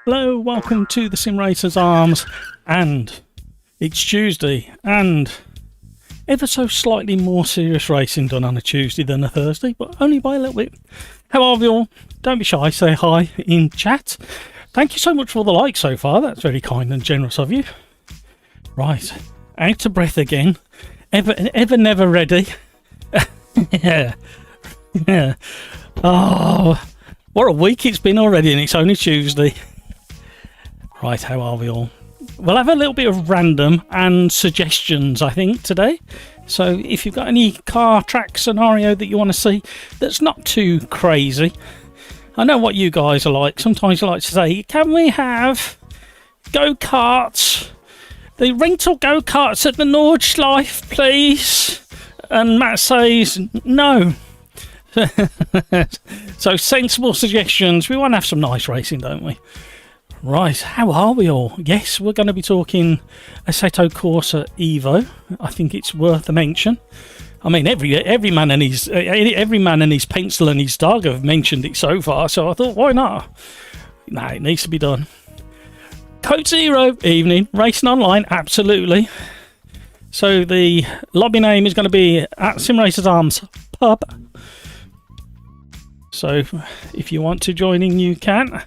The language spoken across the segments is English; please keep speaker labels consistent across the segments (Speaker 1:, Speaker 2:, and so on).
Speaker 1: Hello, welcome to the SimRacersArms, and it's Tuesday, and ever so slightly more serious racing done on a Tuesday than a Thursday, but only by a little bit. How are you all? Don't be shy, say hi in chat. Thank you so much for the likes so far, that's very kind and generous of you. Right, out of breath again, ever never ready. Yeah. Oh, what a week it's been already, and it's only Tuesday. Right, how are we all? We'll have a little bit of random and suggestions, I think, today. So if you've got any car track scenario that you want to see that's not too crazy, I know what you guys are like. Sometimes you like to say, can we have go-karts? The rental go-karts at the Nordschleife, please? And Matt says, no. So sensible suggestions. We want to have some nice racing, don't we? Right, how are we all? Yes, we're going to be talking Assetto Corsa EVO. I think it's worth a mention. I mean, every man and his pencil and his dog have mentioned it so far, so I thought, why not? No, it needs to be done. Code Zero evening, racing online, absolutely. So the lobby name is going to be at SimRacersArms pub. So if you want to join in, you can.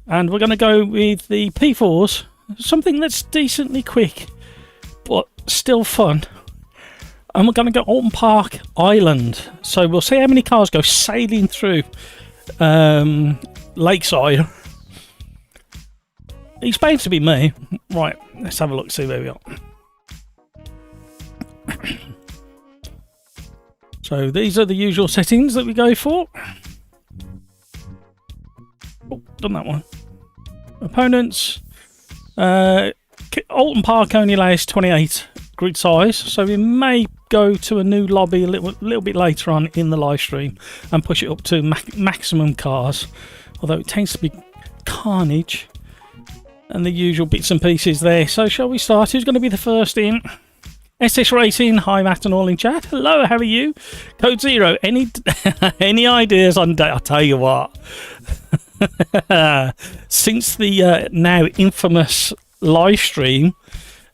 Speaker 1: And we're going to go with the P4s, something that's decently quick, but still fun. And we're going to go Alton Park Island. So we'll see how many cars go sailing through Lakeside. It's bound to be me. Right, let's have a look, see where we are. So these are the usual settings that we go for. Oh, done that one. Opponents. Alton Park only allows 28 grid size, so we may go to a new lobby a little bit later on in the live stream and push it up to maximum cars. Although it tends to be carnage and the usual bits and pieces there. So shall we start? Who's going to be the first in? SS Racing, hi Matt and all in chat. Hello, how are you? Code Zero, any ideas on day? I'll tell you what. Since the now infamous live stream,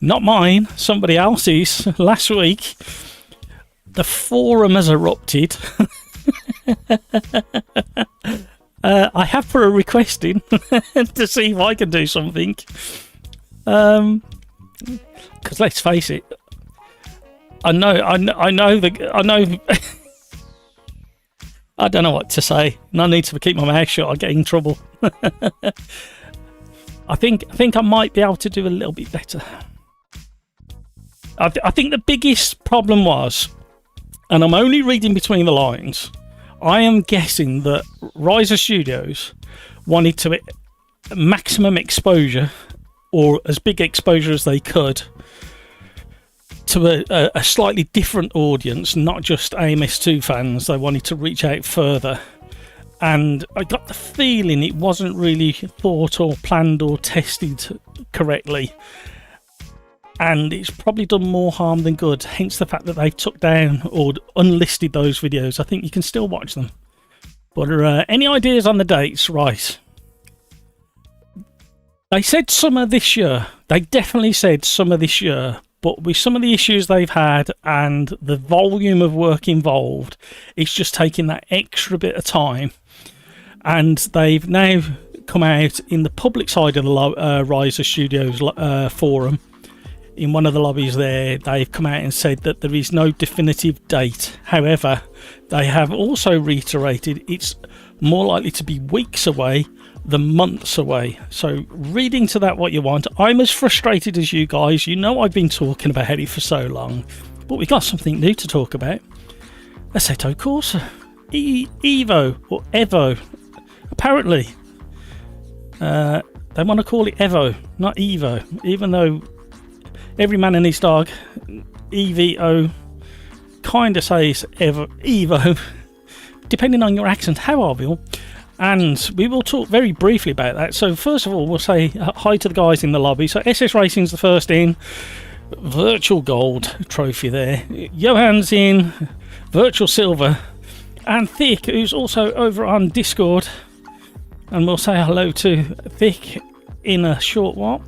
Speaker 1: not mine, somebody else's, last week, the forum has erupted. I have put a request in to see if I can do something. Because let's face it, I know. I don't know what to say. I need to keep my mouth shut. I'll get in trouble. I think I might be able to do a little bit better. I think the biggest problem was, and I'm only reading between the lines, I am guessing that Riser Studios wanted to maximum exposure, or as big exposure as they could, to a slightly different audience, not just AMS2 fans. They wanted to reach out further, and I got the feeling it wasn't really thought or planned or tested correctly, and it's probably done more harm than good, hence the fact that they took down or unlisted those videos. I think you can still watch them, but any ideas on the dates? Right, they said summer this year. They definitely said summer this year. But with some of the issues they've had and the volume of work involved, it's just taking that extra bit of time. And they've now come out in the public side of the Riser Studios forum. In one of the lobbies there, they've come out and said that there is no definitive date. However, they have also reiterated it's more likely to be weeks away than months away. So read into that what you want. I'm as frustrated as you guys. You know I've been talking about it for so long, but we got something new to talk about. Assetto Corsa EVO or EVO. Apparently they want to call it EVO, not Evo, even though every man and his dog EVO kind of says Evo, depending on your accent. How are we all? And we will talk very briefly about that. So first of all, we'll say hi to the guys in the lobby. So SS Racing's the first in. Virtual gold trophy there. Johan's in. Virtual silver. And Thick, who's also over on Discord. and we'll say hello to Vic in a short while.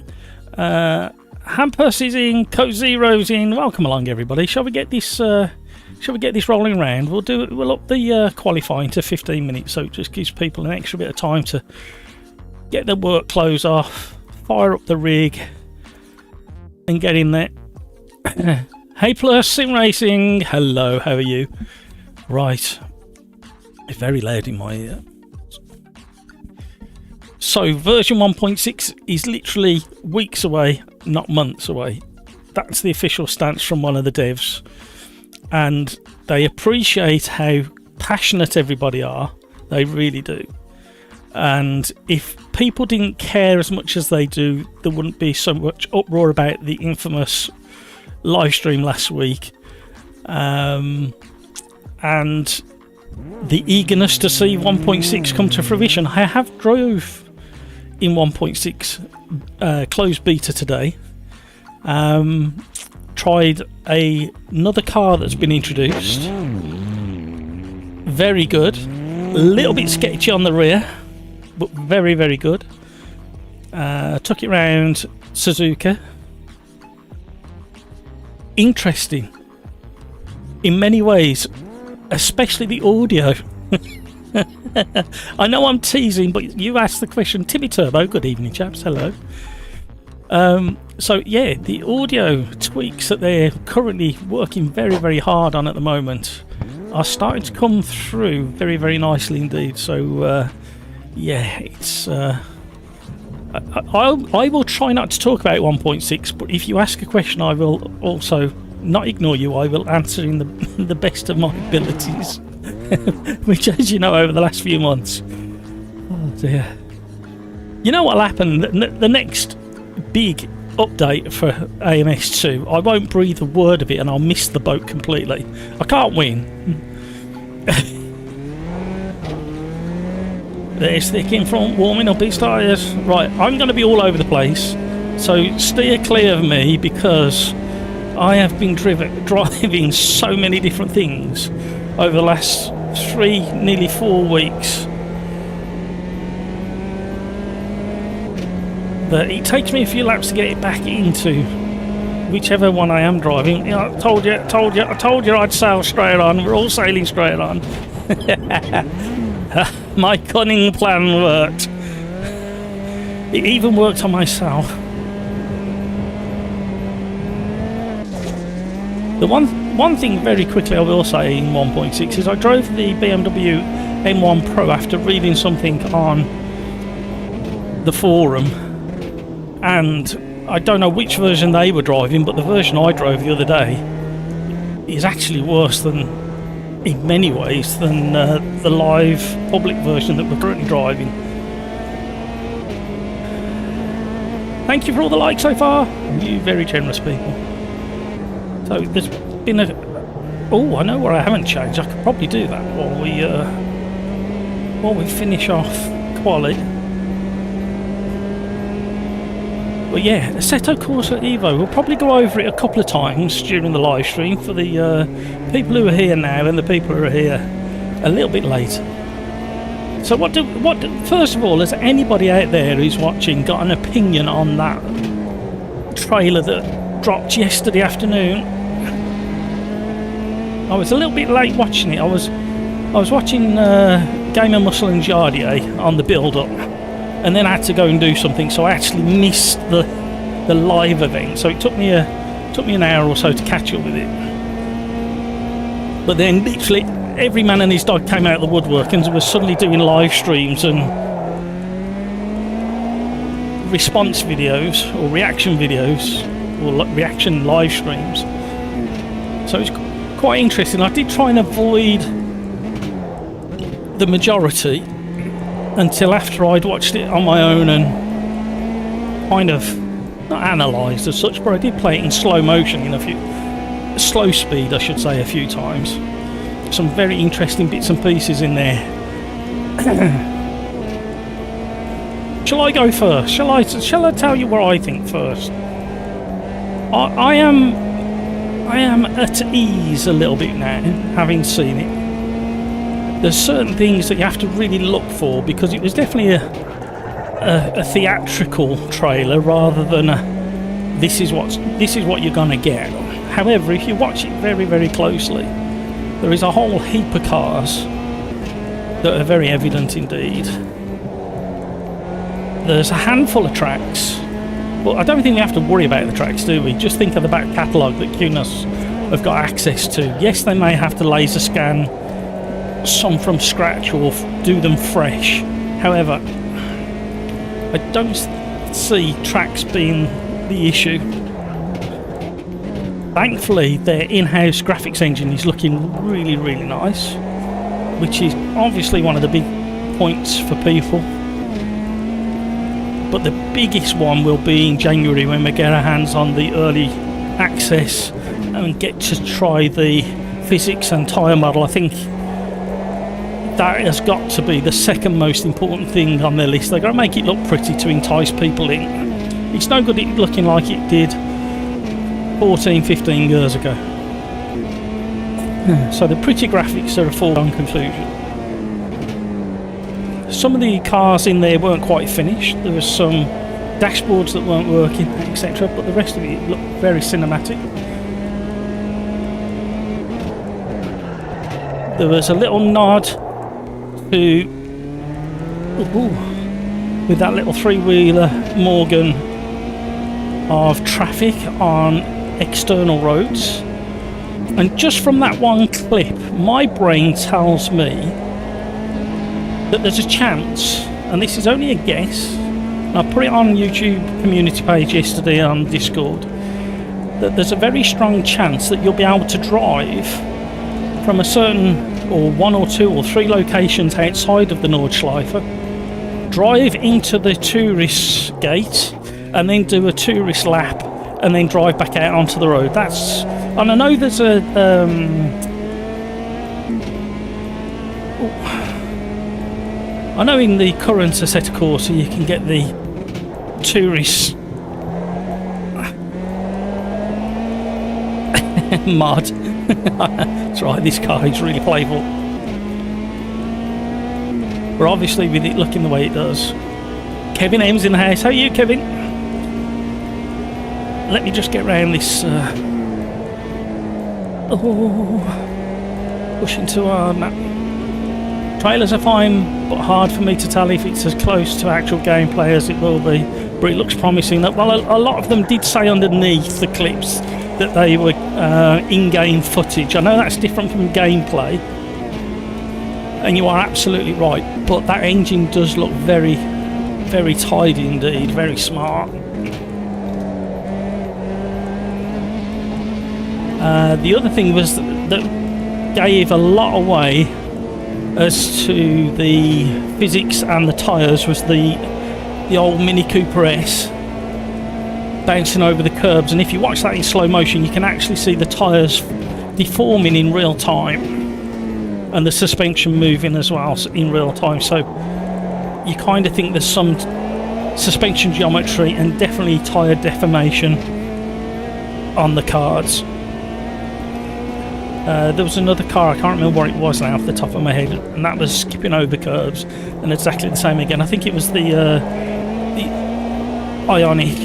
Speaker 1: Hampus is in, Code Zero's in. Welcome along, everybody. Shall we get this rolling round? We'll up the qualifying to 15 minutes, so it just gives people an extra bit of time to get their work clothes off, fire up the rig, and get in there. Hey Plus, Sim Racing. Hello, how are you? Right. It's very loud in my ear. So, version 1.6 is literally weeks away, not months away. That's the official stance from one of the devs. And they appreciate how passionate everybody are. They really do. And if people didn't care as much as they do, there wouldn't be so much uproar about the infamous live stream last week. And the eagerness to see 1.6 come to fruition. I have drove in 1.6 closed beta today. Tried another car that's been introduced. Very good. A little bit sketchy on the rear, but very, very good. Took it round Suzuka. Interesting in many ways, especially the audio. I know I'm teasing, but you asked the question. Timmy Turbo, good evening chaps, hello. So yeah, the audio tweaks that they're currently working very, very hard on at the moment are starting to come through very, very nicely indeed. So yeah, it's I will try not to talk about 1.6, but if you ask a question, I will also not ignore you. I will answer in the best of my abilities, which, as you know, over the last few months. Oh dear. You know what'll happen? The next big update for AMS2, I won't breathe a word of it, and I'll miss the boat completely. I can't win. There's Thick in front, warming up his tyres. Right, I'm going to be all over the place, so steer clear of me, because I have been driving so many different things over the last 3, nearly 4 weeks, that it takes me a few laps to get it back into whichever one I am driving. You know, I told you I'd sail straight on. We're all sailing straight on. My cunning plan worked. It even worked on myself. The one thing very quickly I will say in 1.6 is I drove the BMW M1 Pro after reading something on the forum, and I don't know which version they were driving, but the version I drove the other day is actually worse than, in many ways, than the live public version that we're currently driving. Thank you for all the likes so far, you very generous people. So there's been a... Oh, I know where I haven't changed. I could probably do that while we finish off Quali. But yeah, Assetto Corsa EVO, we'll probably go over it a couple of times during the live stream for the people who are here now and the people who are here a little bit late. So first of all, has anybody out there who's watching got an opinion on that trailer that dropped yesterday afternoon? I was a little bit late watching it. I was watching Gamer Muscle and Jardier on the build-up, and then I had to go and do something, so I actually missed the live event. So it took me an hour or so to catch up with it. But then literally every man and his dog came out of the woodwork and was suddenly doing live streams and response videos or reaction videos or reaction live streams. So it's quite interesting. I did try and avoid the majority until after I'd watched it on my own and kind of not analysed as such, but I did play it in slow motion slow speed I should say, a few times. Some very interesting bits and pieces in there. Shall I go first? Shall I tell you what I think first? I am at ease a little bit now, having seen it. there's certain things that you have to really look for, because it was definitely a theatrical trailer rather than a this is what you're gonna get. However, if you watch it very, very closely, there is a whole heap of cars that are very evident indeed. There's a handful of tracks, but I don't think we have to worry about the tracks, do we? Just think of the back catalogue that Kunos have got access to. Yes, they may have to laser scan some from scratch or do them fresh. However, I don't see tracks being the issue. Thankfully, their in-house graphics engine is looking really, really nice, which is obviously one of the big points for people. But the biggest one will be in January, when we get our hands on the early access and get to try the physics and tyre model. I think that has got to be the second most important thing on their list. They've got to make it look pretty to entice people in. It's no good it looking like it did 14, 15 years ago. So the pretty graphics are a foregone conclusion. Some of the cars in there weren't quite finished. There were some dashboards that weren't working, etc. But the rest of it looked very cinematic. There was a little nod to, with that little three-wheeler Morgan, of traffic on external roads. And just from that one clip, my brain tells me that there's a chance, and this is only a guess, I put it on YouTube community page yesterday on Discord, that there's a very strong chance that you'll be able to drive from a certain, or one or two or three locations outside of the Nordschleife, drive into the tourist gate, and then do a tourist lap, and then drive back out onto the road. That's, and I know there's a I know in the current Assetto Corsa you can get the tourist mod. That's right, this car is really playful. But obviously with it looking the way it does. Kevin M's in the house. How are you, Kevin? Let me just get round this. Pushing too hard now. Trailers are fine, but hard for me to tell if it's as close to actual gameplay as it will be. But it looks promising. That, well, a lot of them did say underneath the clips that they were in-game footage. I know that's different from gameplay, and you are absolutely right. But that engine does look very, very tidy indeed, very smart. The other thing was that gave a lot away as to the physics and the tyres was the old Mini Cooper S bouncing over the curbs, and if you watch that in slow motion you can actually see the tyres deforming in real time and the suspension moving as well in real time, so you kind of think there's some suspension geometry and definitely tyre deformation on the cards. There was another car, I can't remember what it was now off the top of my head, and that was skipping over curbs, and exactly the same again. I think it was the Ionic,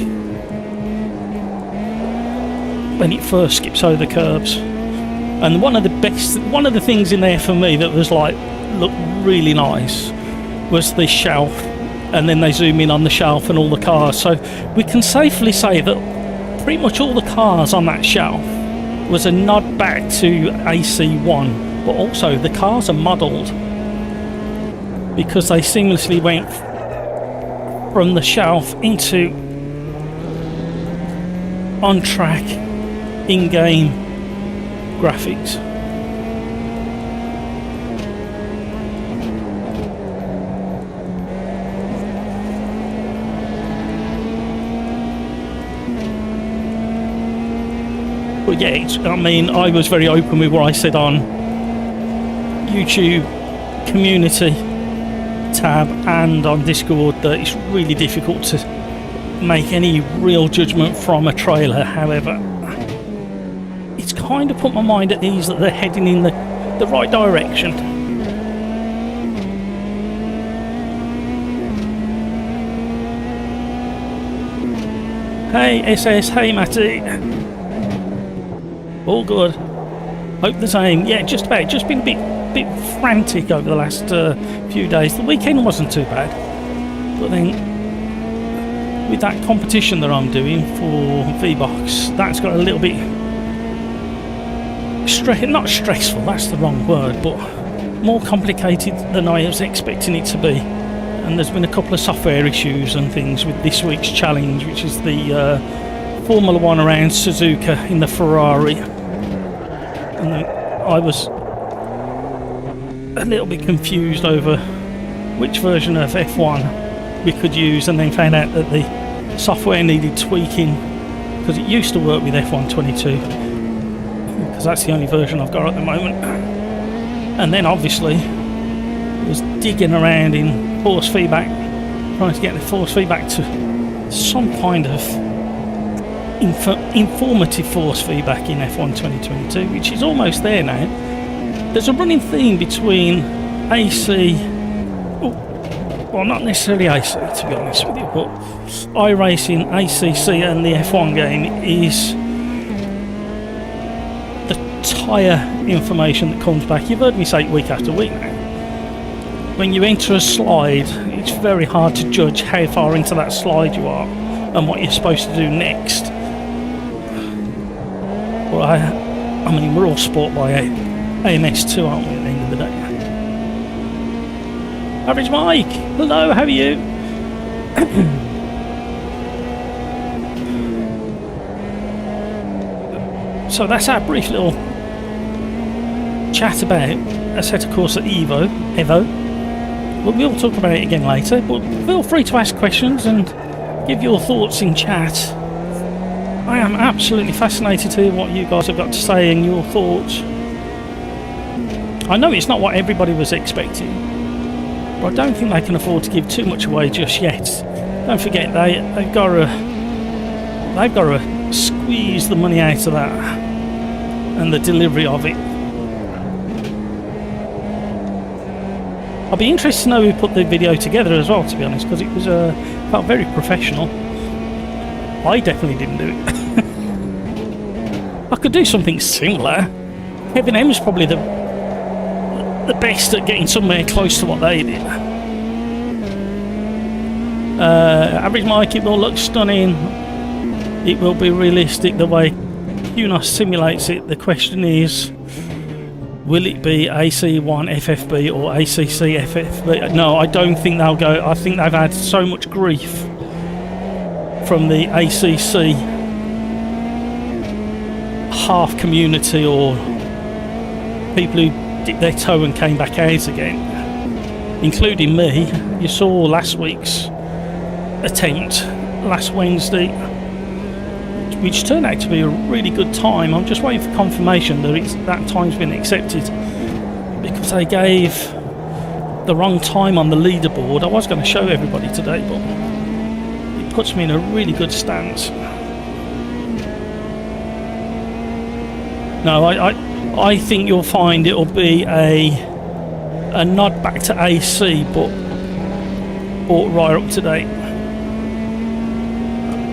Speaker 1: when it first skips over curbs. And one of the things in there for me that was like, looked really nice was the shelf, and then they zoom in on the shelf and all the cars. So we can safely say that pretty much all the cars on that shelf was a nod back to AC1, but also the cars are modelled because they seamlessly went from the shelf into on-track in-game graphics. But yeah, I mean, I was very open with what I said on YouTube community tab and on Discord that it's really difficult to make any real judgment from a trailer. However, it's kind of put my mind at ease that they're heading in the right direction. Hey SS, hey Matty. All good. Hope the same. Yeah, just about. Just been a bit frantic over the last few days. The weekend wasn't too bad, but then with that competition that I'm doing for V-Box, that's got a little bit not stressful, that's the wrong word, but more complicated than I was expecting it to be. And there's been a couple of software issues and things with this week's challenge, which is the Formula 1 around Suzuka in the Ferrari. And I was a little bit confused over which version of F1 we could use, and then found out that the software needed tweaking because it used to work with F1 22, because that's the only version I've got at the moment. And then obviously was digging around in force feedback, trying to get the force feedback to some kind of informative force feedback in F1 2022, which is almost there now. There's a running theme between AC, well, not necessarily AC to be honest with you, but iRacing, ACC and the F1 game is the tyre information that comes back. You've heard me say it week after week now. When you enter a slide, it's very hard to judge how far into that slide you are and what you're supposed to do next. Well, I mean, we're all sport by AMS too, aren't we, at the end of the day? Average Mike, hello, how are you? So that's our brief little chat about Assetto Corsa EVO. We'll talk about it again later, but feel free to ask questions and give your thoughts in chat. I am absolutely fascinated to hear what you guys have got to say and your thoughts. I know it's not what everybody was expecting, but I don't think they can afford to give too much away just yet. Don't forget, they've got to squeeze the money out of that and the delivery of it. I'll be interested to know who put the video together as well, to be honest, because it was felt very professional. I definitely didn't do it. I could do something similar. Kevin M's probably the best at getting somewhere close to what they did. Average Mike, it will look stunning. It will be realistic the way QNOS simulates it. The question is, will it be AC1 FFB or ACC FFB? No, I don't think they'll go. I think they've had so much grief from the ACC half community, or people who dipped their toe and came back out again, including me. You saw last week's attempt last Wednesday, which turned out to be a really good time. I'm just waiting for confirmation that that time's been accepted, because they gave the wrong time on the leaderboard. I was going to show everybody today, but it puts me in a really good stance. No, I think you'll find it'll be a nod back to AC, but brought right up to date.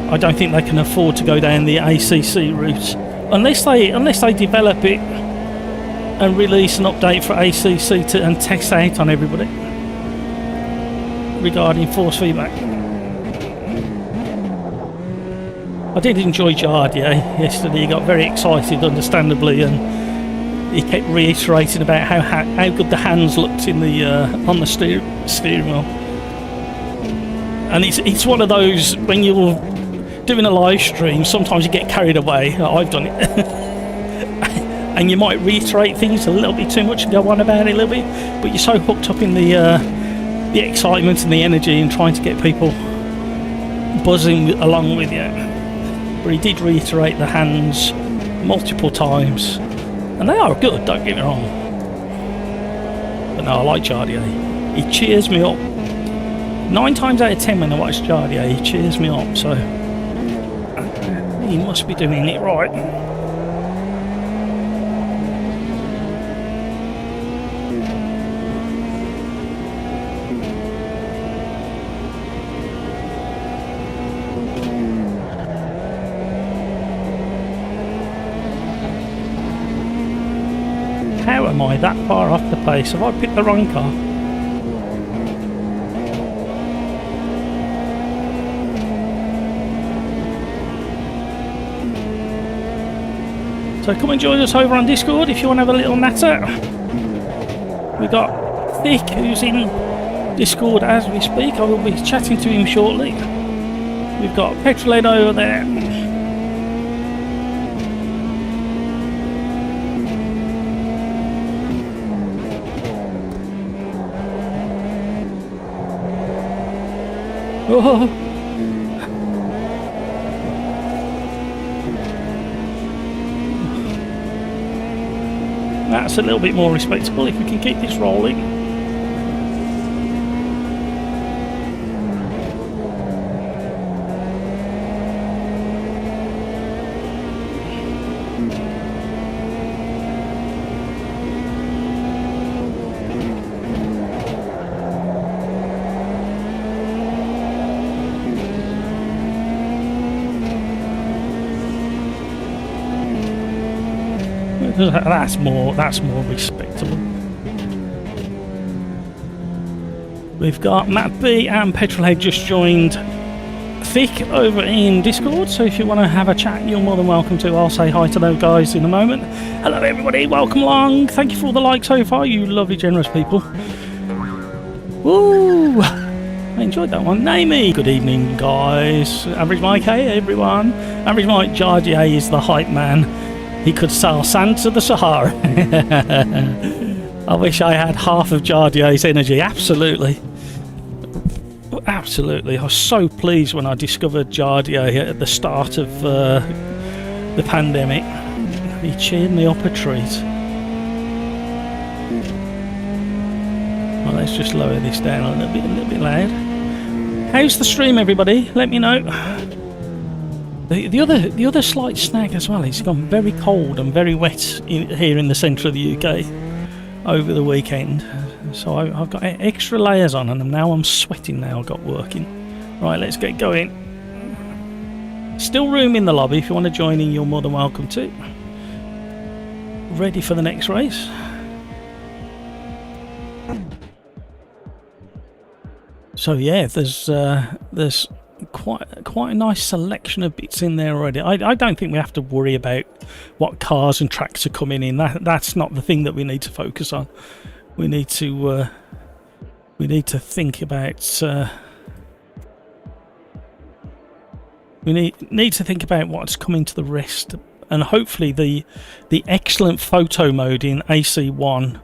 Speaker 1: I don't think they can afford to go down the ACC route unless they develop it and release an update for ACC and test out on everybody regarding force feedback. I did enjoy Jardier yesterday. He got very excited, understandably, and he kept reiterating about how good the hands looked in the on the steering wheel. And it's one of those, when you're doing a live stream, sometimes you get carried away. I've done it. And you might reiterate things a little bit too much and go on about it a little bit, but you're so hooked up in the excitement and the energy and trying to get people buzzing along with you. But he did reiterate the hands multiple times, and they are good, don't get me wrong. But no, I like Jardier. He cheers me up. 9 times out of 10 when I watch Jardier, he cheers me up, so he must be doing it right. how am I that far off the pace? Have I picked the wrong car? So come and join us over on Discord if you want to have a little natter. We got Thick, who's in Discord as we speak. I will be chatting to him shortly. We've got Petrolhead over there. Oh. That's a little bit more respectable if we can keep this rolling. That's more respectable. We've got Matt B and Petrolhead just joined Thick over in Discord, so if you want to have a chat, you're more than welcome to. I'll say hi to those guys in a moment. Hello everybody, welcome along. Thank you for all the likes so far, you lovely generous people. Woo! I enjoyed that one. Namey, good evening guys. Average Mike, hey everyone. Average Mike Jardier is the hype man. He could sell sand to the Sahara. I wish I had half of Jardier's energy. Absolutely. Absolutely. I was so pleased when I discovered Jardier at the start of the pandemic. He cheered me up a treat. Well, let's just lower this down a little bit loud. How's the stream, everybody? Let me know. The other slight snag as well, it's gone very cold and very wet here in the centre of the UK over the weekend. So I've got extra layers on and now I'm sweating now I got working. Right, let's get going. Still room in the lobby. If you want to join in, you're more than welcome to. Ready for the next race. So yeah, there's quite a nice selection of bits in there already. I don't think we have to worry about what cars and tracks are coming in. That's not the thing that we need to focus on. We need to think about we need to think about what's coming to the rest, and hopefully the excellent photo mode in AC1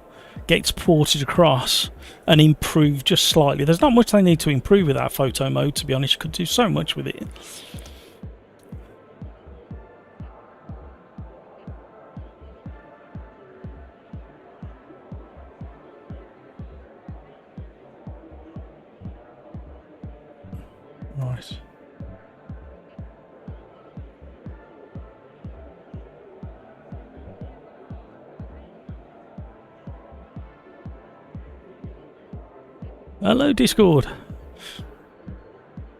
Speaker 1: gets ported across and improved just slightly. There's not much they need to improve with that photo mode, to be honest. You could do so much with it. Nice. Hello Discord.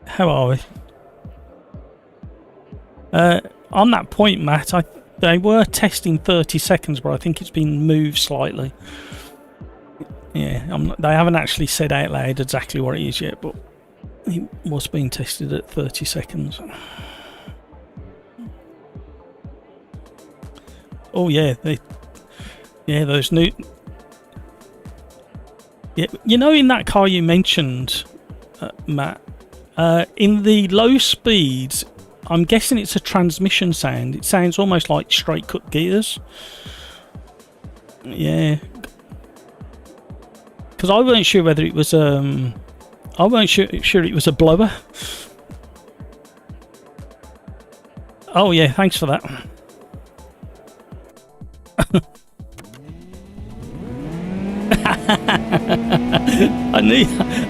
Speaker 1: How are we? On that point, Matt, they were testing 30 seconds, but I think it's been moved slightly. Yeah, they haven't actually said out loud exactly what it is yet, but it was being tested at 30 seconds. Oh yeah, those new. Yeah, you know, in that car you mentioned, Matt, in the low speeds, I'm guessing it's a transmission sound. It sounds almost like straight cut gears. Yeah, because I weren't sure whether it was I weren't sure it was a blower. Oh yeah, thanks for that.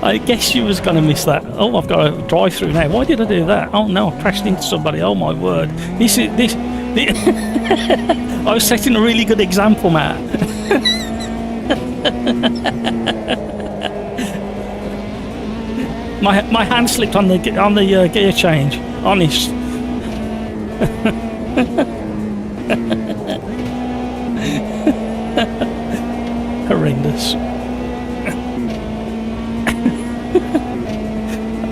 Speaker 1: I guess you was gonna miss that. Oh, I've got a drive through now. Why did I do that? Oh no, I crashed into somebody. Oh my word. I was setting a really good example, Matt. my hand slipped on the gear change. Honest. Horrendous.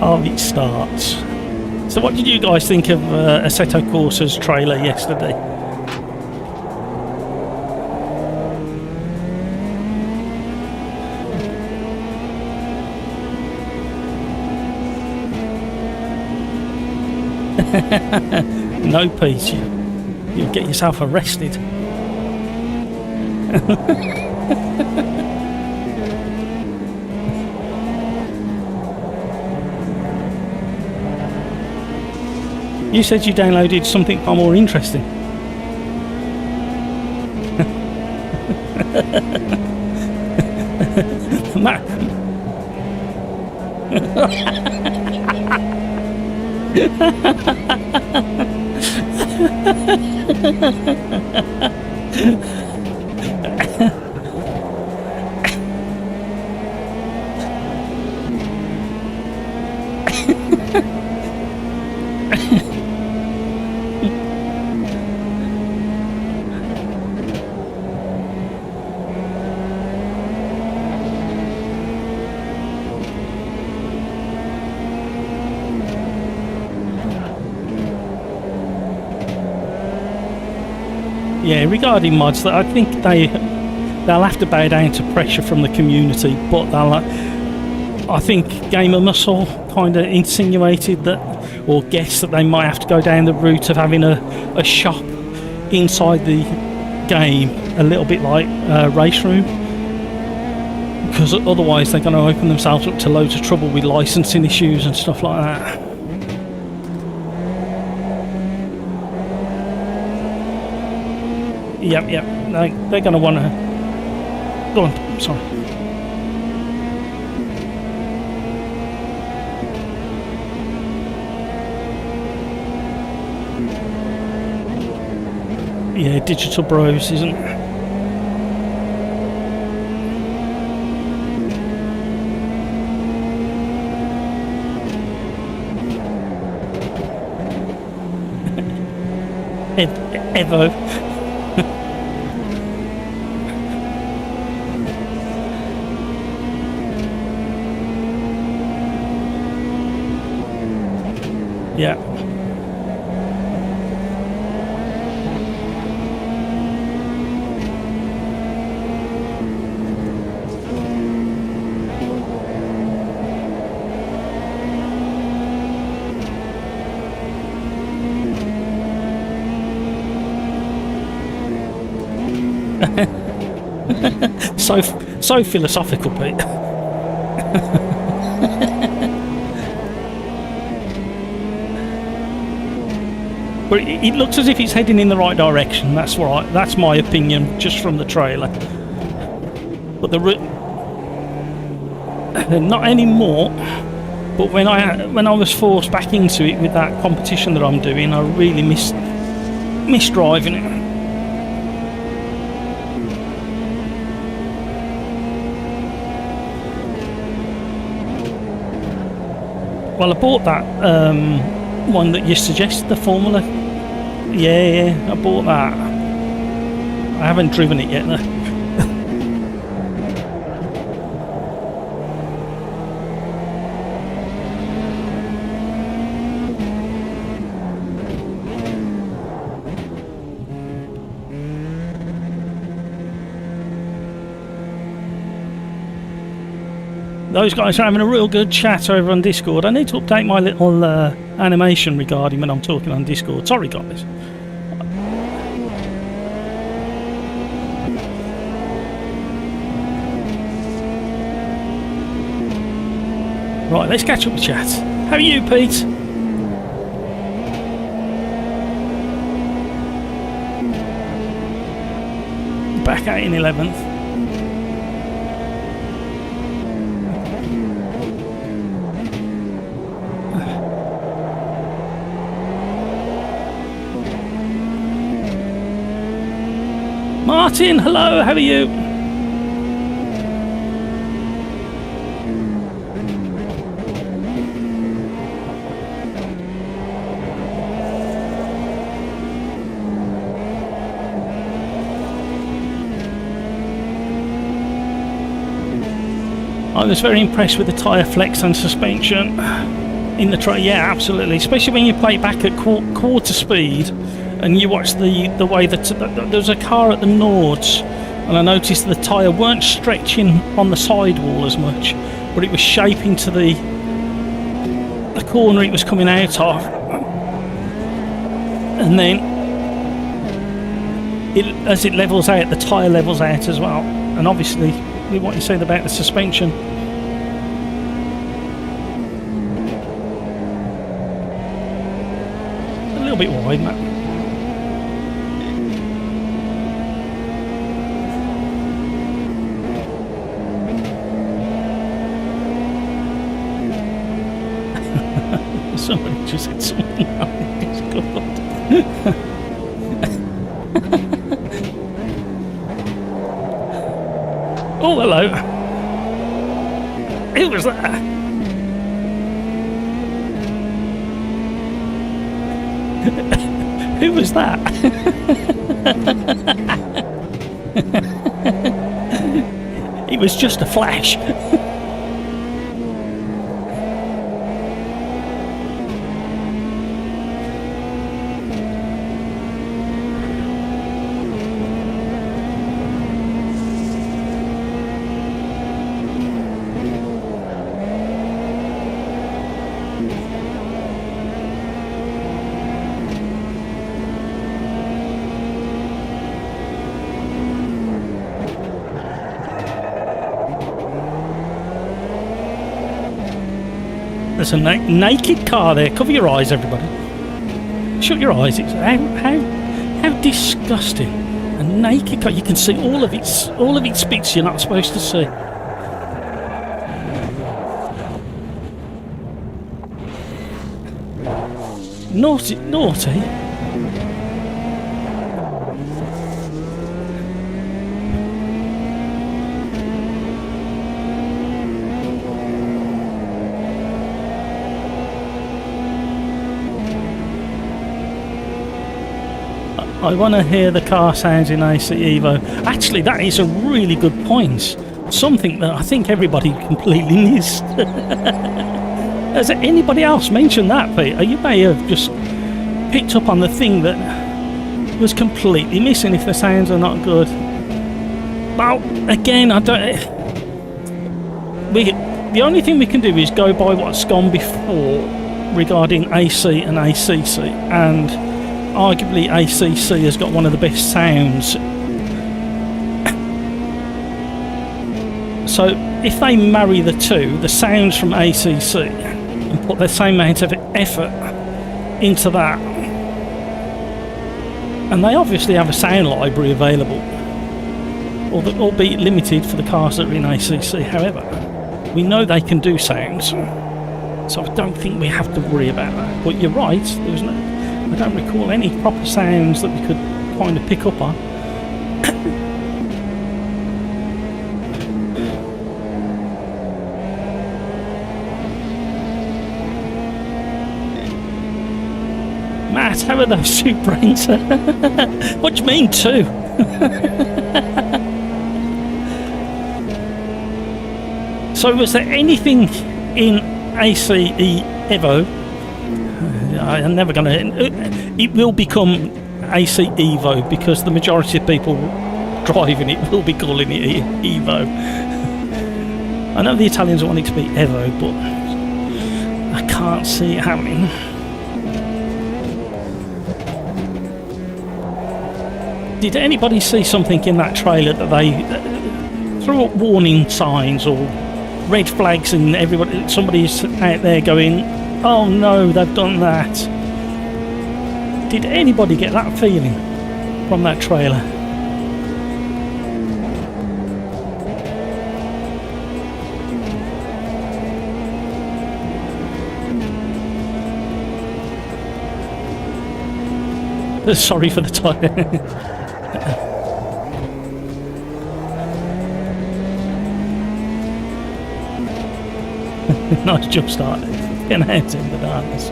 Speaker 1: Oh, it starts. So what did you guys think of Assetto Corsa's trailer yesterday? No, Pete, you'll get yourself arrested. You said you downloaded something far more interesting. Matt. Yeah, regarding mods, that I think they'll have to bow down to pressure from the community, but I think Gamer Muscle kind of insinuated that, or guessed that they might have to go down the route of having a shop inside the game, a little bit like Race Room, because otherwise they're going to open themselves up to loads of trouble with licensing issues and stuff like that. Yep, they're going to want to... Go on, sorry. Yeah, Digital Bros, isn't it? Evo. Yeah. So philosophical, Pete. But it looks as if it's heading in the right direction. That's right. That's my opinion, just from the trailer. But not anymore. But when I was forced back into it with that competition that I'm doing, I really missed driving it. Well, I bought that one that you suggested, the Formula. Yeah, I bought that. I haven't driven it yet, though. Those guys are having a real good chat over on Discord. I need to update my little animation regarding when I'm talking on Discord. Sorry, guys. Right, let's catch up with chat. How are you, Pete? Back out in 11th. Martin, hello, how are you? I was very impressed with the tyre flex and suspension in the trail. Yeah, absolutely. Especially when you play back at quarter speed and you watch the way that there was a car at the Nords, and I noticed the tyre weren't stretching on the sidewall as much, but it was shaping to the corner it was coming out of, and then as it levels out, the tyre levels out as well. And obviously with what you said about the suspension, a little bit wide, Matt. Somebody just said something on Discord. Oh, hello. Who was that? Who was that? It was just a flash. There's a naked car there. Cover your eyes, everybody. Shut your eyes. It's how disgusting. A naked car. You can see all of its bits you're not supposed to see. Naughty, naughty. I want to hear the car sounds in AC Evo. Actually, that is a really good point. Something that I think everybody completely missed. Has anybody else mentioned that, Peter? You may have just picked up on the thing that was completely missing if the sounds are not good. Well, again, I don't... The only thing we can do is go by what's gone before regarding AC and ACC, and arguably ACC has got one of the best sounds. So if they marry the two, the sounds from ACC, and put the same amount of effort into that, and they obviously have a sound library available, albeit limited for the cars that are in ACC. However, we know they can do sounds, so I don't think we have to worry about that. But you're right, there's no, I don't recall any proper sounds that we could kind of pick up on. Matt, how are those two brains? What do you mean, two? So was there anything in ACE Evo? I'm never going to... It will become AC Evo because the majority of people driving it will be calling it Evo. I know the Italians want it to be Evo, but I can't see it happening. Did anybody see something in that trailer that they threw up warning signs or red flags, and somebody's out there going, oh no, they've done that? Did anybody get that feeling from that trailer? Sorry for the time. Nice jump start. Getting out in the darkness.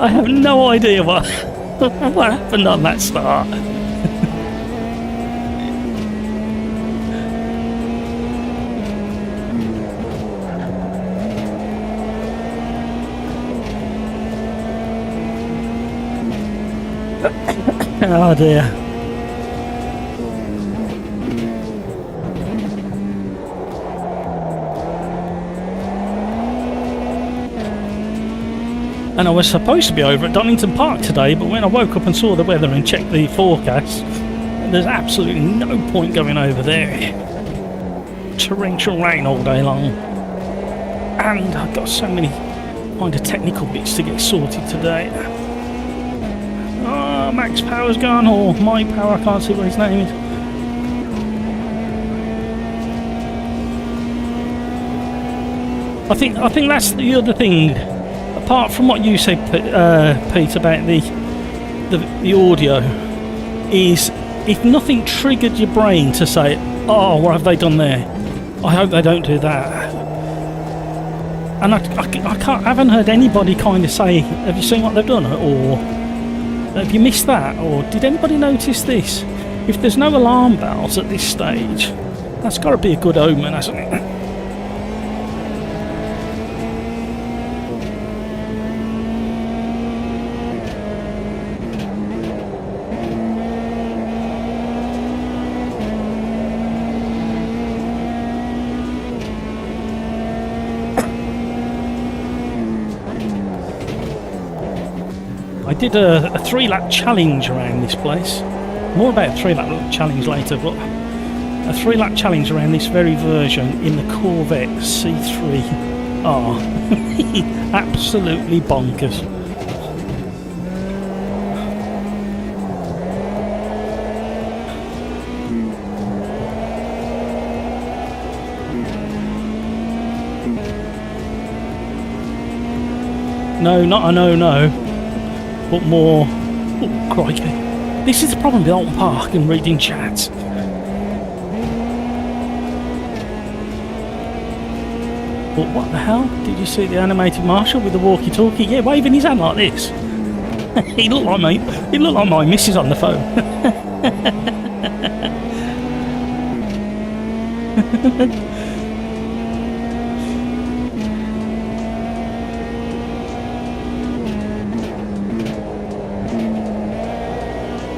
Speaker 1: I have no idea what happened on that start. Oh dear. And I was supposed to be over at Donington Park today, but when I woke up and saw the weather and checked the forecast, there's absolutely no point going over there. Torrential rain all day long. And I've got so many kind of technical bits to get sorted today. Oh, Max Power's gone, or My Power, I can't see what his name is. I think that's the other thing. Apart from what you said, Pete, about the audio, is if nothing triggered your brain to say, oh, what have they done there? I hope they don't do that. And I haven't heard anybody kind of say, have you seen what they've done? Or have you missed that? Or did anybody notice this? If there's no alarm bells at this stage, that's got to be a good omen, hasn't it? I did a 3-lap challenge around this place. More about a 3-lap challenge later, but a 3-lap challenge around this very version in the Corvette C3R. Absolutely bonkers. No, not a no, but more. Oh, crikey. This is the problem with Alton Park and reading chats. But what the hell? Did you see the animated marshal with the walkie-talkie? Yeah, waving his hand like this. He looked like me. He looked like my missus on the phone.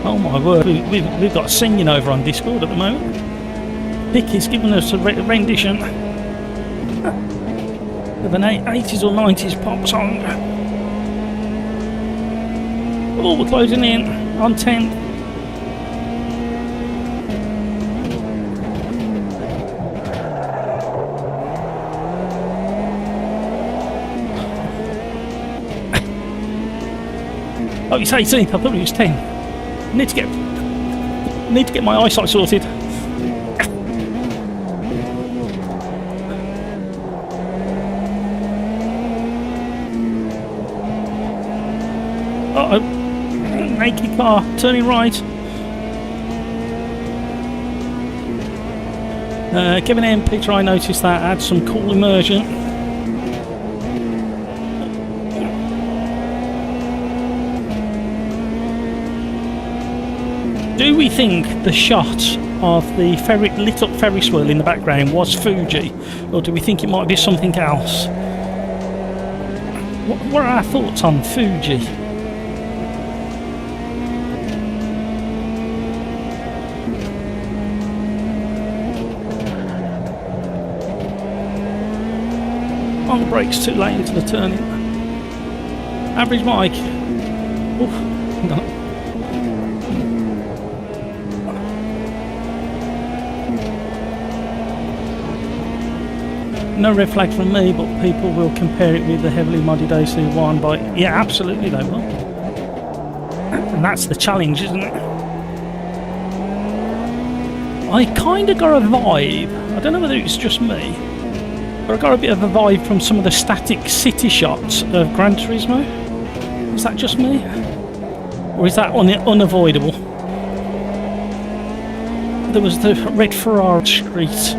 Speaker 1: Oh my word, we've got singing over on Discord at the moment. Vicky's given us a rendition of an 80s or 90s pop song. Oh, we're closing in on 10. Oh, it's 18th, I thought it was 10. Need to get my eyesight sorted. Uh-oh. Naked car, turning right. Kevin M, Peter, I noticed that. Add some cool immersion. Do we think the shot of the lit up Ferris wheel in the background was Fuji, or do we think it might be something else? What are our thoughts on Fuji? On the brakes too late into the turning. Average Mike. Oof, no. No red flag from me, but people will compare it with the heavily modded AC1 by... Yeah, absolutely they will. And that's the challenge, isn't it? I kind of got a vibe, I don't know whether it's just me, but I got a bit of a vibe from some of the static city shots of Gran Turismo. Is that just me? Or is that unavoidable? There was the red Ferrari street.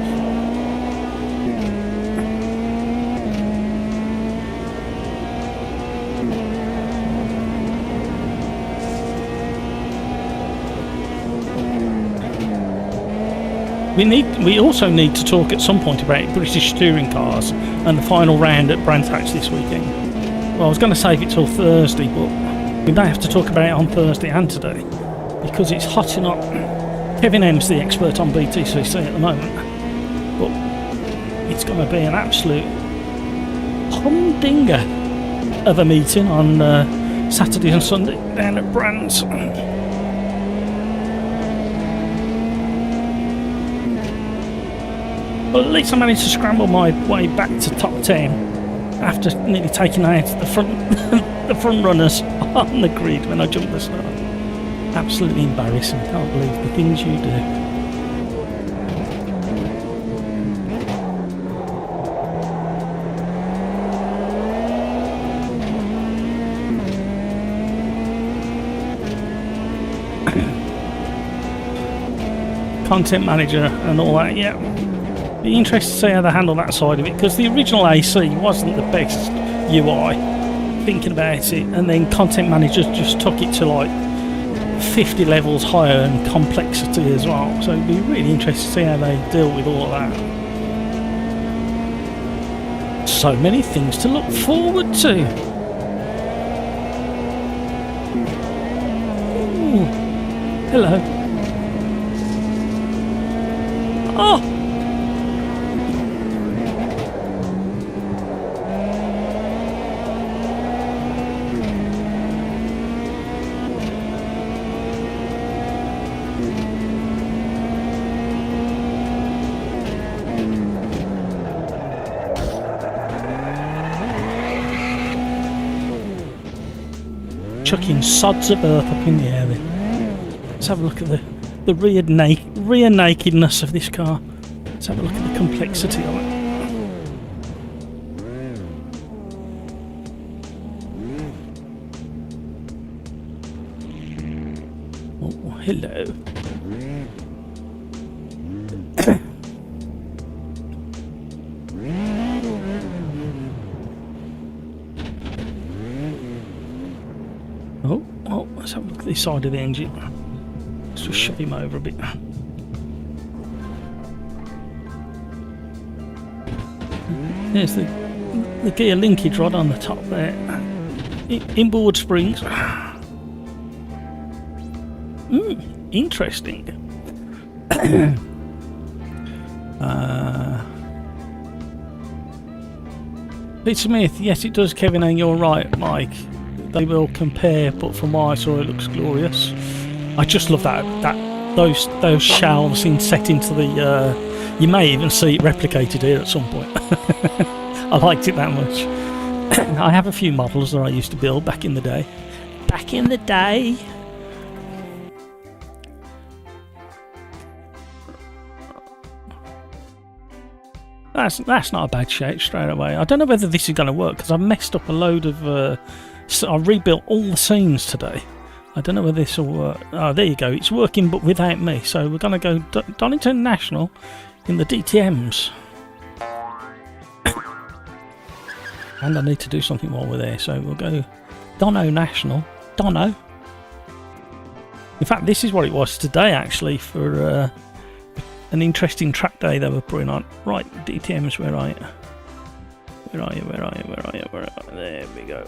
Speaker 1: We also need to talk at some point about British touring cars and the final round at Brands Hatch this weekend. Well, I was going to save it till Thursday, but We may have to talk about it on Thursday and today, because it's hotting up. Kevin M's the expert on BTCC at the moment, but it's going to be an absolute humdinger of a meeting on Saturday and Sunday down at Brands. Well, at least I managed to scramble my way back to top 10 after nearly taking out the front runners on the grid when I jumped the start. Absolutely embarrassing. Can't believe the things you do. Content manager and all that, yeah. Be interested to see how they handle that side of it, because the original AC wasn't the best UI, thinking about it, and then content manager just took it to like 50 levels higher in complexity as well, so it'd be really interesting to see how they deal with all of that. So many things to look forward to. Ooh. Hello. Oh! Chucking sods of earth up in the air then. Let's have a look at the rear nakedness of this car. Let's have a look at the complexity of it. Oh, hello. Oh, let's have a look at this side of the engine. Let's just shove him over a bit. There's the gear linkage rod on the top there. Inboard springs. Interesting. Pete Smith, yes it does, Kevin, and you're right, Mike. They will compare, but from what I saw it looks glorious. I just love those shelves set into the you may even see it replicated here at some point. I liked it that much. I have a few models that I used to build back in the day. Back in the day. That's not a bad shape straight away. I don't know whether this is going to work because I've messed up a load of I rebuilt all the scenes today. I don't know whether this will work. Oh, there you go. It's working, but without me. So we're going to go Donington National in the DTMs. And I need to do something while we're there. So we'll go Dono National. Dono. In fact, this is what it was today, actually, for an interesting track day they were putting on. Right, DTMs, where are you? Where are you? Where are you? Where are you? Where are you? There we go.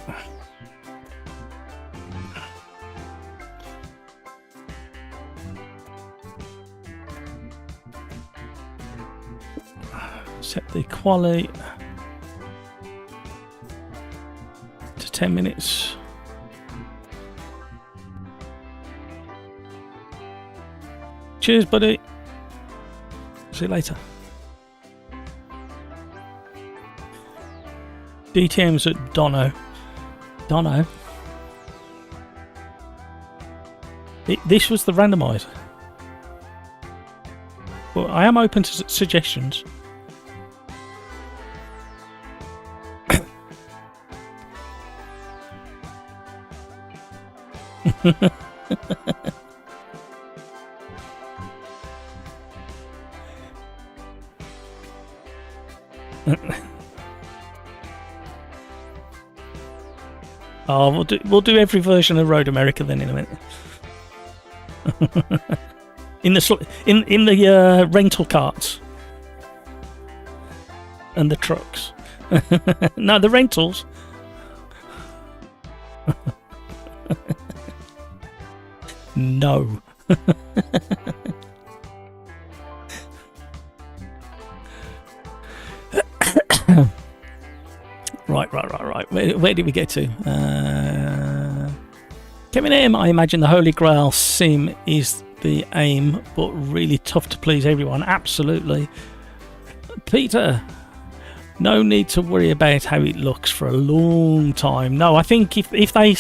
Speaker 1: Set the quali to 10 minutes. Cheers, buddy. See you later. DTM's at Dono. Dono. This was the randomizer. Well, I am open to suggestions. Oh, we'll do every version of Road America then in a minute. in the rental carts and the trucks. No, the rentals. No. Right. Where did we get to? Kevin M, I imagine the Holy Grail sim is the aim, but really tough to please everyone. Absolutely. Peter, no need to worry about how it looks for a long time. No, I think if they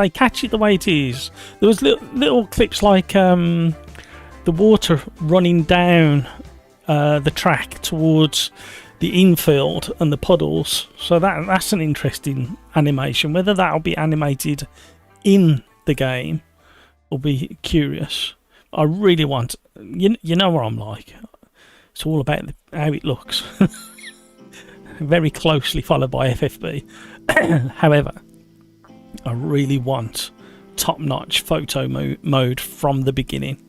Speaker 1: catch it the way it is, there was little clips like the water running down the track towards the infield and the puddles. So that's an interesting animation. Whether that'll be animated in the game, will be curious. I really want, you know what I'm like. It's all about how it looks. Very closely followed by FFB. However, I really want top-notch photo mode from the beginning.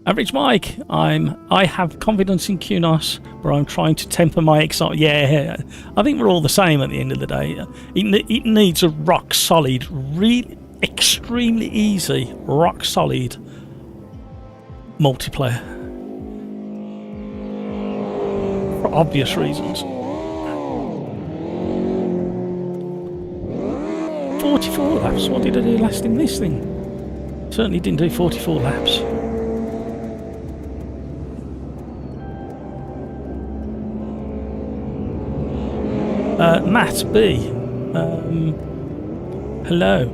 Speaker 1: Average Mike, I have confidence in Kunos, but I'm trying to temper my excitement. Yeah, I think we're all the same at the end of the day. It needs a rock solid, really extremely easy, rock solid multiplayer for obvious reasons. 44 laps. What did I do last in this thing? Certainly didn't do 44 laps. Matt B. Hello.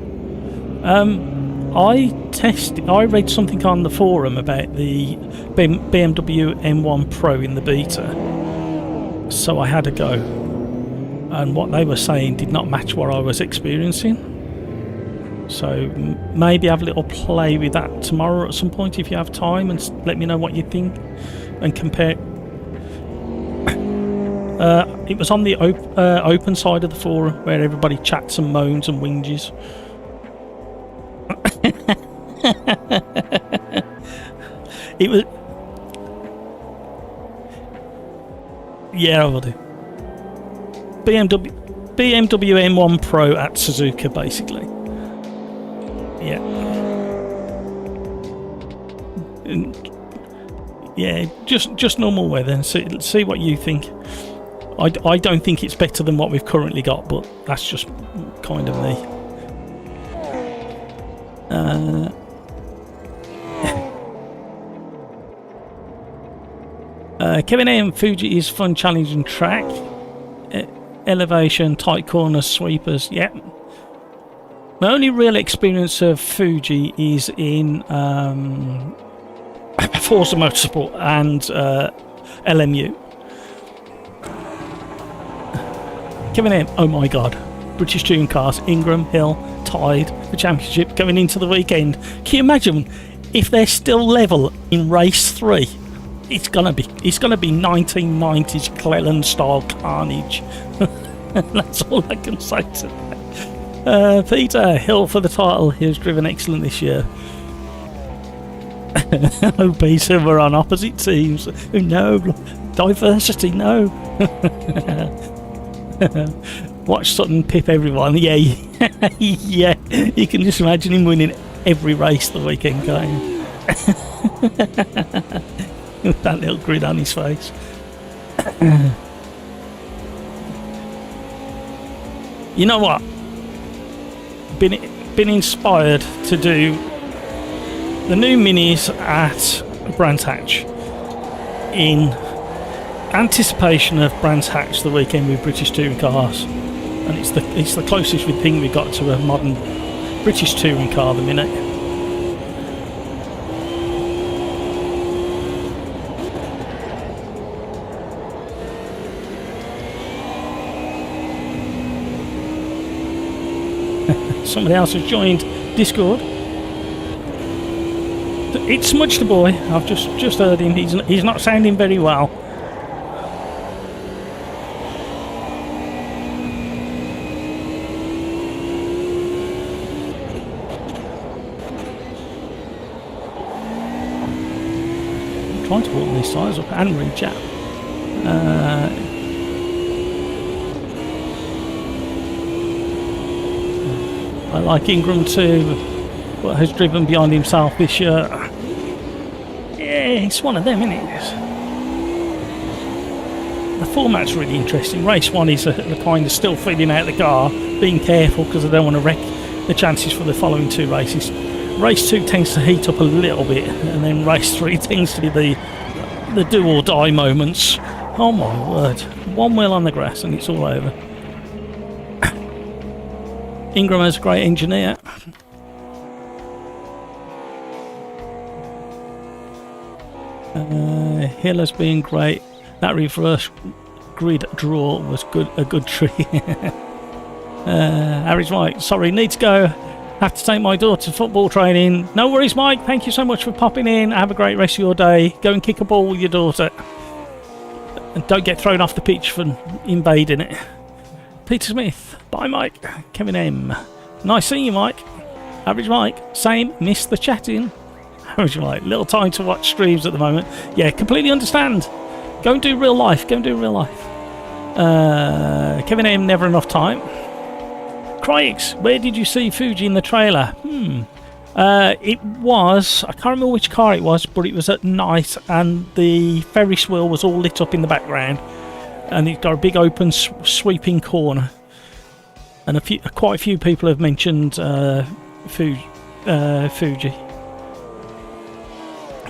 Speaker 1: I read something on the forum about the BMW M1 Pro in the beta, so I had a go, and what they were saying did not match what I was experiencing. So maybe have a little play with that tomorrow at some point if you have time, and let me know what you think and compare. It was on the open side of the forum where everybody chats and moans and whinges. It was, yeah, I will do. BMW M1 Pro at Suzuka, basically. Yeah. Yeah, just normal weather, and see what you think. I don't think it's better than what we've currently got, but that's just kind of me. Kevin A. Fuji is fun, challenging track. Elevation, tight corners, sweepers. Yeah. My only real experience of Fuji is in Forza Motorsport and LMU. Kevin M, oh my god. British touring cars, Ingram, Hill, tied for championship going into the weekend. Can you imagine if they're still level in race 3? It's gonna be 1990s Cleland style carnage. That's all I can say to that. Peter Hill for the title. He was driven excellent this year. Oh, Peter, we're on opposite teams. No, diversity, no. Watch Sutton pip everyone. Yeah, yeah. You can just imagine him winning every race the weekend, can't you? With that little grin on his face. You know what? Been inspired to do the new minis at Brands Hatch in anticipation of Brands Hatch the weekend with British touring cars, and it's the closest thing we got to a modern British touring car at the minute. Somebody else has joined Discord. It's Smudge the boy. I've just heard him. He's not sounding very well. I'm trying to warm these sides up and reach out. I like Ingram too, but has driven beyond himself this year. Yeah, it's one of them, isn't it? The format's really interesting. Race 1 is the kind of still feeling out the car, being careful because I don't want to wreck the chances for the following 2 races. Race 2 tends to heat up a little bit, and then race 3 tends to be the do or die moments. Oh my word. 1 wheel on the grass and it's all over. Ingram is a great engineer. Hill has been great. That reverse grid draw was good. A good treat. Harry's right. Sorry, need to go. Have to take my daughter to football training. No worries, Mike. Thank you so much for popping in. Have a great rest of your day. Go and kick a ball with your daughter. And don't get thrown off the pitch for invading it. Peter Smith. Bye, Mike. Kevin M. Nice seeing you, Mike. Average Mike. Same. Missed the chatting. Average Mike. Little time to watch streams at the moment. Yeah, completely understand. Go and do real life. Go and do real life. Kevin M. Never enough time. Craigs. Where did you see Fuji in the trailer? It was, I can't remember which car it was, but it was at night and the Ferris wheel was all lit up in the background and it's got a big open sweeping corner, and quite a few people have mentioned Fuji.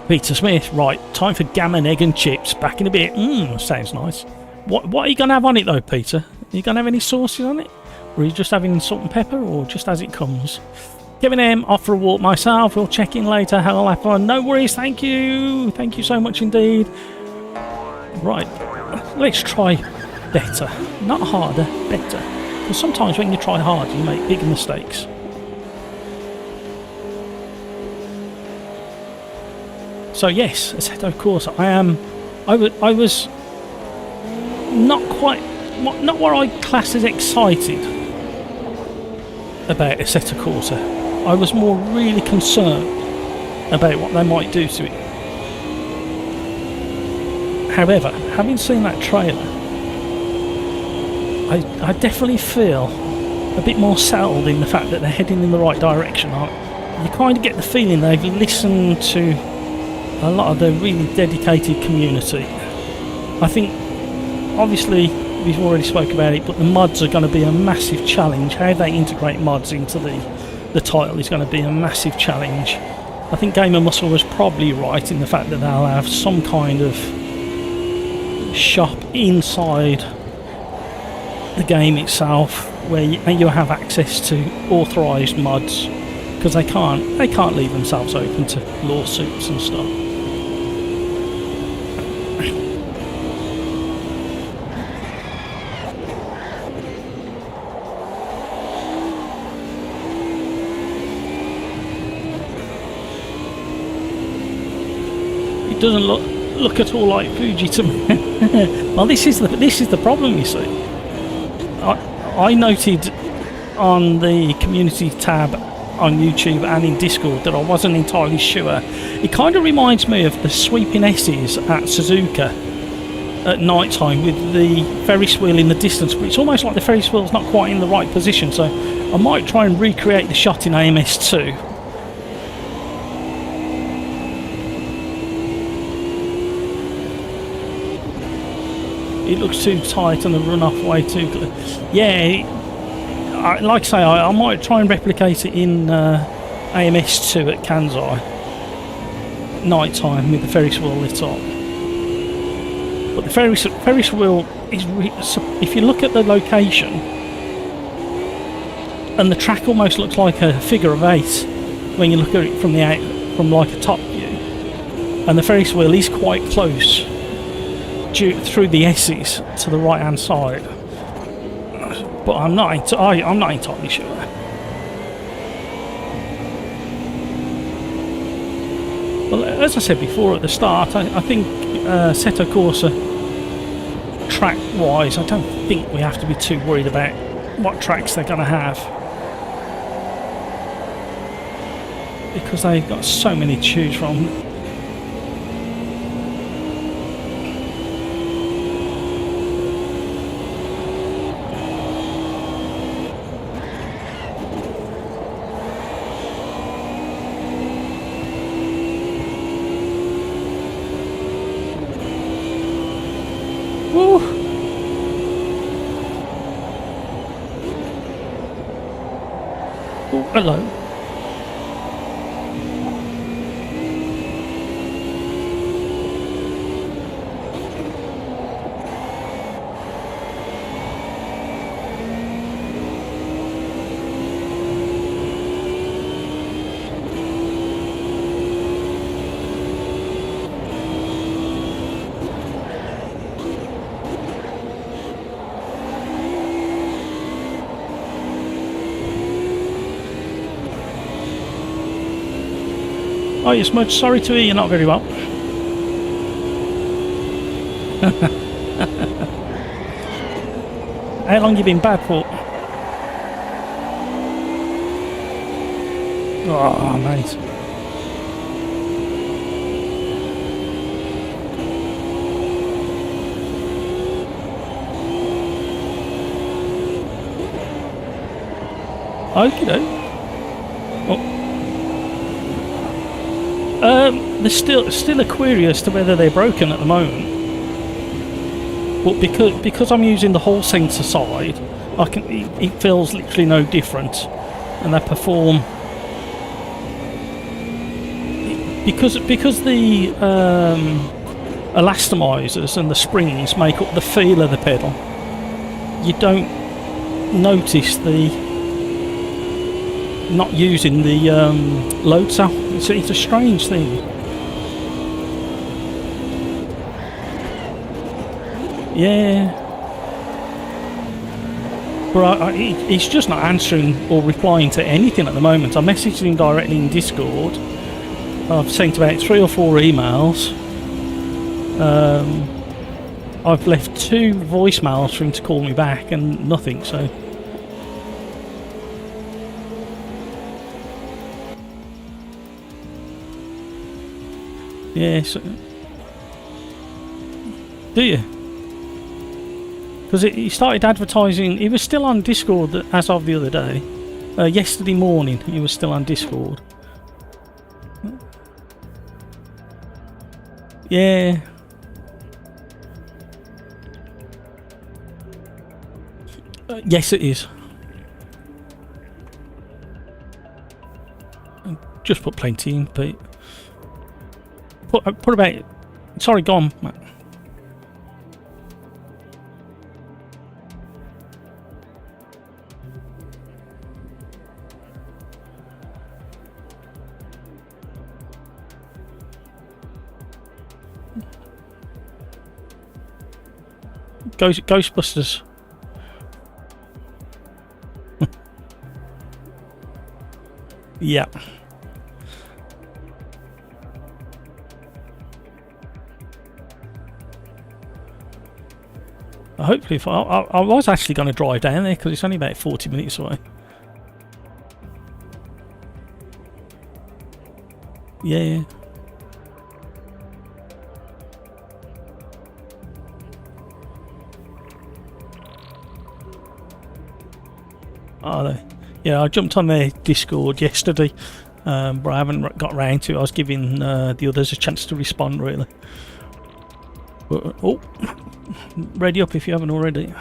Speaker 1: Peter Smith, right, time for gammon, egg and chips, back in a bit. Sounds nice. What are you going to have on it though, Peter? Are you going to have any sauces on it? Or are you just having salt and pepper, or just as it comes? Kevin M, off for a walk myself. We'll check in later. I'll have fun. No worries. Thank you. Thank you so much indeed. Right. Let's try better. Not harder, better. Because sometimes when you try hard, you make big mistakes. So yes, Assetto Corsa. I was not quite, not what I class as excited about Assetto Corsa. I was more really concerned about what they might do to it. However, having seen that trailer, I definitely feel a bit more settled in the fact that they're heading in the right direction. You kind of get the feeling they've listened to a lot of the really dedicated community. I think, obviously, we've already spoke about it, but the mods are going to be a massive challenge. How they integrate mods into the title is going to be a massive challenge. I think Gamer Muscle was probably right in the fact that they'll have some kind of shop inside the game itself where you have access to authorised mods, because they can't leave themselves open to lawsuits and stuff. Doesn't look at all like Fuji to me. Well, this is the problem, you see. I noted on the community tab on YouTube and in Discord that I wasn't entirely sure. It kind of reminds me of the sweeping S's at Suzuka at night time with the Ferris wheel in the distance, but it's almost like the Ferris wheel's not quite in the right position, so I might try and recreate the shot in AMS2. It looks too tight and the run-off way too clear. Yeah, like I say, I might try and replicate it in AMS2 at Kansai. Night time with the Ferris wheel lit up. But the Ferris wheel is, if you look at the location, and the track almost looks like a figure of 8 when you look at it from like a top view, and the Ferris wheel is quite close through the S's to the right hand side, but I'm not entirely sure. Well, as I said before at the start, I think Assetto Corsa track wise, I don't think we have to be too worried about what tracks they're going to have, because they've got so many to choose from. Woo. Oh, hello. Oh, yes, Smudge, sorry to hear you're not very well. How long you been bad for? Oh, mate. Okie doke. There's still a query as to whether they're broken at the moment. But because I'm using the whole sensor side, it feels literally no different, and they perform because the elastomizers and the springs make up the feel of the pedal. You don't notice the not using the load cell. It's a strange thing. Yeah, but he's just not answering or replying to anything at the moment. I messaged him directly in Discord. I've sent about 3 or 4 emails. I've left 2 voicemails for him to call me back and nothing, so... Yeah, so... Do you? Because he started advertising, he was still on Discord as of the other day. Yesterday morning he was still on Discord. Yeah. Yes, it is. Just put plenty in, Pete. Put about... Sorry, go on, Matt. Ghostbusters. Yeah. Hopefully, if I was actually going to drive down there because it's only about 40 minutes away. Yeah. Are they? Yeah, I jumped on their Discord yesterday, but I haven't got round to it. I was giving the others a chance to respond, really. But, oh, ready up if you haven't already.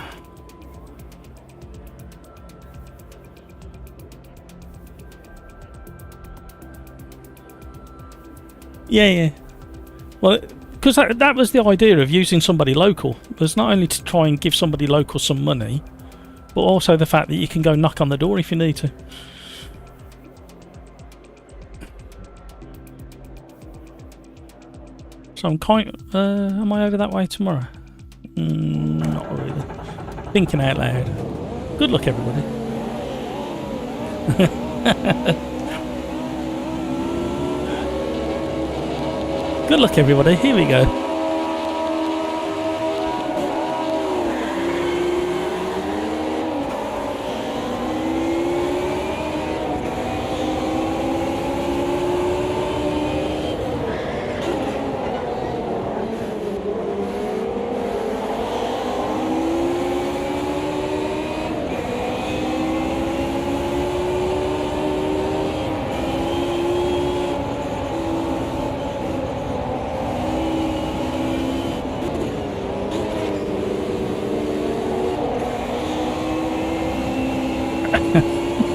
Speaker 1: Yeah. Well, because that was the idea of using somebody local. Was not only to try and give somebody local some money, but also the fact that you can go knock on the door if you need to. So I'm am I over that way tomorrow? Not really. Thinking out loud. Good luck, everybody. Good luck, everybody. Here we go.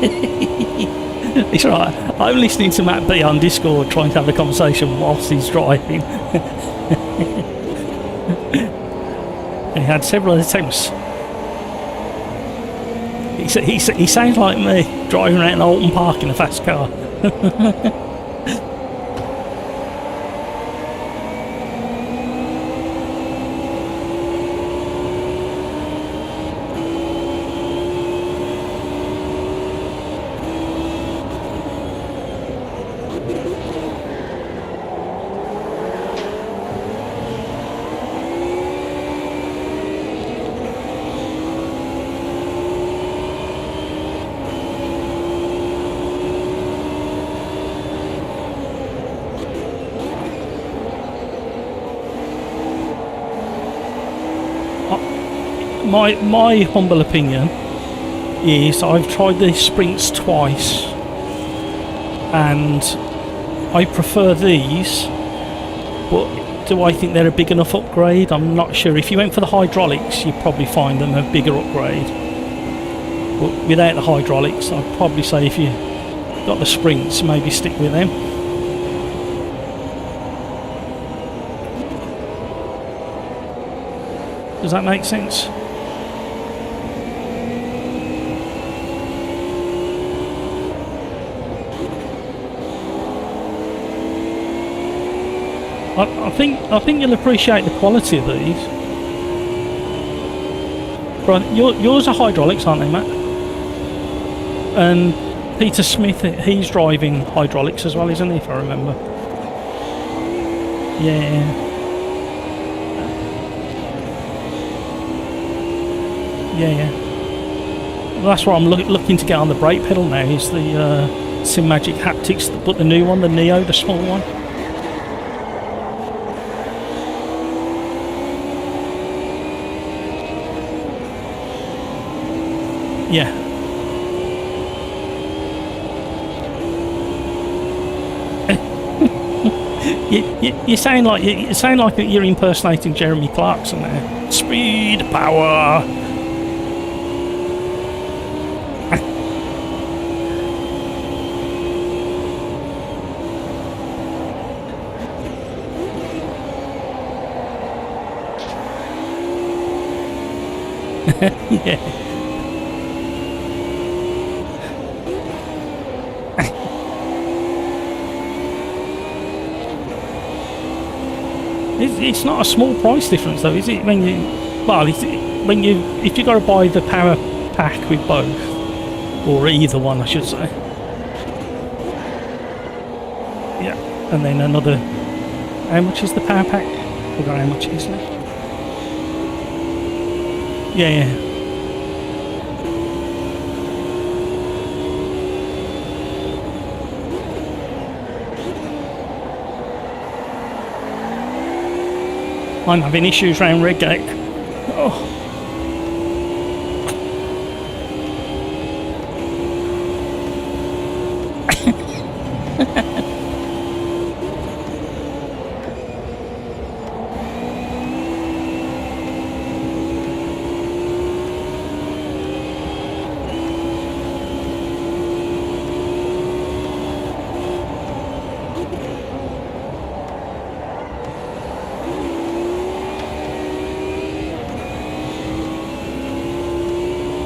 Speaker 1: It's right. I'm listening to Matt B on Discord trying to have a conversation whilst he's driving. He had several attempts. He sounds like me driving around Alton Park in a fast car. My humble opinion is I've tried these sprints twice and I prefer these, but do I think they're a big enough upgrade? I'm not sure. If you went for the hydraulics, you'd probably find them a bigger upgrade, but without the hydraulics, I'd probably say if you got the sprints, maybe stick with them. Does that make sense? I think you'll appreciate the quality of these. Right, yours are hydraulics, aren't they, Matt? And Peter Smith, he's driving hydraulics as well, isn't he? If I remember. Yeah. Yeah. Well, that's what I'm looking to get on the brake pedal now. Is the Sim Magic Haptics, but the new one, the Neo, the small one. Yeah. you sound like you're impersonating Jeremy Clarkson there. Speed, power. Yeah. It's not a small price difference though, is it? When you, well, if you got to buy the power pack with both, or either one, I should say. Yeah, and then another. How much is the power pack? I forgot how much it is now. Yeah. I'm having issues around Redgate. Oh.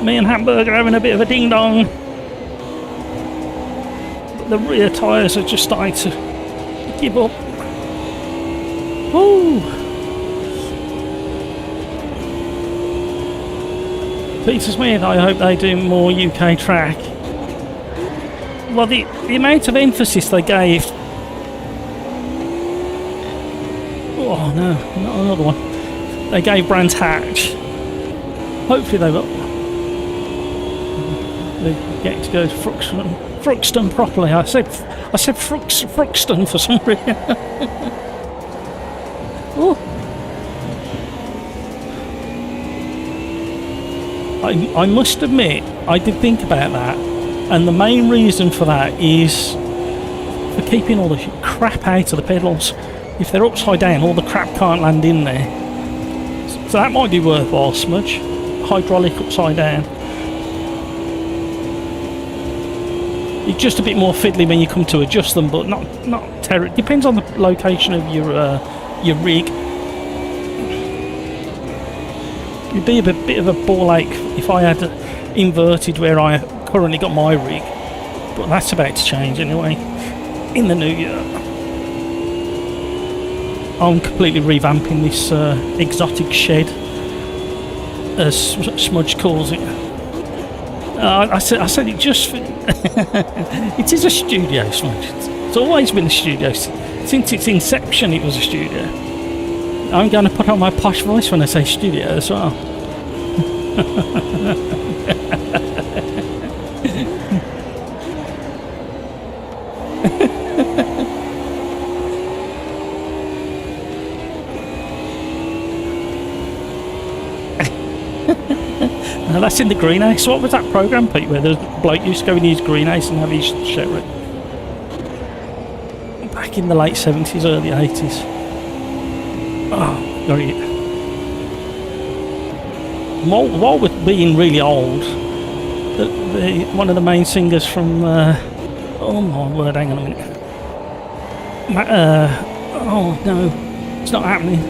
Speaker 1: Me and Hamburger having a bit of a ding dong. But the rear tyres are just starting to give up. Woo! Peter Smith, I hope they do more UK track. Well, the amount of emphasis they gave. Oh no, not another one. They gave Brands Hatch. Hopefully they will. They get to go to Fruxton properly. I said Fruxton for some reason. Oh. I must admit, I did think about that, and the main reason for that is for keeping all the crap out of the pedals. If they're upside down, all the crap can't land in there. So that might be worthwhile, Smudge. Hydraulic upside down. It's just a bit more fiddly when you come to adjust them, but not terrible. Depends on the location of your rig. It'd be a bit of a ball ache if I had inverted where I currently got my rig, but that's about to change anyway in the new year. I'm completely revamping this exotic shed, as Smudge calls it. I said it just. It is a studio, Smudge. It's always been a studio. Since its inception, it was a studio. I'm going to put on my posh voice when I say studio as well. Now that's in the greenhouse. What was that program, Pete, where the bloke used to go in his greenhouse and have his shit rig? Back in the late 70s, early 80s. Oh, got it. While with being really old, one of the main singers from oh my word, hang on a minute. Oh no, it's not happening.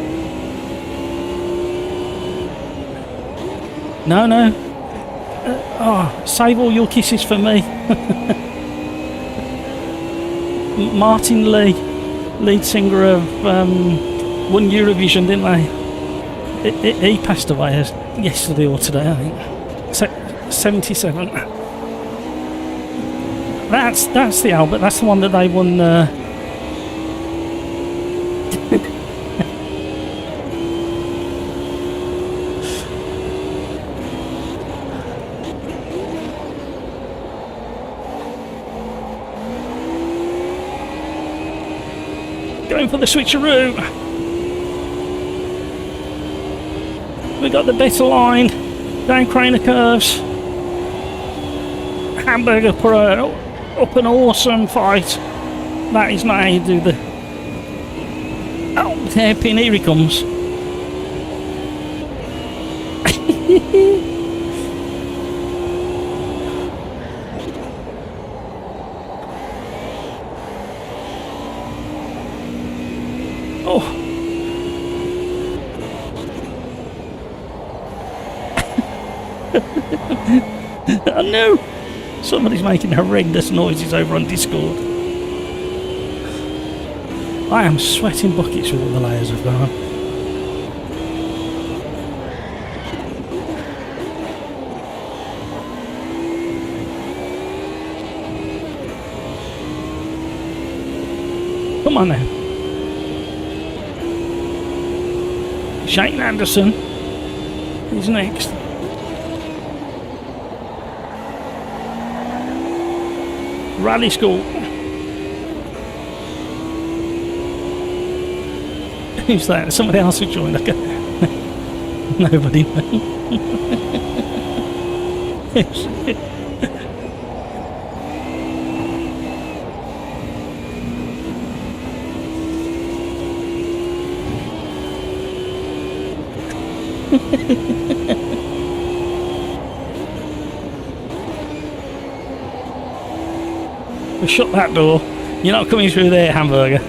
Speaker 1: No. Save all your kisses for me. Martin Lee, lead singer of won Eurovision, didn't they? He passed away yesterday or today, I think. 77. That's the Albert. That's the one that they won. Going for the switcheroo. We got the better line. Down Craner curves. Hamburger put up an awesome fight. That is not how you do the. Oh, hairpin! Here he comes. Oh. Oh no! Somebody's making horrendous noises over on Discord. I am sweating buckets with all the layers I've got on. Come on now. Shane Anderson is next. Rally School. Who's that? Somebody else who joined. Okay. Nobody. We'll shut that door. You're not coming through there, Hamburger.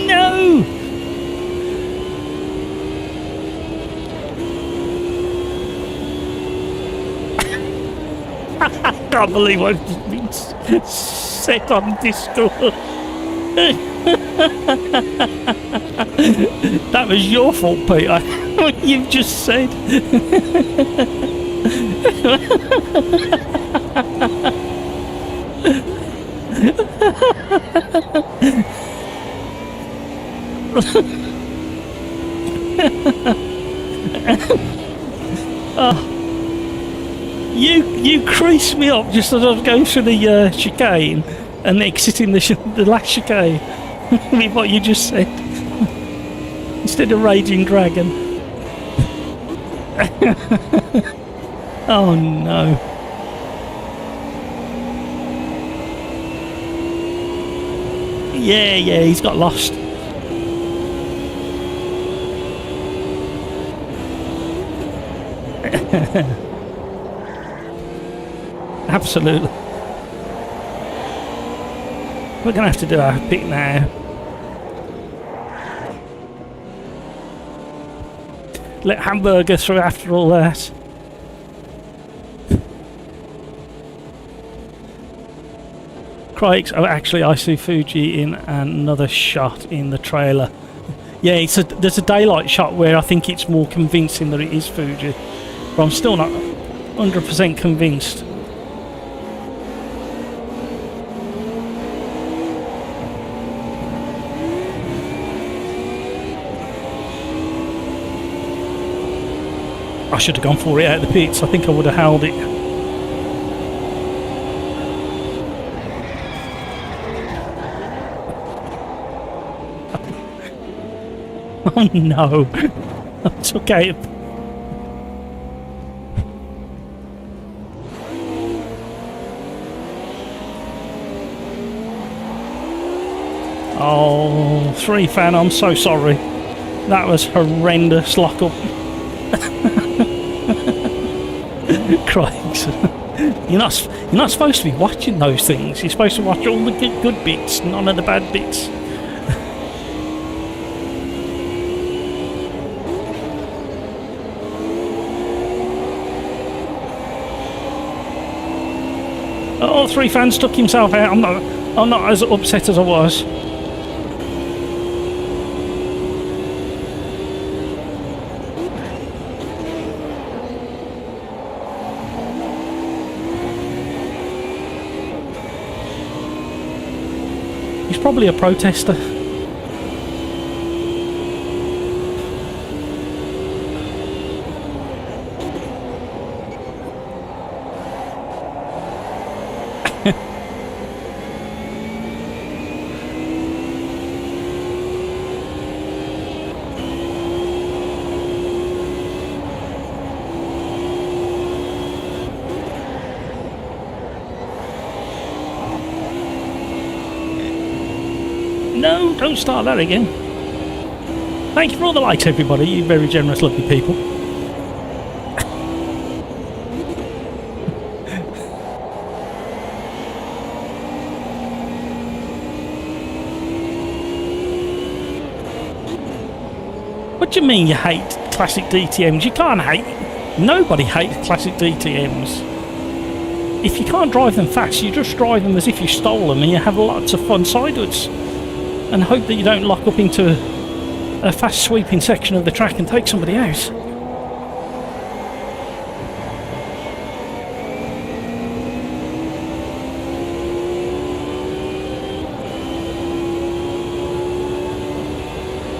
Speaker 1: No! I can't believe I've just been set on Discord. That was your fault, Peter. What you've just said. Oh. You creased me up just as I was going through the chicane and exiting the last chicane. with what you just said. Instead of Raging Dragon. Oh no. Yeah, he's got lost. Absolutely. We're gonna have to do our pick now. Let Hamburger through after all that. Crikes, oh actually I see Fuji in another shot in the trailer. Yeah, there's a daylight shot where I think it's more convincing that it is Fuji. But I'm still not 100% convinced. I should have gone for it out of the pits. I think I would have held it. Oh no. It's okay. Oh, 3 fan, I'm so sorry. That was horrendous lockup. Crikes. You're not supposed to be watching those things. You're supposed to watch all the good bits, none of the bad bits. Oh, 3 fans took himself out. I'm not as upset as I was. He's probably a protester. No, don't start that again. Thank you for all the likes, everybody. You very generous, lovely people. What do you mean you hate classic DTMs? You can't hate. Nobody hates classic DTMs. If you can't drive them fast, you just drive them as if you stole them and you have lots of fun sideways. And hope that you don't lock up into a fast sweeping section of the track and take somebody out.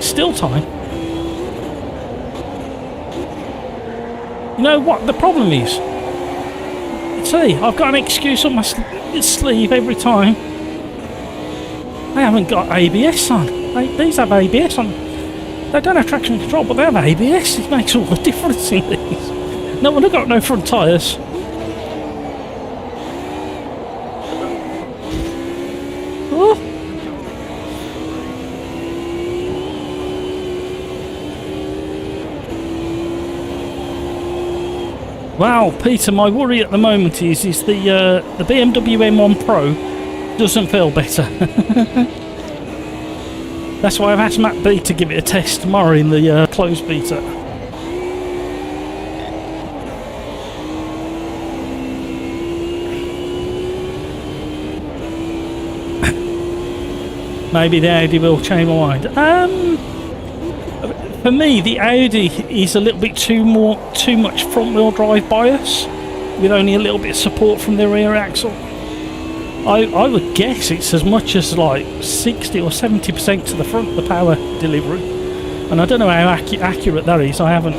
Speaker 1: Still time. You know what the problem is? See, I've got an excuse on my sleeve every time. They haven't got ABS on. These have ABS on. They don't have traction control, but they have ABS. It makes all the difference in these. No one have got no front tyres. Oh. Wow, Peter, my worry at the moment is the BMW M1 Pro doesn't feel better. That's why I've asked Matt B to give it a test tomorrow in the closed beta. Maybe the Audi will change my mind. For me, the Audi is a little bit too much front wheel drive bias, with only a little bit of support from the rear axle. I would guess it's as much as like 60 or 70% to the front, the power delivery. And I don't know how accurate that is. I haven't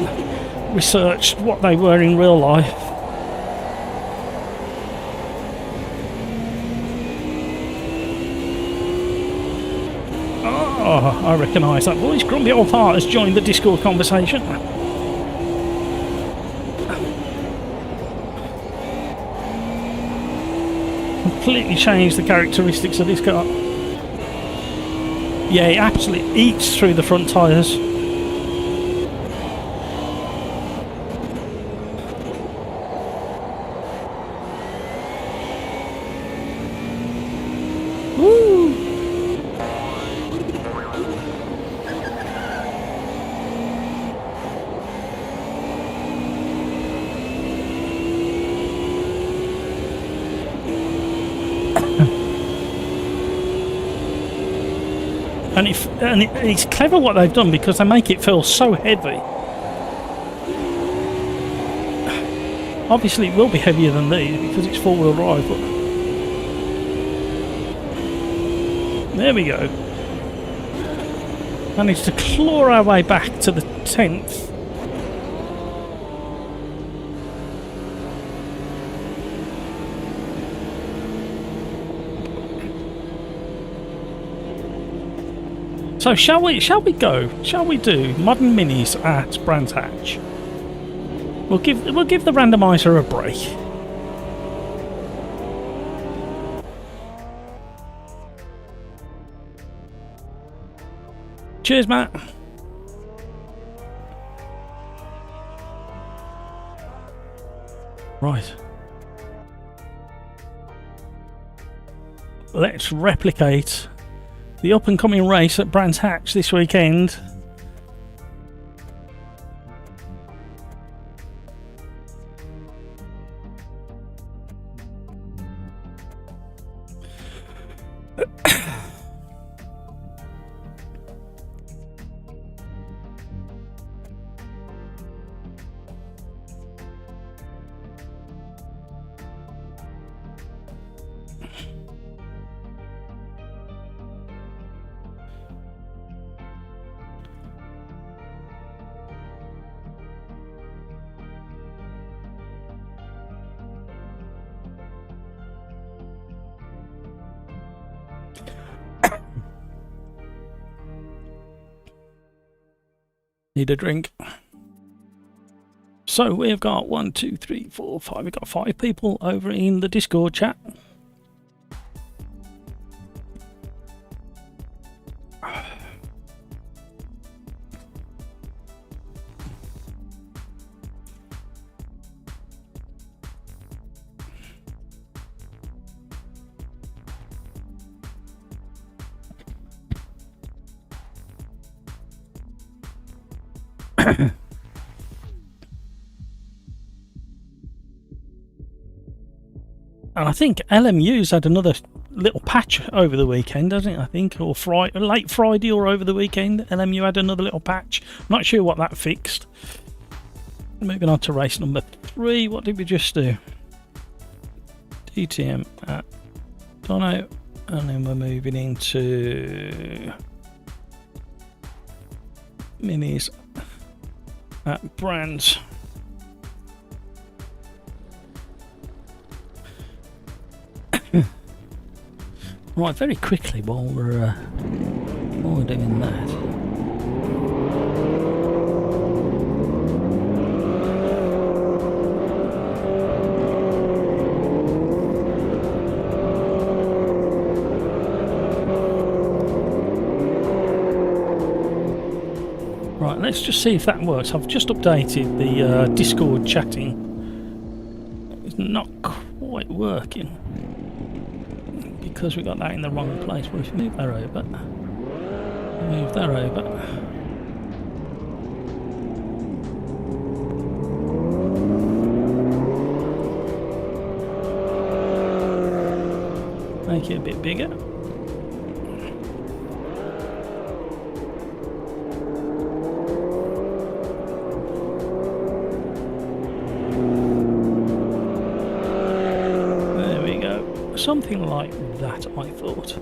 Speaker 1: researched what they were in real life. Oh, I recognise that voice. Grumpy Old Fart has joined the Discord conversation. Completely changed the characteristics of this car. Yeah, it absolutely eats through the front tyres. Woo! And it's clever what they've done, because they make it feel so heavy. Obviously it will be heavier than these because it's four-wheel drive, but there we go. Managed to claw our way back to the 10th. So shall we do modern minis at Brands Hatch? We'll give the randomizer a break. Cheers, Matt. Right. Let's replicate the up-and-coming race at Brands Hatch this weekend. Need a drink. So we've got 1, 2, 3, 4, 5. We've got 5 people over in the Discord chat. And I think LMU's had another little patch over the weekend, hasn't it? I think, or late Friday or over the weekend, LMU had another little patch. Not sure what that fixed. Moving on to race number 3. What did we just do? DTM at Dono, and then we're moving into minis at Brands. Right, very quickly while we're doing that. Right, let's just see if that works. I've just updated the Discord chatting. It's not quite working, because we got that in the wrong place. But if we move that over, make it a bit bigger. There we go. Something like that, I thought.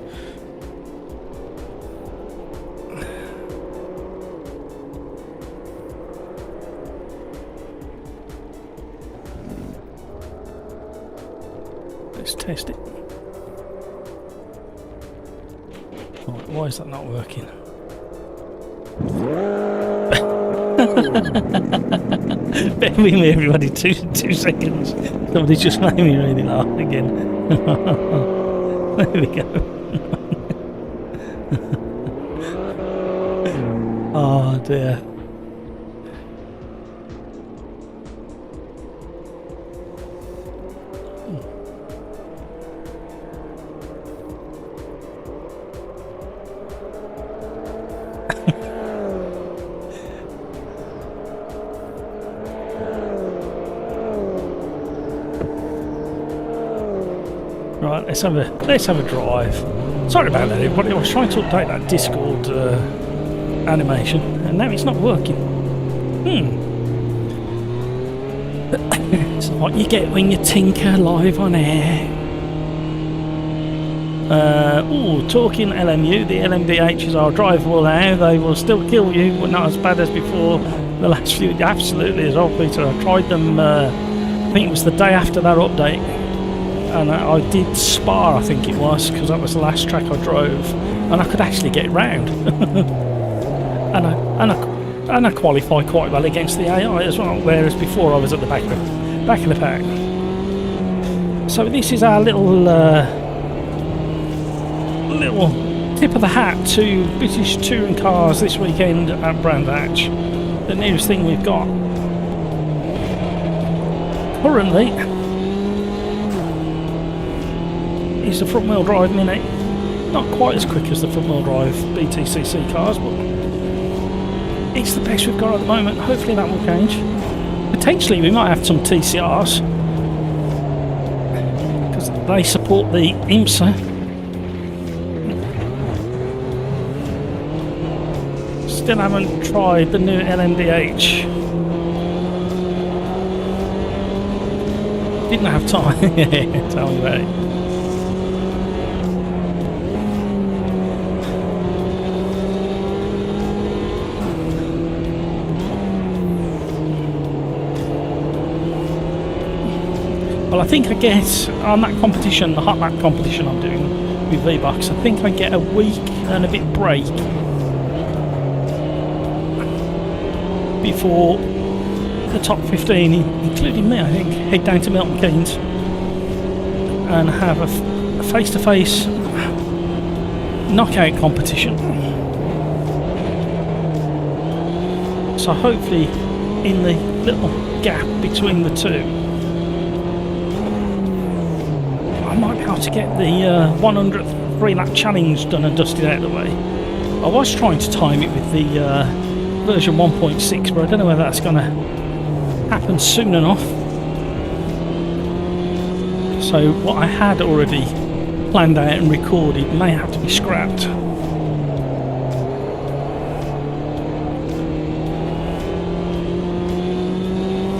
Speaker 1: Let's test it. Right, why is that not working? Bear with me, everybody. Two seconds. Somebody just made me really laugh again. There we go. Oh dear. Right, let's have a drive. Sorry about that, everybody. I was trying to update that Discord animation, and now it's not working. It's what you get when you tinker live on air. Talking LMU, the LMDHs are drivable now. They will still kill you, but not as bad as before the last few. Absolutely, as well, Peter. I tried them. I think it was the day after that update. And I did Spa, I think it was, because that was the last track I drove, and I could actually get round. and I qualified quite well against the AI as well, whereas before I was at the back of the pack. So this is our little tip of the hat to British touring cars this weekend at Brands Hatch. The newest thing we've got currently is the front-wheel drive Mini. Not quite as quick as the front-wheel drive BTCC cars, but it's the best we've got at the moment. Hopefully that will change. Potentially we might have some TCRs, because they support the IMSA. Still haven't tried the new LMDH. Didn't have time. Tell me about it. Well, I think I get on that competition, the hot lap competition I'm doing with V-Box, I think I get a week and a bit break before the top 15, including me, I think, head down to Milton Keynes and have a face-to-face knockout competition. So hopefully in the little gap between the two, I might be able to get the 100th 3-lap challenge done and dusted out of the way. I was trying to time it with the version 1.6, but I don't know whether that's going to happen soon enough. So what I had already planned out and recorded may have to be scrapped.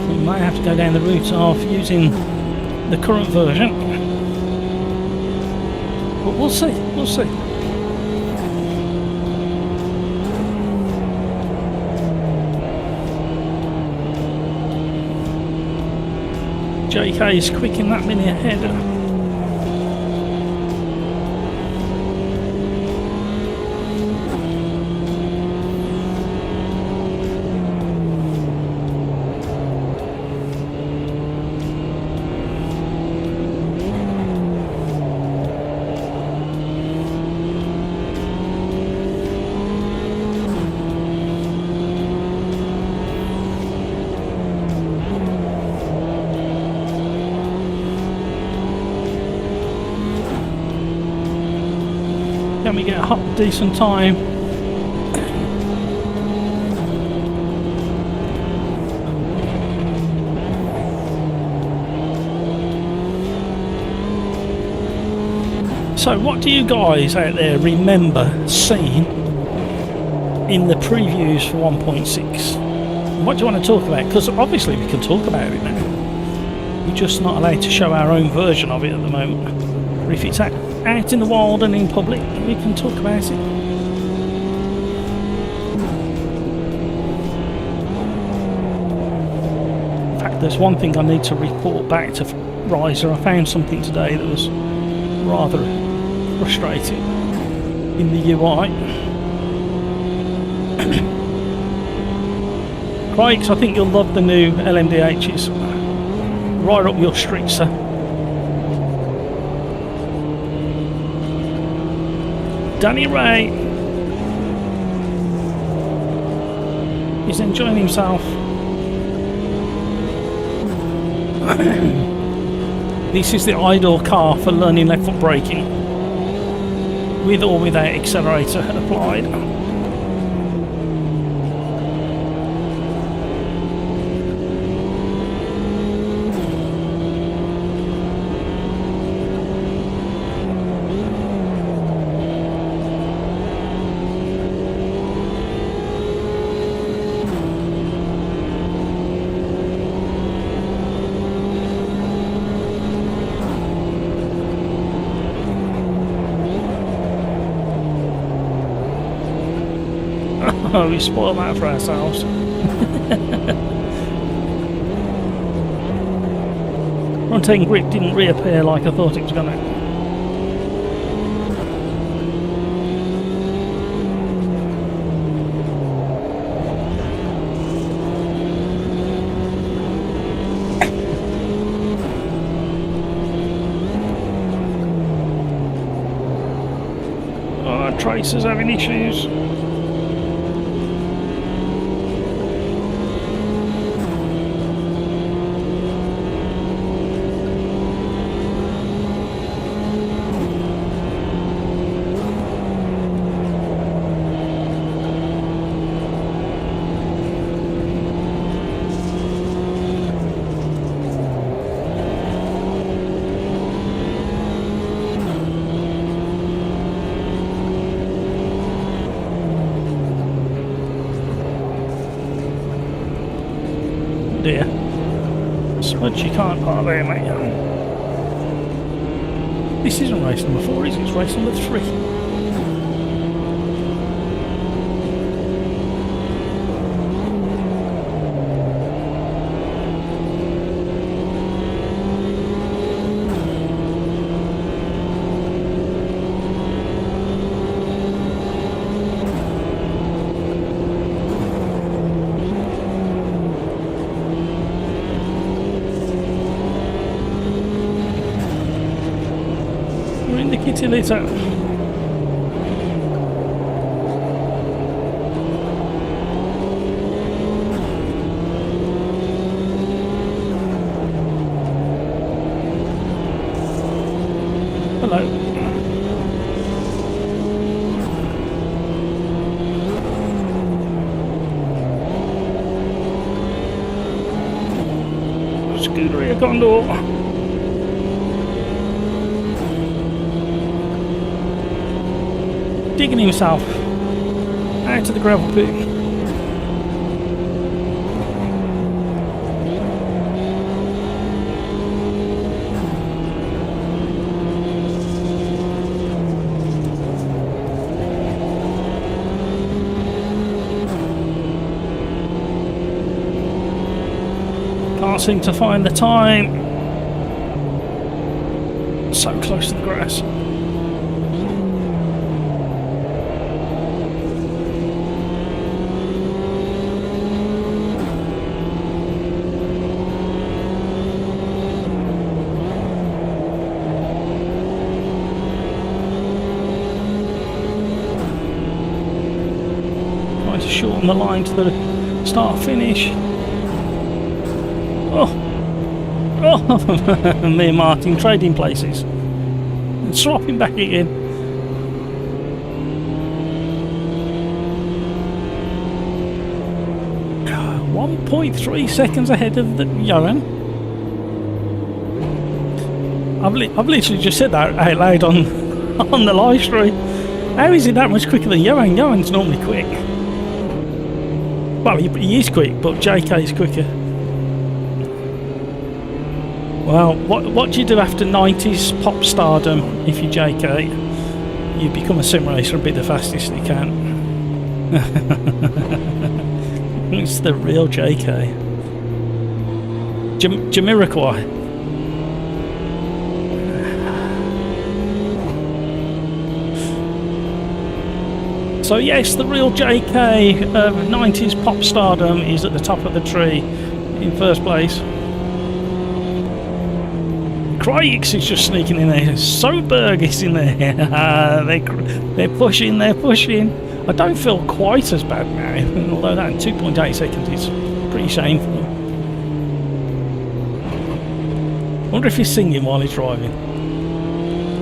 Speaker 1: We might have to go down the route of using the current version. But we'll see, we'll see. JK is quick in that Mini ahead. Can we get a decent time? So what do you guys out there remember seeing in the previews for 1.6? What do you want to talk about? Because obviously we can talk about it now. We're just not allowed to show our own version of it at the moment. But if it's out in the wild and in public, we can talk about it. In fact, there's one thing I need to report back to Riser. I found something today that was rather frustrating in the UI. Craigs, I think you'll love the new LMDHs. Right up your street, sir. Danny Ray. He's enjoying himself. This is the ideal car for learning left foot braking, with or without accelerator applied. Oh, we spoiled that for ourselves. Front-end grip didn't reappear like I thought it was going to. Oh, Tracer's having issues. Dear. Smudge, you can't park there, mate. This isn't race number 4, is it? It's race number 3. Kitty litter. Hello. Scuderia Condor. Digging himself out of the gravel pit. Can't seem to find the time. So close to the grass. To shorten the line to the start finish. Oh, me and Martin trading places and swapping back again. 1.3 seconds ahead of the Johan. I've literally just said that out loud on the live stream. How is he that much quicker than Johan? Johan's normally quick. Well, he is quick, but JK is quicker. Well, what do you do after 90s pop stardom if you're JK? You become a sim racer and be the fastest you can. It's the real JK. Jamiroquai. So yes, the real JK of 90s pop stardom is at the top of the tree in first place. Craigs is just sneaking in there. Soberg is in there. they're pushing. I don't feel quite as bad now, although that 2.8 seconds is pretty shameful. I wonder if he's singing while he's driving.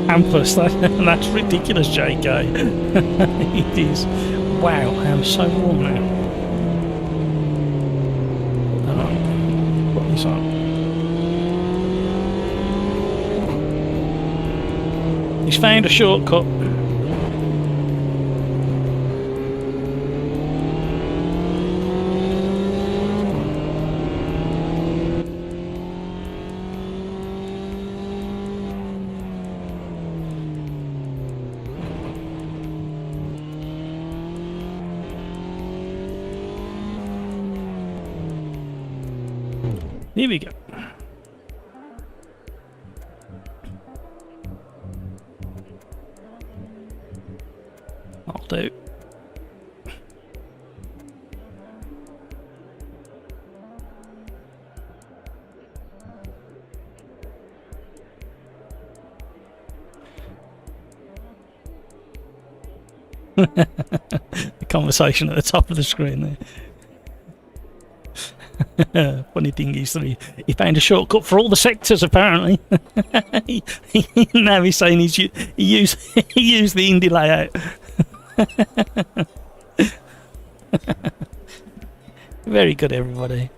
Speaker 1: Hampus, that's ridiculous, JK. It is. Wow, I am so warm now. Put this on. He's found a shortcut. Here we go. I'll do. The conversation at the top of the screen there. Funny thing is that he found a shortcut for all the sectors apparently. Now he's saying he used the indie layout. Very good, everybody.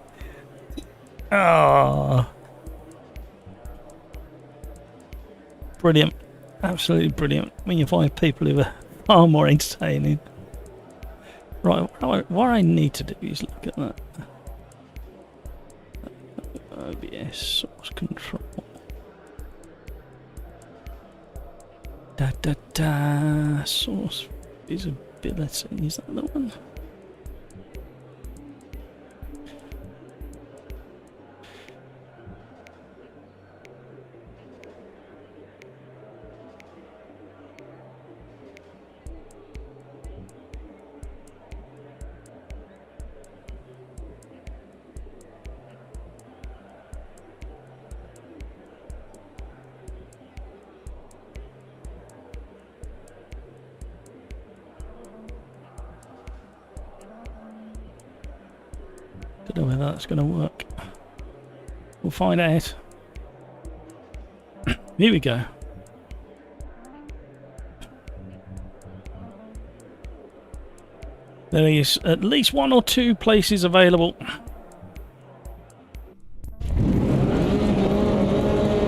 Speaker 1: Oh, brilliant, absolutely brilliant when you find people who are far more entertaining. Right, what I need to do is look at that. OBS source control. Source visibility. Is that the one? Don't know whether that's going to work. We'll find out. Here we go. There is at least 1 or 2 places available.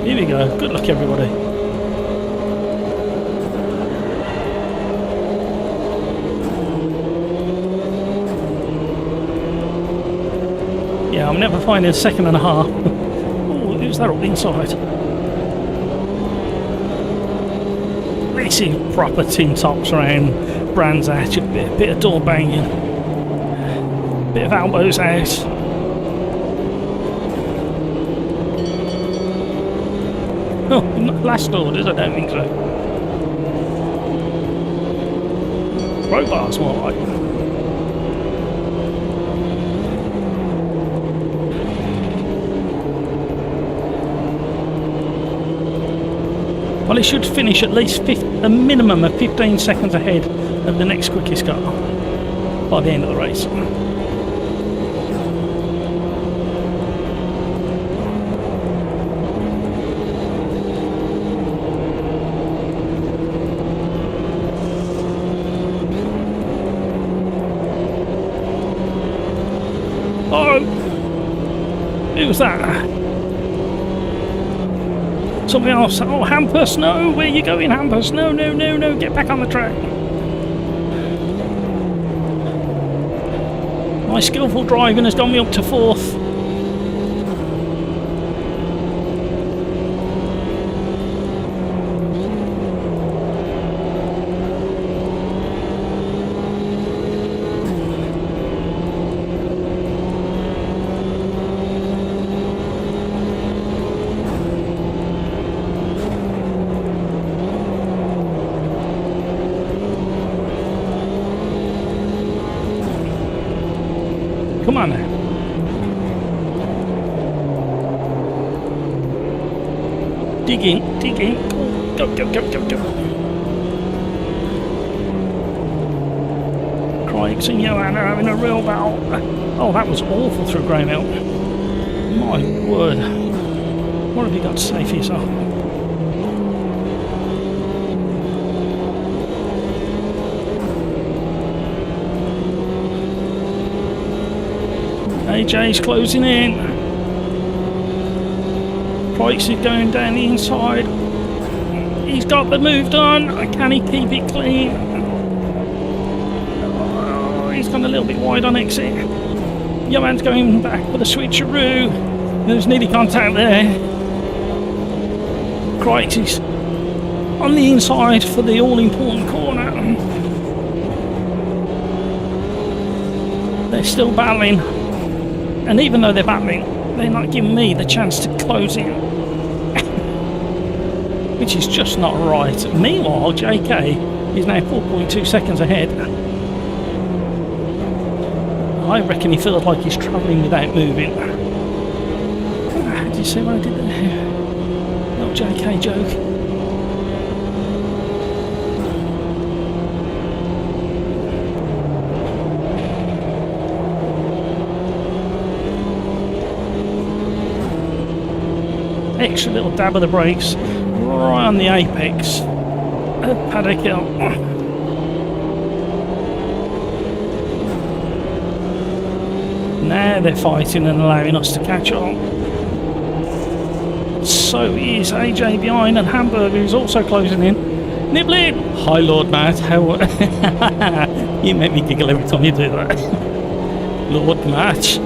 Speaker 1: Here we go. Good luck, everybody. Yeah, I'm never finding a second and a half. Oh, who's that up inside? This is proper tin tops around Brands Hatch. A bit of door banging. Bit of elbows out. Oh, not last orders, I don't think so. Crowbars more like. Well, it should finish at least a minimum of 15 seconds ahead of the next quickest car by the end of the race. Oh! Who was that? Something else. Oh, Hampus, no! Where are you going, Hampus? No, no, no, no! Get back on the track! My skillful driving has got me up to 4th. Come on now. Dig in, dig in. Go, go, go, go, go. Crikes and Johan are having a real battle. Oh, that was awful through Greymount. My word. What have you got to say for yourself? AJ's closing in. Price is going down the inside. He's got the move done. Can he keep it clean? Oh, he's gone a little bit wide on exit. Johan's going back with a switcheroo. There's nearly contact there. Crikes on the inside for the all-important corner. They're still battling. And even though they're battling, they're not giving me the chance to close in. Which is just not right. Meanwhile, JK is now 4.2 seconds ahead. I reckon he feels like he's travelling without moving. Did you see what I did there? Little JK joke. Extra little dab of the brakes right on the apex of Paddock Hill. Now they're fighting and allowing us to catch up. So is AJ behind, and Hamburger is also closing in. Nibbling! Hi Lord Matt, how you make me giggle every time you do that. Lord Matt.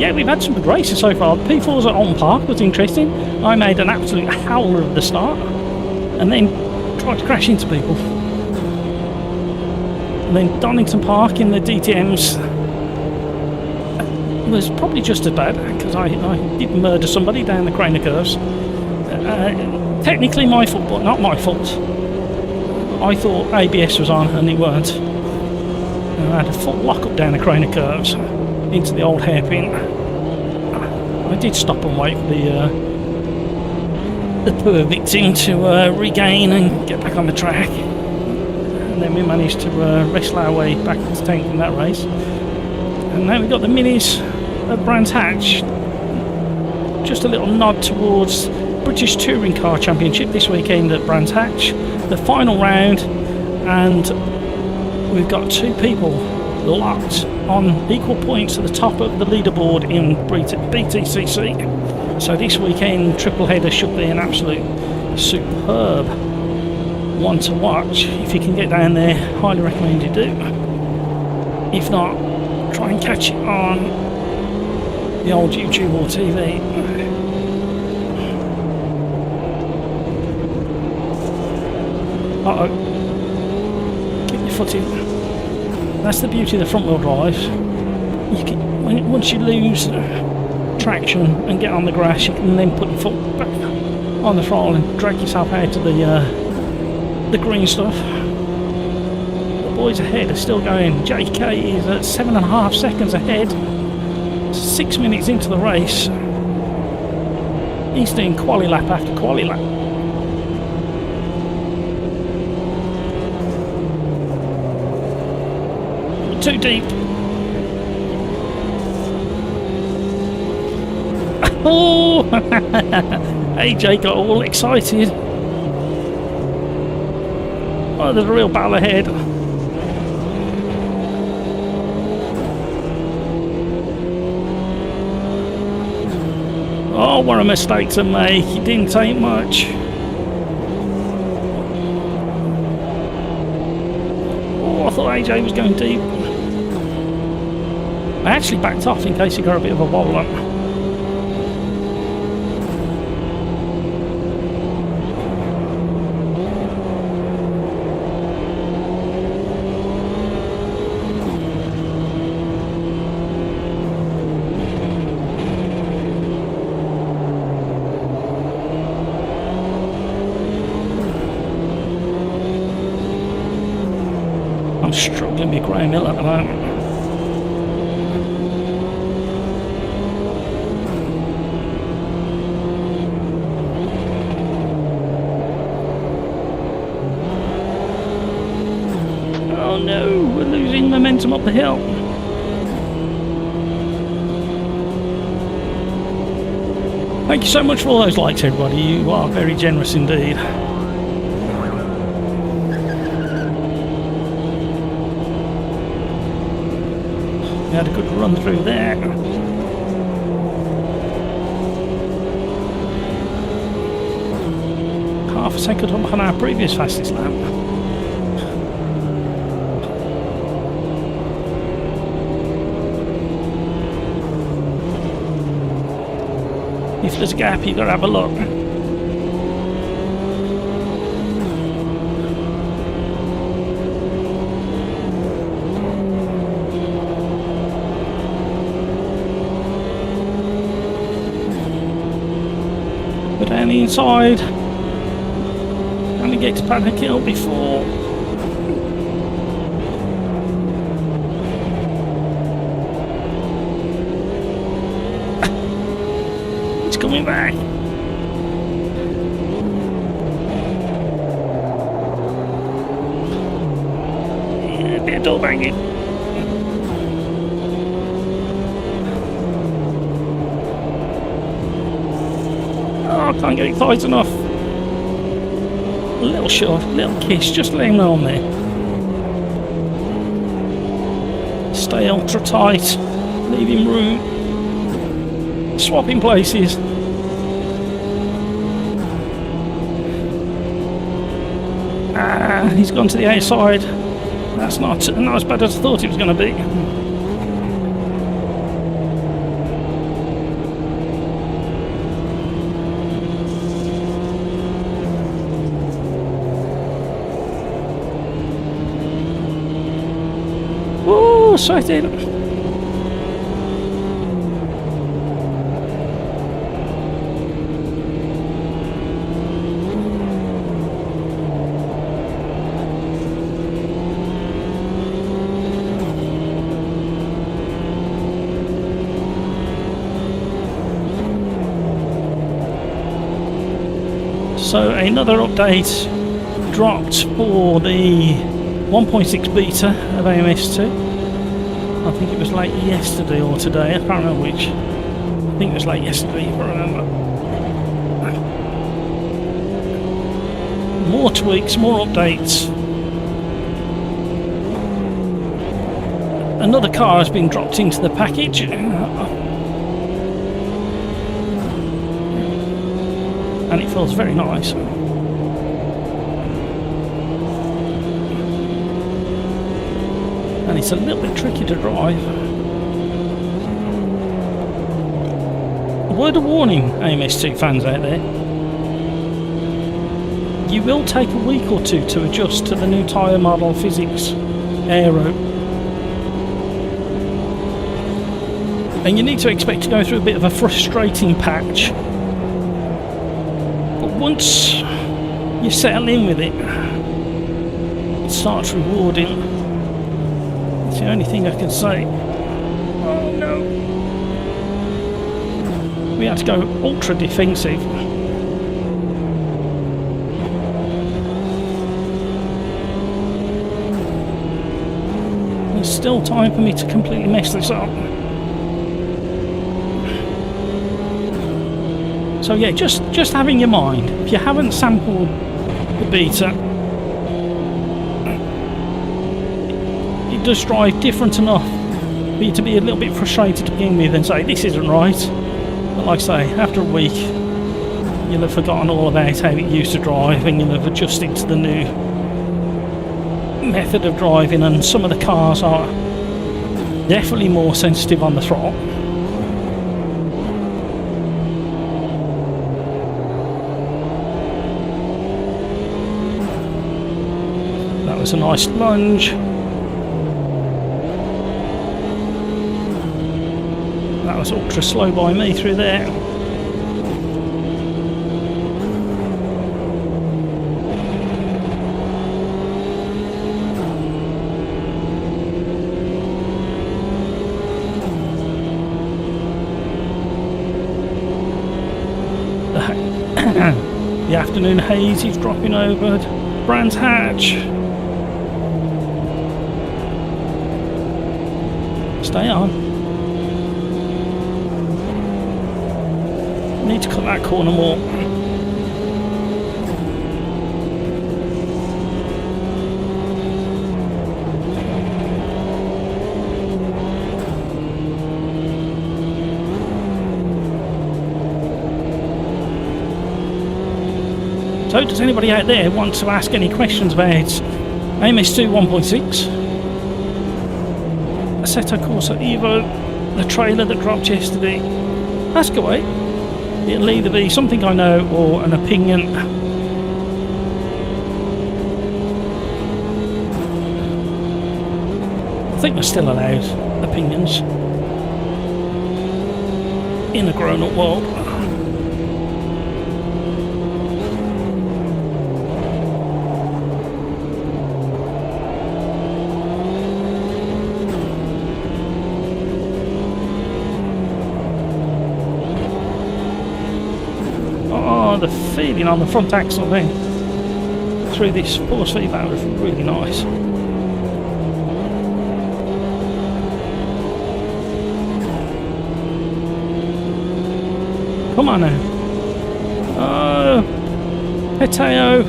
Speaker 1: Yeah, we've had some good races so far. P4's at On Park was interesting. I made an absolute howler at the start and then tried to crash into people. And then Donington Park in the DTMs was probably just as bad because I did murder somebody down the Craner curves. Technically my fault, but not my fault. I thought ABS was on and it weren't. And I had a full lock up down the Craner curves into the old hairpin. I did stop and wait for the poor victim to regain and get back on the track, and then we managed to wrestle our way back to 10th in that race. And now we've got the minis at Brands Hatch. Just a little nod towards British Touring Car Championship this weekend at Brands Hatch, the final round, and we've got two people locked on equal points at the top of the leaderboard in BTCC. So this weekend triple header should be an absolute superb one to watch. If you can get down there, highly recommend you do. If not, try and catch it on the old YouTube or TV. Uh-oh. Keep your foot in. That's the beauty of the front wheel drive. You can, once you lose traction and get on the grass, you can then put your foot back on the throttle and drag yourself out of the green stuff. The boys ahead are still going. JK is at 7.5 seconds ahead. 6 minutes into the race. He's doing quali lap after quali lap. Too deep. Oh! AJ got all excited. Oh, there's a real battle ahead. Oh, what a mistake to make. It didn't take much. Oh, I thought AJ was going deep. I actually backed off in case he got a bit of a wobble on. I'm struggling with Graham Hill at the moment. no, we're losing momentum up the hill. Thank you so much for all those likes, everybody. You are very generous indeed. We had a good run through there. Half a second up on our previous fastest lap. If there's a gap, you've got to have a look. We're down the inside. And we get to Paddock Hill before. Coming back. Yeah, a bit of door banging. Oh, I can't get excited enough. A little shove, a little kiss, just let him know on there. Stay ultra tight, leave him room. Swapping places. He's gone to the outside. That's not as bad as I thought it was going to be. Whoa, sweating. So another update dropped for the 1.6 beta of AMS2. I think it was late yesterday or today, I can't remember which. I think it was late yesterday, if I remember. More tweaks, more updates. Another car has been dropped into the package. And it feels very nice. And it's a little bit tricky to drive. A word of warning, AMS2 fans out there. You will take a week or two to adjust to the new tyre model physics, aero. And you need to expect to go through a bit of a frustrating patch. Once you settle in with it, it starts rewarding. It's the only thing I can say. Oh no! We had to go ultra defensive. There's still time for me to completely mess this up. So yeah, just have in your mind, if you haven't sampled the beta, it does drive different enough for you to be a little bit frustrated to begin with and say, this isn't right. But like I say, after a week, you'll have forgotten all about how it used to drive and you'll have adjusted to the new method of driving, and some of the cars are definitely more sensitive on the throttle. That was a nice lunge. That was ultra slow by me through there. The afternoon haze is dropping over Brands Hatch. Stay on. Need to cut that corner more. So, does anybody out there want to ask any questions about AMS2 1.6, Assetto Corsa EVO, the trailer that dropped yesterday? Ask away. It'll either be something I know or an opinion. I think we're still allowed opinions in a grown-up world. The feeling on the front axle then through this force feedback was really nice. Come on now. Oh, Peteo,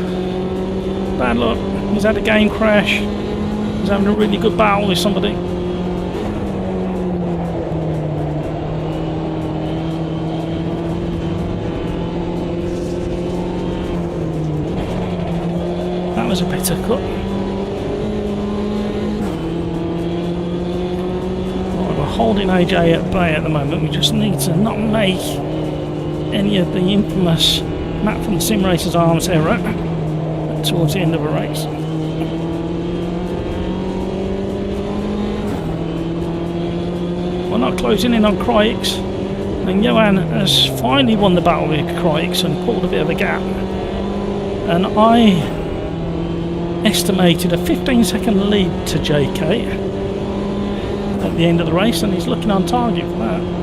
Speaker 1: bad luck. He's had a game crash. He's having a really good battle with somebody. Was a better cut. Right, we're holding AJ at bay at the moment. We just need to not make any of the infamous map from the SimRacersArms error towards the end of a race. We're not closing in on Cryx, and Johan has finally won the battle with Cryx and pulled a bit of a gap, and I estimated a 15-second lead to JK at the end of the race, and he's looking on target for that.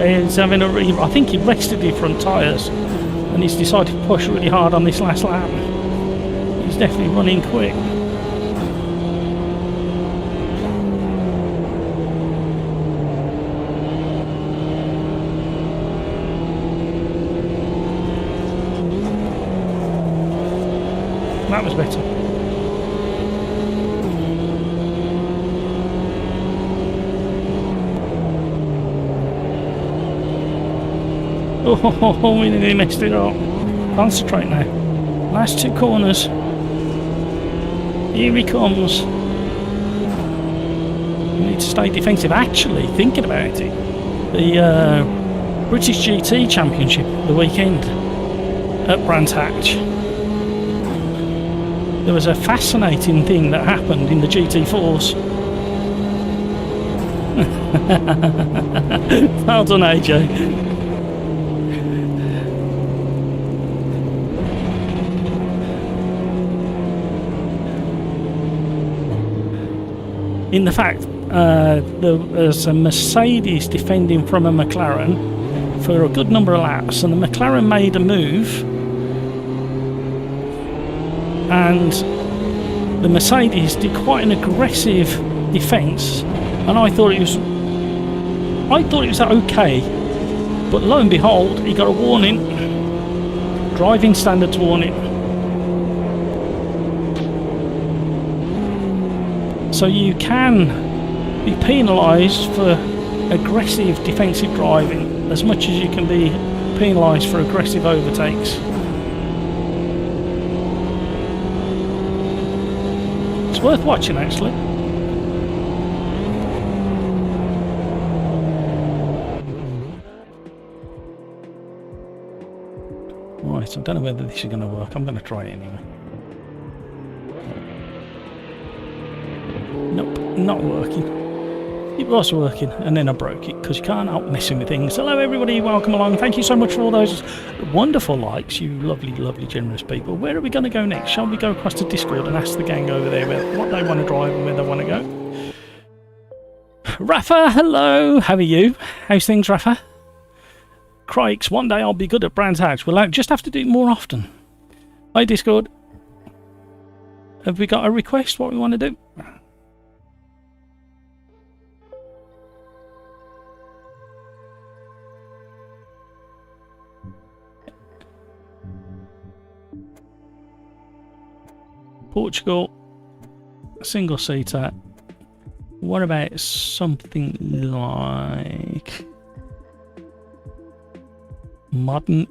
Speaker 1: He's having a I think he rested the front tyres and he's decided to push really hard on this last lap. He's definitely running quick. That was better. Oh, we nearly messed it up. Concentrate now. Last two corners. Here he comes. We need to stay defensive. Actually, thinking about it, the British GT Championship the weekend at Brands Hatch, there was a fascinating thing that happened in the GT4s. Well done, AJ. In the fact, there was a Mercedes defending from a McLaren for a good number of laps, and the McLaren made a move, and the Mercedes did quite an aggressive defence, and I thought it was okay, but lo and behold, he got a warning, driving standards warning. So you can be penalised for aggressive defensive driving as much as you can be penalised for aggressive overtakes. It's worth watching, actually. Right, I don't know whether this is going to work. I'm going to try it anyway. not working. It was working, and then I broke it, because you can't help messing with things. Hello everybody, welcome along. Thank you so much for all those wonderful likes, you lovely, lovely, generous people. Where are we going to go next? Shall we go across to Discord and ask the gang over there what they want to drive and where they want to go? Rafa, hello, how are you? How's things, Rafa? Crikes, one day I'll be good at Brands Hatch. We'll just have to do it more often. Hi Discord. Have we got a request, what we want to do? Portugal, single seater. What about something like modernish?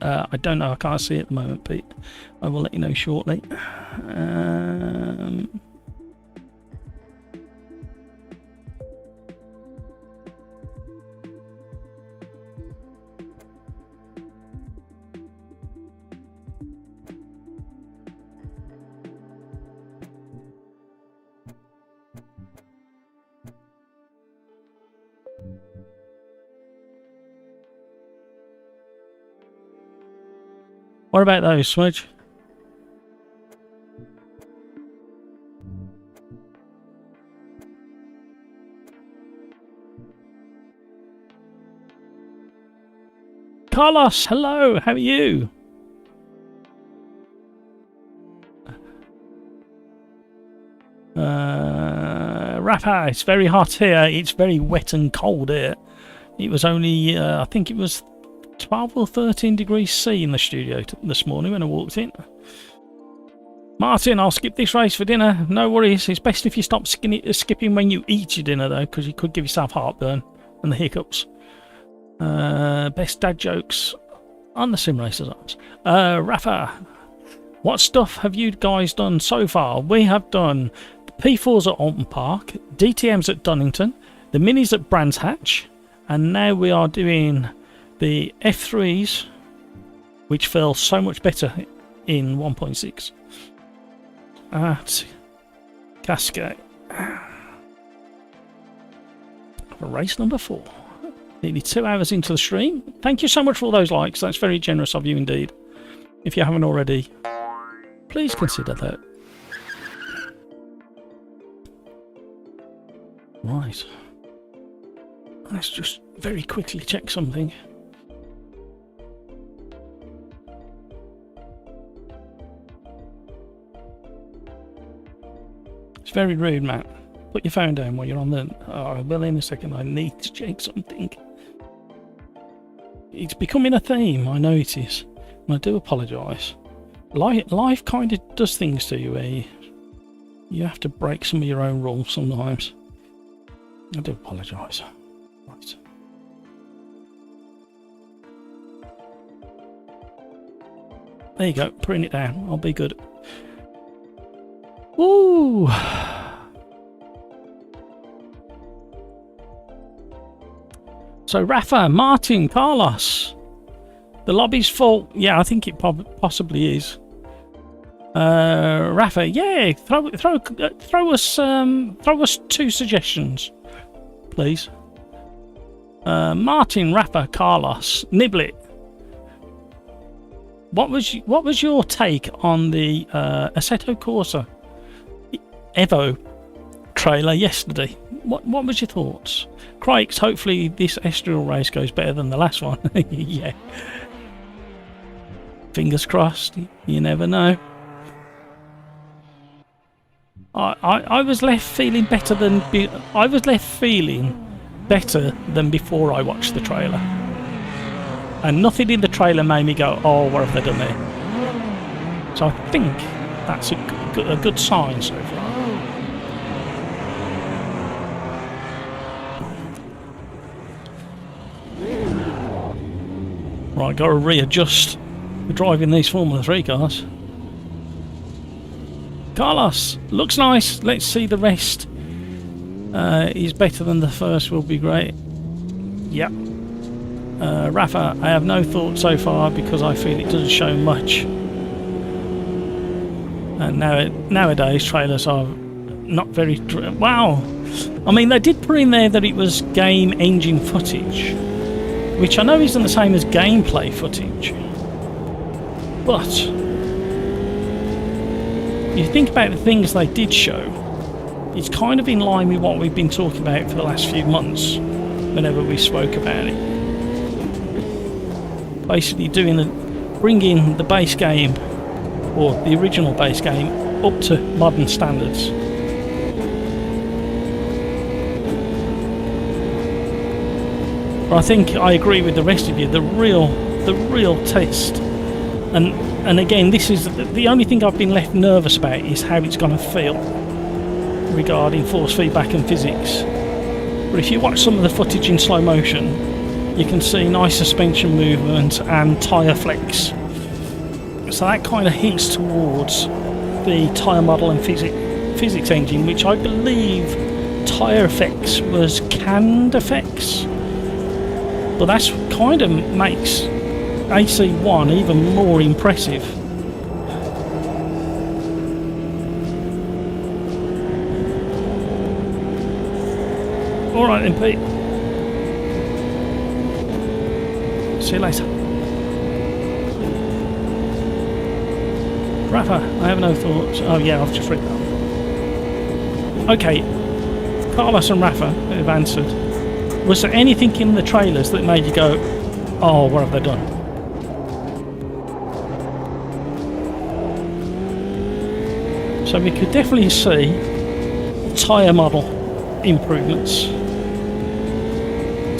Speaker 1: I don't know. I can't see it at the moment, Pete. I will let you know shortly. What about those, Smudge? Carlos, hello, how are you? Rafa, it's very hot here. It's very wet and cold here. It was only, I think it was 12 or 13 degrees C in the studio this morning when I walked in. Martin, I'll skip this race for dinner. No worries. It's best if you stop skipping when you eat your dinner, though, because you could give yourself heartburn and the hiccups. Best dad jokes on the SimRacersArms. Rafa, what stuff have you guys done so far? We have done the P4s at Alton Park, DTMs at Donington, the Minis at Brands Hatch, and now we are doing the F3s, which feel so much better in 1.6 at Cascade. For race number 4. Nearly 2 hours into the stream. Thank you so much for all those likes. That's very generous of you indeed. If you haven't already, please consider that. Right. Let's just very quickly check something. It's very rude, Matt. Put your phone down while you're on the... Oh, I will in a second. I need to check something. It's becoming a theme. I know it is. And I do apologise. Life kind of does things to you where you have to break some of your own rules sometimes. I do apologise. Right. There you go. Putting it down. I'll be good. Woo! So Rafa, Martin, Carlos, the lobby's full. Yeah, I think it possibly is. Rafa, yeah, throw us 2 suggestions, please. Martin, Rafa, Carlos, Niblet. What was your take on the Assetto Corsa EVO trailer yesterday? What was your thoughts? Crikes, hopefully this Estrial race goes better than the last one. Yeah. Fingers crossed. You never know. I was left feeling better than before I watched the trailer. And nothing in the trailer made me go, oh, what have they done there? So I think that's a good sign so far. Right, got to readjust for driving these Formula 3 cars. Carlos, looks nice. Let's see the rest. Is better than the first, will be great. Yep. Rafa, I have no thoughts so far because I feel it doesn't show much. And nowadays trailers are not very... Wow! I mean, they did put in there that it was game engine footage, which I know isn't the same as gameplay footage. But you think about the things they did show, it's kind of in line with what we've been talking about for the last few months whenever we spoke about it. Basically bringing the base game, or the original base game, up to modern standards. But I think I agree with the rest of you, the real test, and again, this is the only thing I've been left nervous about is how it's going to feel regarding force feedback and physics. But if you watch some of the footage in slow motion, you can see nice suspension movement and tyre flex. So that kind of hints towards the tyre model and physics engine, which I believe tyre effects was canned effects. But that's kind of makes AC1 even more impressive. Alright then, Pete. See you later. Rafa, I have no thoughts. Oh yeah, I've just read that. Okay, Carlos and Rafa have answered. Was there anything in the trailers that made you go, oh, what have they done? So we could definitely see tyre model improvements,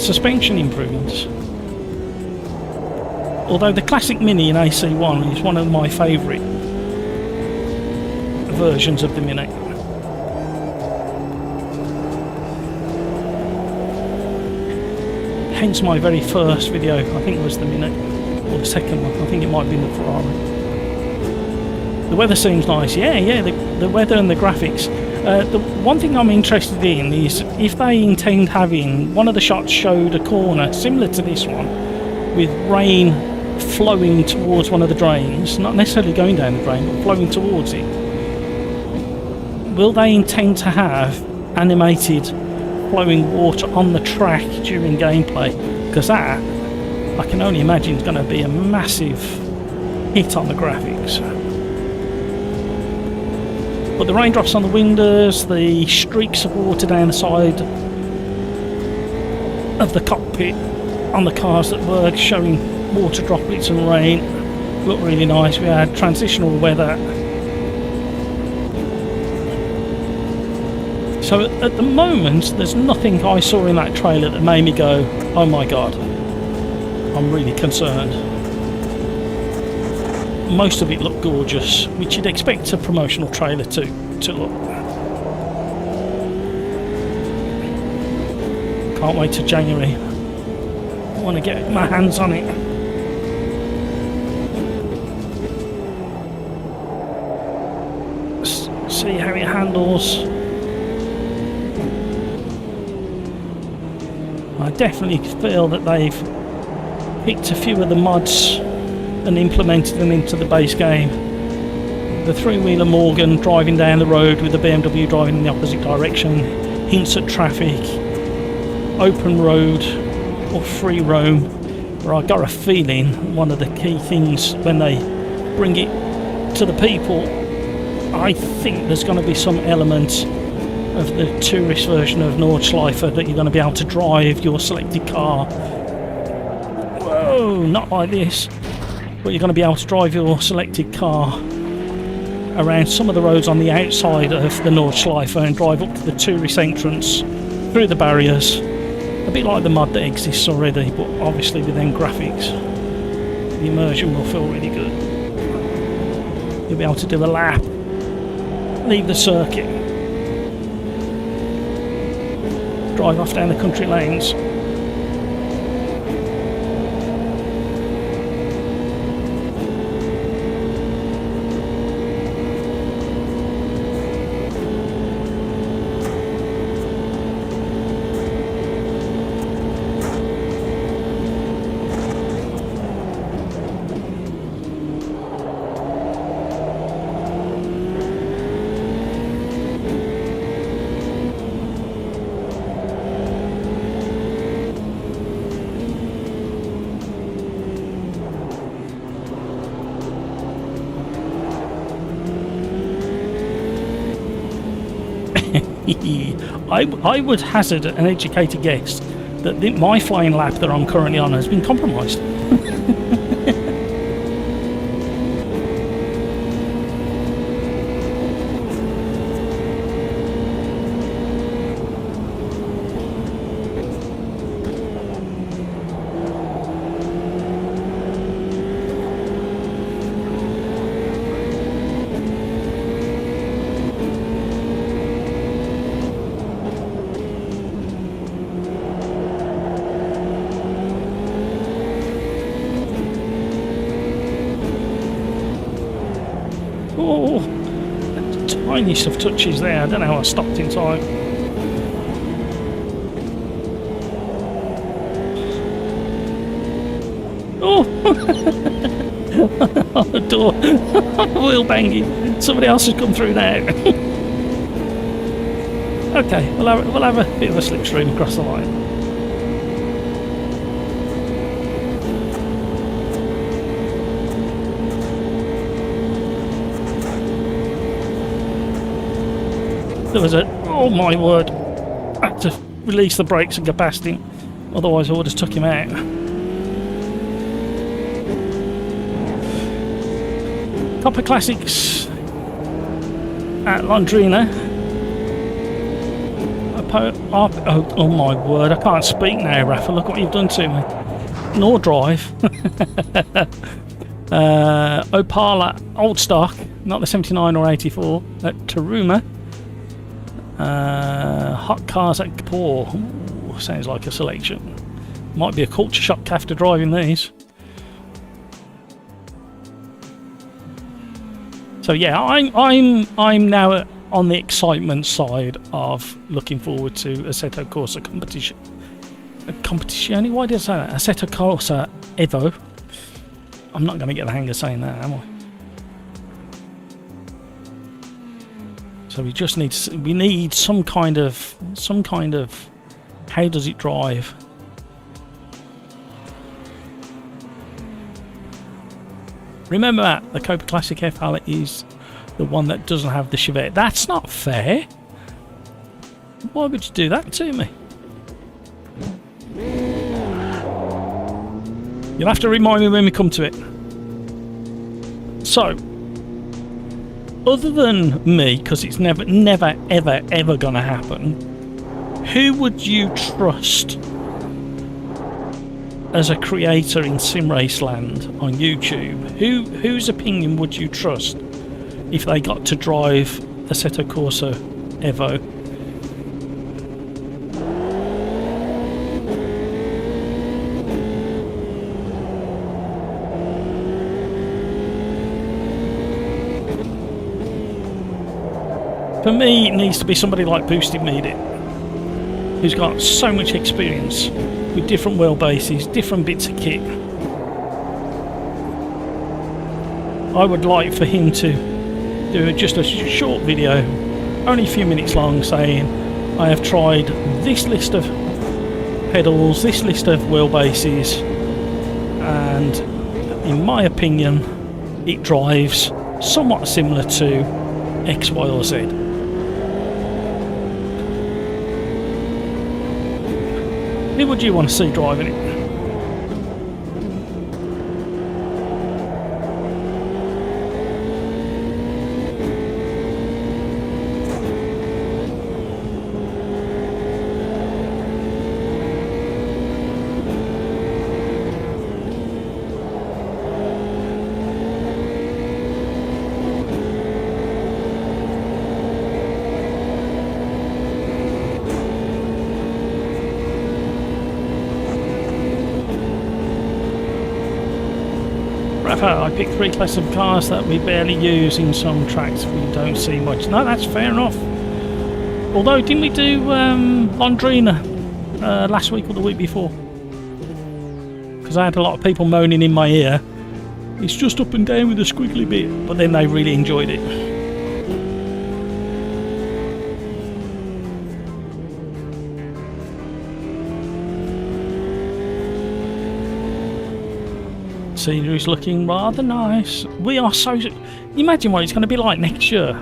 Speaker 1: suspension improvements. Although the classic Mini in AC1 is one of my favourite versions of the Mini. Hence my very first video, I think it was the Mini, or the second one, I think it might have been the Ferrari. The weather seems nice, yeah, the weather and the graphics. The one thing I'm interested in is if they intend having, one of the shots showed a corner similar to this one, with rain flowing towards one of the drains, not necessarily going down the drain, but flowing towards it. Will they intend to have animated flowing water on the track during gameplay? Because that, I can only imagine, is going to be a massive hit on the graphics. But the raindrops on the windows, the streaks of water down the side of the cockpit on the cars that were showing water droplets and rain looked really nice. We had transitional weather. So at the moment, there's nothing I saw in that trailer that made me go, oh my god, I'm really concerned. Most of it looked gorgeous, which you'd expect a promotional trailer to look. Can't wait till January. I want to get my hands on it. See how it handles. I definitely feel that they've picked a few of the mods and implemented them into the base game. The three-wheeler Morgan driving down the road with the BMW driving in the opposite direction, hints at traffic, open road or free roam, where I got a feeling one of the key things when they bring it to the people, I think there's going to be some element of the tourist version of Nordschleife that you're going to be able to drive your selected car. Whoa, not like this. But you're going to be able to drive your selected car around some of the roads on the outside of the Nordschleife and drive up to the tourist entrance through the barriers. A bit like the mod that exists already, but obviously with them graphics. The immersion will feel really good. You'll be able to do a lap, leave the circuit, drive off down the country lanes. I would hazard an educated guess that my flying lap that I'm currently on has been compromised. Oh, tiniest of touches there. I don't know how I stopped in time. Oh, on the door, wheel banging. Somebody else has come through now. Okay, we'll have a bit of a slipstream across the line. There was a, oh my word, I had to release the brakes and go past him, otherwise I would have took him out. Copper Classics at Londrina. Oh my word, I can't speak now, Rafa, look what you've done to me. Nor drive. Opala Old Stock, not the 79 or 84, at Taruma. Hot Cars at Gapore. Ooh, sounds like a selection. Might be a culture shock after driving these. So yeah, I'm now on the excitement side of looking forward to Assetto Corsa competition. Why did I say that? Assetto Corsa EVO. I'm not going to get the hang of saying that, am I? So we just need some kind of how does it drive? Remember that the Coppa Classic FL is the one that doesn't have the Chevette. That's not fair. Why would you do that to me? You'll have to remind me when we come to it. So, other than me, because it's never ever gonna happen, who would you trust as a creator in Sim Race Land on YouTube? Whose opinion would you trust if they got to drive Assetto Corsa EVO? For me, it needs to be somebody like Boosted Media, who's got so much experience with different wheelbases, different bits of kit. I would like for him to do just a short video, only a few minutes long, saying I have tried this list of pedals, this list of wheelbases, and in my opinion it drives somewhat similar to X, Y or Z. Who would you want to see driving it? I picked 3 classes of cars that we barely use. In some tracks we don't see much. No, that's fair enough. Although, didn't we do Londrina last week or the week before? Because I had a lot of people moaning in my ear, it's just up and down with a squiggly bit, but then they really enjoyed it. Scenery's looking rather nice. We are so... Imagine what it's going to be like next year.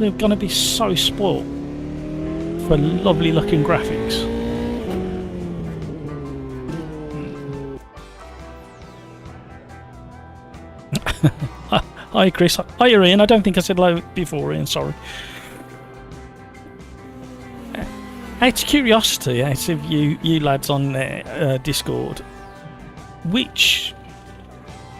Speaker 1: They're going to be so spoilt. for lovely looking graphics. Hi Chris. Hi Ian. I don't think I said hello before, Ian, sorry. Out of curiosity, out of you lads on Discord, which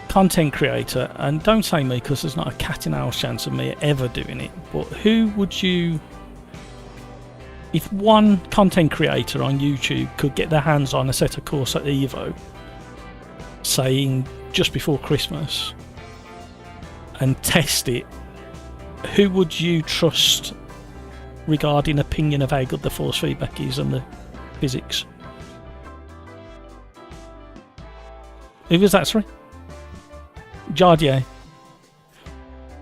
Speaker 1: content creator, and don't say me because there's not a cat in our chance of me ever doing it, but who would you, if one content creator on YouTube could get their hands on Assetto Corsa EVO, saying just before Christmas, and test it, who would you trust regarding opinion of how good the force feedback is and the physics? Who was that, sorry? Jardier.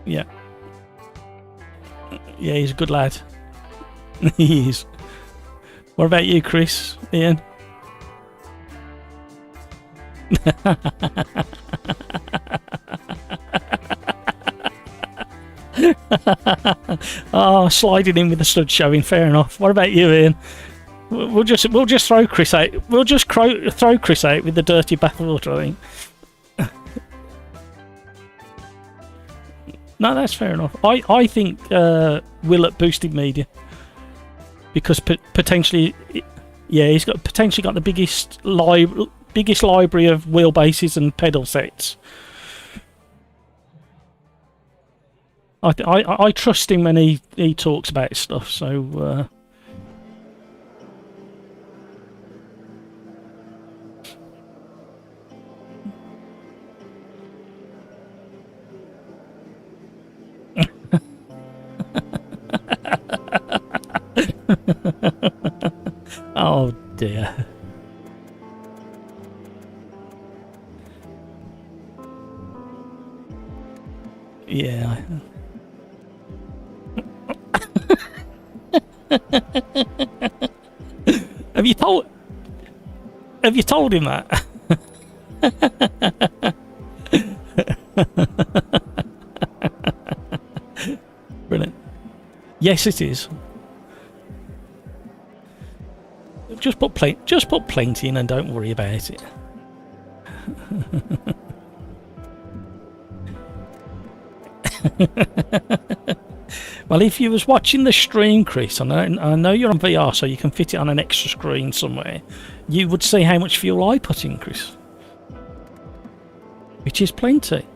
Speaker 1: Yeah. Yeah, he's a good lad. He is. What about you, Chris? Ian? Oh, sliding in with the stud showing. Fair enough. What about you, Ian? We'll just throw Chris out. We'll just throw Chris out with the dirty bathwater, I think. No, that's fair enough. I think Will at Boosted Media, because potentially, yeah, he's potentially got the biggest library of wheelbases and pedal sets. I trust him when he talks about stuff, so oh dear. Yeah. Have you told him that? Brilliant. Yes, it is. Just put plenty in and don't worry about it. Well, if you was watching the stream, Chris, and I know you're on VR, so you can fit it on an extra screen somewhere, you would see how much fuel I put in, Chris. Which is plenty.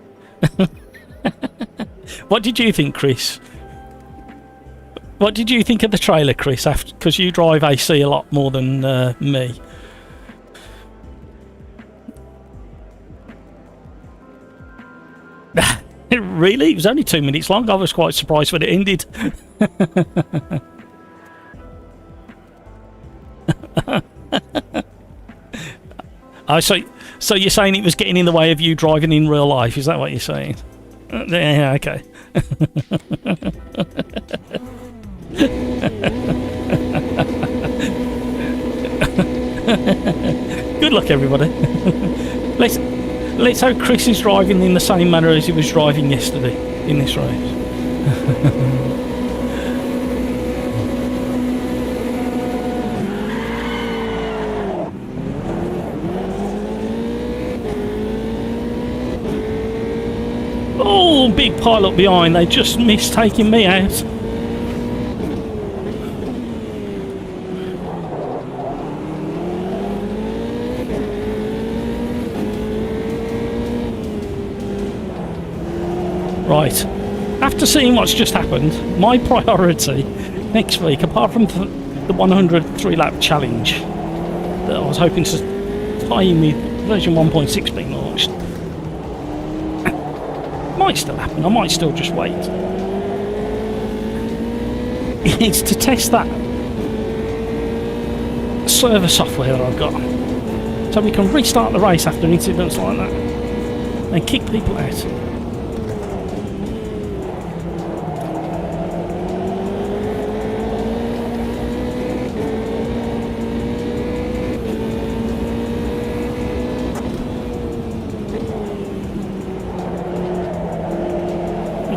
Speaker 1: What did you think, Chris? What did you think of the trailer, Chris? Because you drive AC a lot more than me. Really? It was only 2 minutes long. I was quite surprised when it ended. Oh, so you're saying it was getting in the way of you driving in real life? Is that what you're saying? Yeah, okay. Good luck, everybody. Let's hope Chris is driving in the same manner as he was driving yesterday in this race. Oh, big pile up behind. They just missed taking me out. Right, after seeing what's just happened, my priority next week, apart from the 100 3-lap challenge that I was hoping to tie in with version 1.6 being launched, might still happen, I might still just wait. It's to test that server software that I've got, so we can restart the race after incidents like that and kick people out.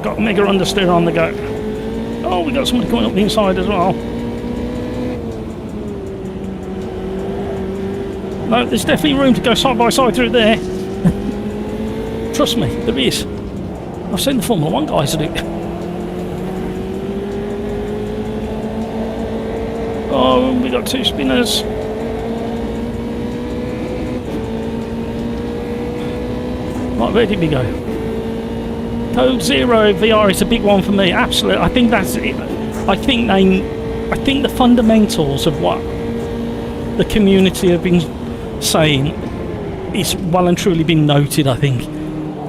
Speaker 1: Got mega understeer on the go. Oh, we got somebody coming up the inside as well. There's definitely room to go side by side through there. Trust me, there is. I've seen the Formula 1 guys do it. Oh, we got 2 spinners. Right, where did we go? Code Zero VR is a big one for me. Absolutely, I think that's it. I think the fundamentals of what the community have been saying is well and truly been noted. I think.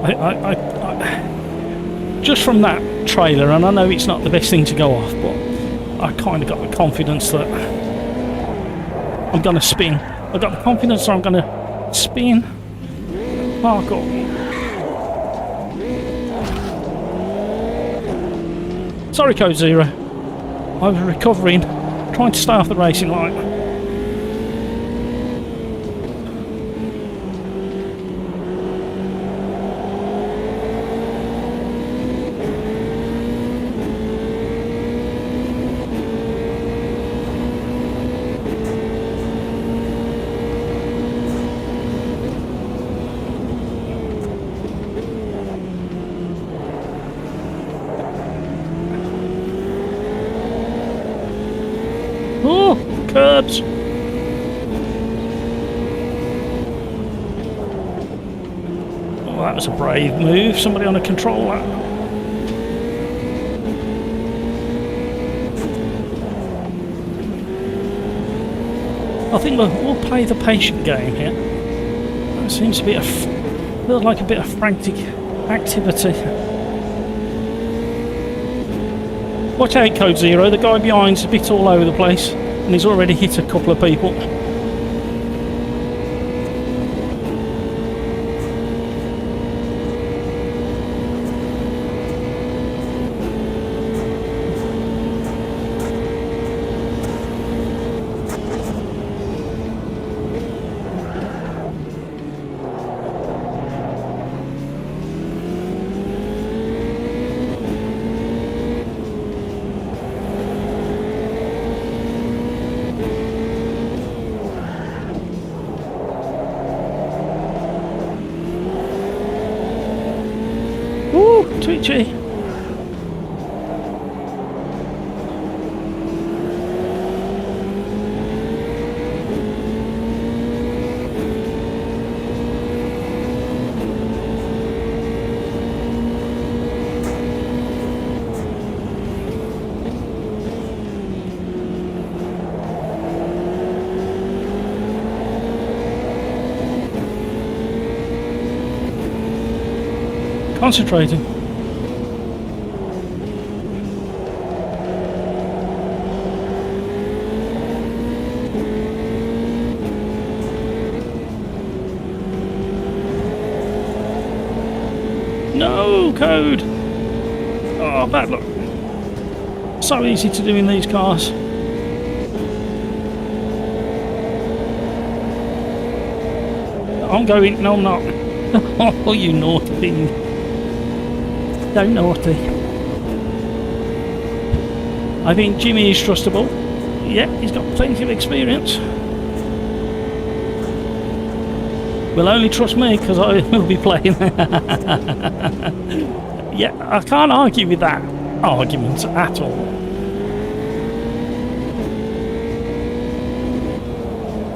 Speaker 1: I just from that trailer, and I know it's not the best thing to go off, but I kind of got the confidence that I'm going to spin. I got the confidence that I'm going to spin. Parkour. Sorry, Code Zero. I was recovering, trying to stay off the racing line. Oh, curbs! Oh, that was a brave move. Somebody on a controller. I think we'll play the patient game here. That seems to be feels like a bit of frantic activity. Watch out, Code Zero, the guy behind's a bit all over the place and he's already hit a couple of people. Twitchy. Concentrating. No, Code! Oh, bad luck. So easy to do in these cars. I'm going, no I'm not. Oh, you naughty thing. So naughty. I think Jimmy is trustable. Yeah, he's got plenty of experience. Will only trust me because I will be playing. Yeah, I can't argue with that argument at all.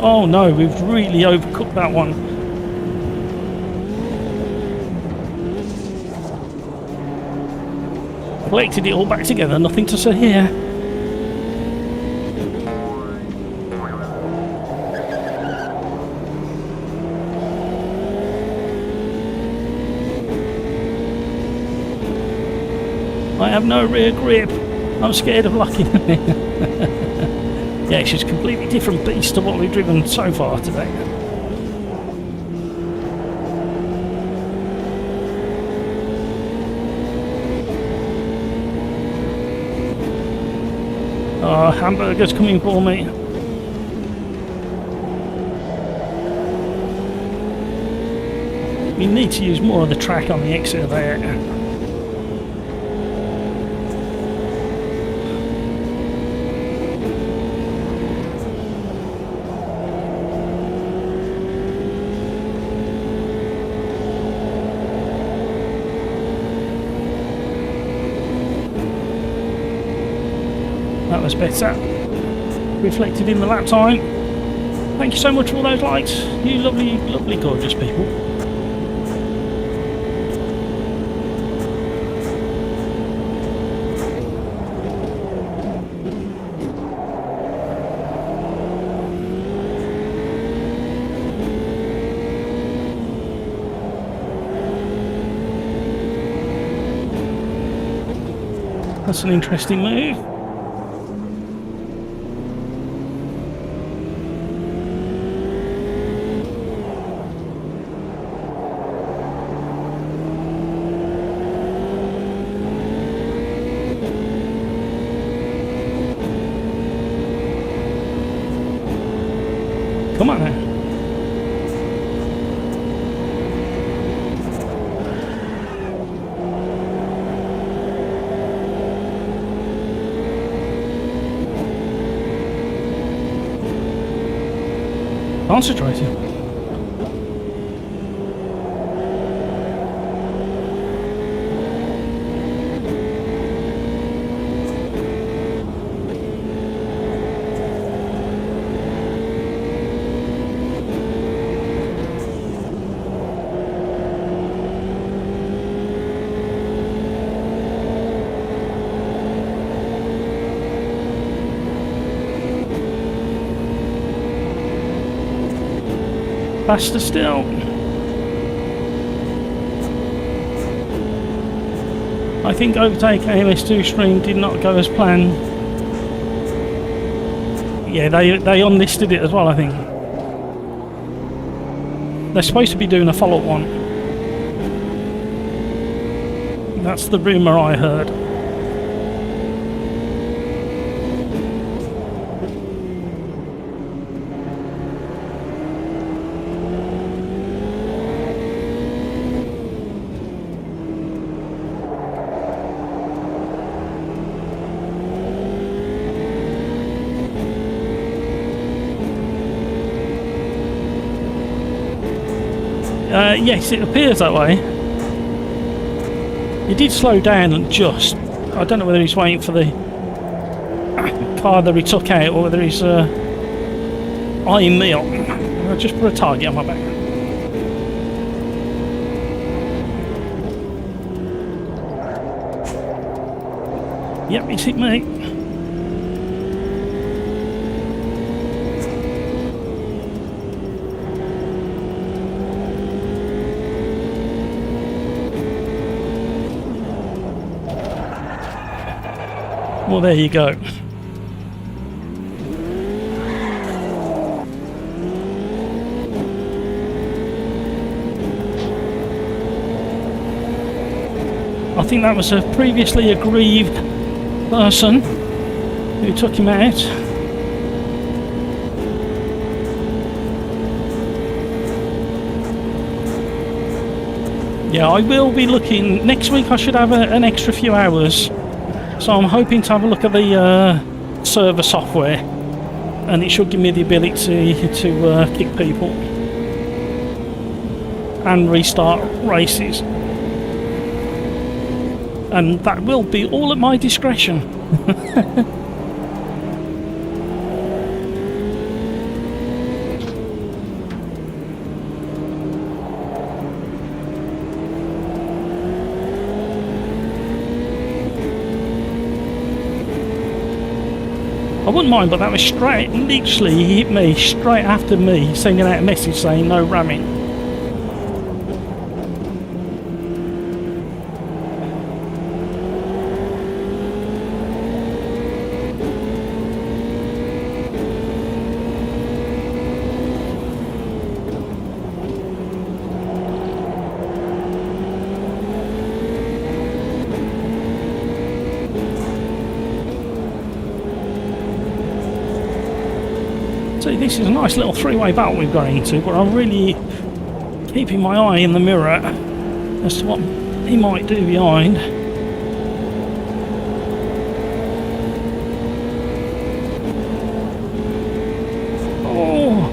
Speaker 1: Oh no, we've really overcooked that one. Collected it all back together, nothing to say here. I have no rear grip. I'm scared of locking it. Yeah, she's a completely different beast to what we've driven so far today. Oh, hamburger's coming for me. We need to use more of the track on the exit there. much better. Reflected in the lap time. Thank you so much for all those likes, you lovely, lovely, gorgeous people. That's an interesting move. Come on now. Concentrating. Faster still. I think overtake AMS2 stream did not go as planned. Yeah, they unlisted it as well, I think. They're supposed to be doing a follow-up one. That's the rumour I heard. Yes, it appears that way. He did slow down and just. I don't know whether he's waiting for the car that he took out or whether he's eyeing me up. I'll just put a target on my back. Yep, he's hit me. Well, there you go. I think that was a previously aggrieved person who took him out. Yeah, I will be looking. Next week I should have an extra few hours. So I'm hoping to have a look at the server software, and it should give me the ability to kick people and restart races, and that will be all at my discretion. I wouldn't mind, but that was straight, literally he hit me straight after me sending out a message saying no ramming. See, this is a nice little three-way battle we've got into, but I'm really keeping my eye in the mirror as to what he might do behind. Oh!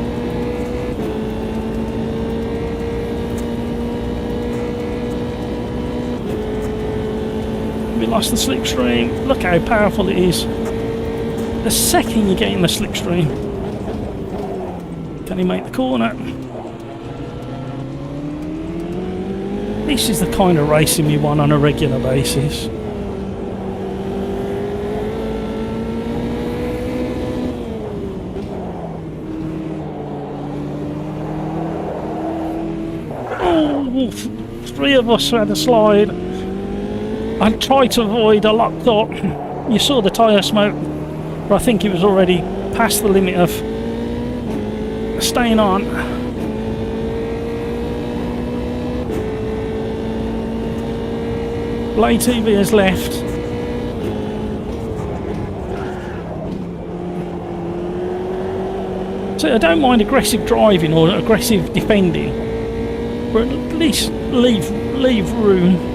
Speaker 1: We lost the slipstream. Look how powerful it is. the second you get in the slipstream. Can he make the corner? This is the kind of racing we want on a regular basis. Oh, three of us had a slide. I tried to avoid a locked up. You saw the tyre smoke, but I think it was already past the limit of staying on. Blade TV has left. So I don't mind aggressive driving or aggressive defending, but at least leave room.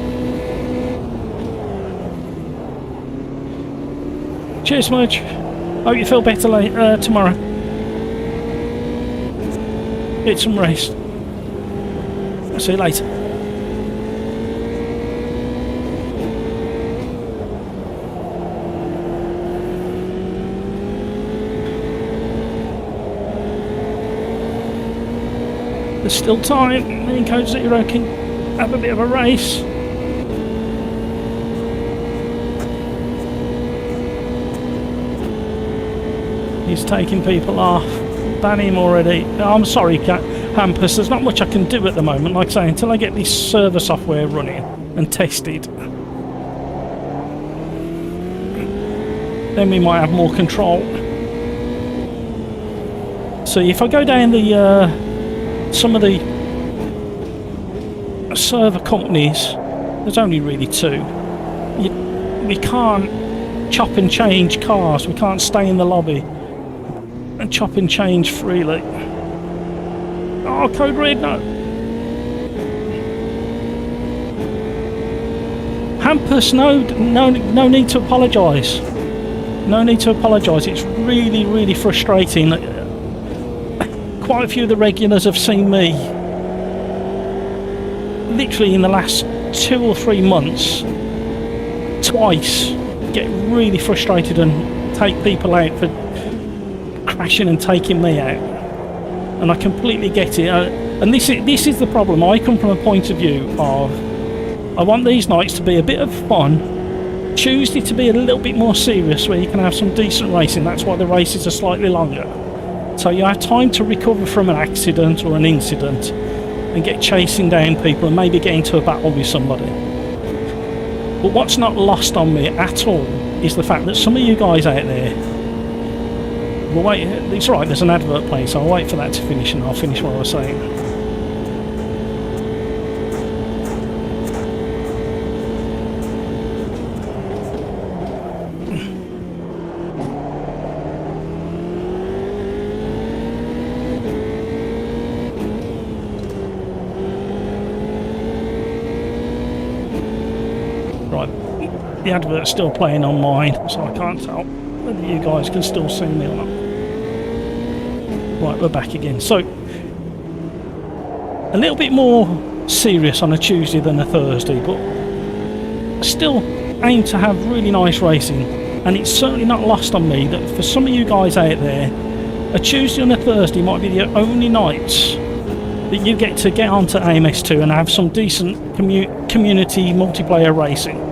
Speaker 1: Cheers, Smudge. Hope you feel better tomorrow. Get some rest. I'll see you later. There's still time. Me and Code Zero can have a bit of a race. He's taking people off. Ban him already. I'm sorry, Hampus, there's not much I can do at the moment. Like I say, until I get this server software running and tested, then we might have more control. So if I go down the some of the server companies, there's only really two. We can't chop and change cars. We can't stay in the lobby and chop and change freely. Oh, Code Red, no. Hampus, no need to apologise. No need to apologise. It's really, really frustrating. Quite a few of the regulars have seen me literally in the last 2 or 3 months twice get really frustrated and take people out for crashing and taking me out, and I completely get it. And this is the problem. I come from a point of view of I want these nights to be a bit of fun, Tuesday to be a little bit more serious where you can have some decent racing. That's why the races are slightly longer, so you have time to recover from an accident or an incident and get chasing down people and maybe get into a battle with somebody. But what's not lost on me at all is the fact that some of you guys out there, well, wait, it's alright, there's an advert playing, so I'll wait for that to finish and I'll finish what I was saying. The advert's still playing on mine, so I can't tell whether you guys can still see me or not. Right, we're back again. So, a little bit more serious on a Tuesday than a Thursday, but still aim to have really nice racing. And it's certainly not lost on me that for some of you guys out there, a Tuesday and a Thursday might be the only nights that you get to get onto AMS2 and have some decent community multiplayer racing.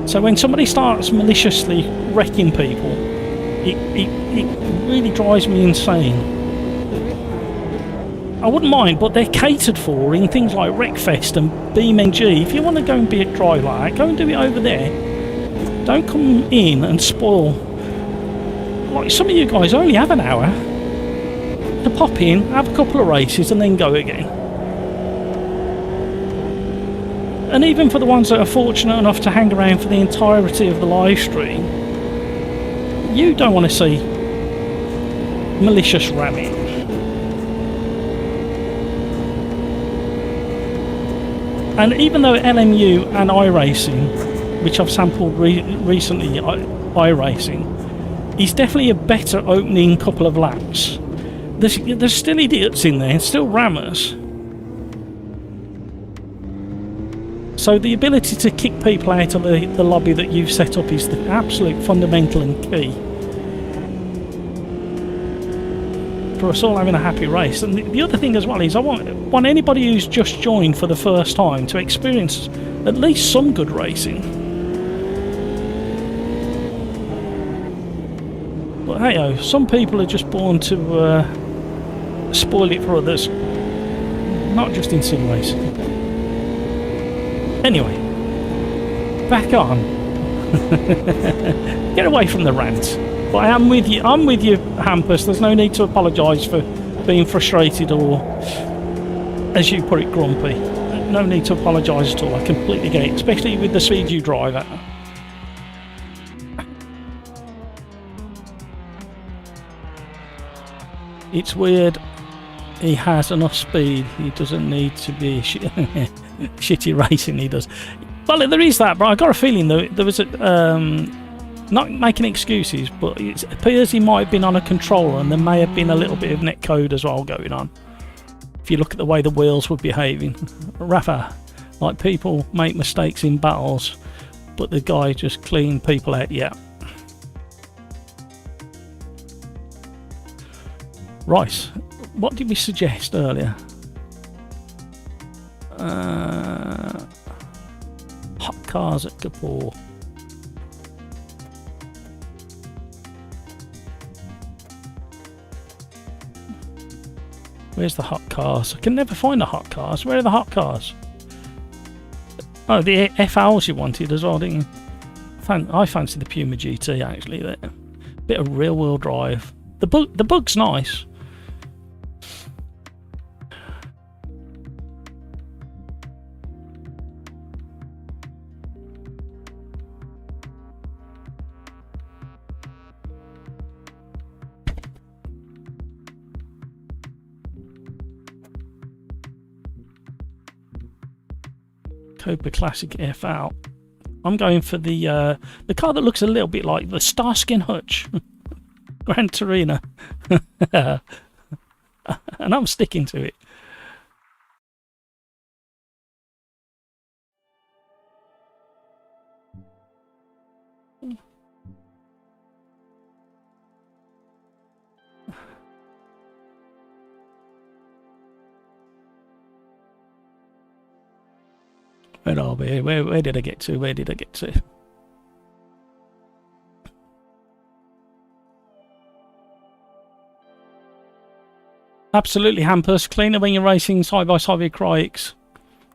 Speaker 1: So when somebody starts maliciously wrecking people, it really drives me insane. I wouldn't mind, but they're catered for in things like Wreckfest and BeamNG. If you want to go and be a drive like that, go and do it over there. Don't come in and spoil. Like some of you guys only have an hour to pop in, have a couple of races and then go again. And even for the ones that are fortunate enough to hang around for the entirety of the live stream, you don't want to see malicious ramming. And even though LMU and iRacing, which I've sampled recently, iRacing, is definitely a better opening couple of laps, there's still idiots in there, still rammers. So the ability to kick people out of the lobby that you've set up is the absolute fundamental and key. for us all having a happy race. And the other thing as well is I want anybody who's just joined for the first time to experience at least some good racing. But hey-oh, some people are just born to spoil it for others, not just in sim racing. Anyway, back on. Get away from the rant. But I am with you. I'm with you, Hampus. There's no need to apologise for being frustrated or, as you put it, grumpy. No need to apologise at all. I completely get it, especially with the speed you drive at. It's weird. He has enough speed. He doesn't need to be shitty racing. He does. Well, there is that, but I got a feeling there was a. Not making excuses, but it appears he might have been on a controller and there may have been a little bit of netcode as well going on. If you look at the way the wheels were behaving. Rafa, like people make mistakes in battles, but the guy just cleaned people out, yeah. Right, what did we suggest earlier? Hot cars at Kapoor. Where's the hot cars? I can never find the hot cars. Where are the hot cars? Oh, the FLs you wanted as well, didn't you? I fancy the Puma GT actually. There, bit of real-world drive. The bug's nice. Copa Classic FL. I'm going for the car that looks a little bit like the Starsky & Hutch Gran Torino. And I'm sticking to it. Where are we? Where did I get to? Where did I get to? Absolutely, Hampus. Cleaner when you're racing side by side with Crikes.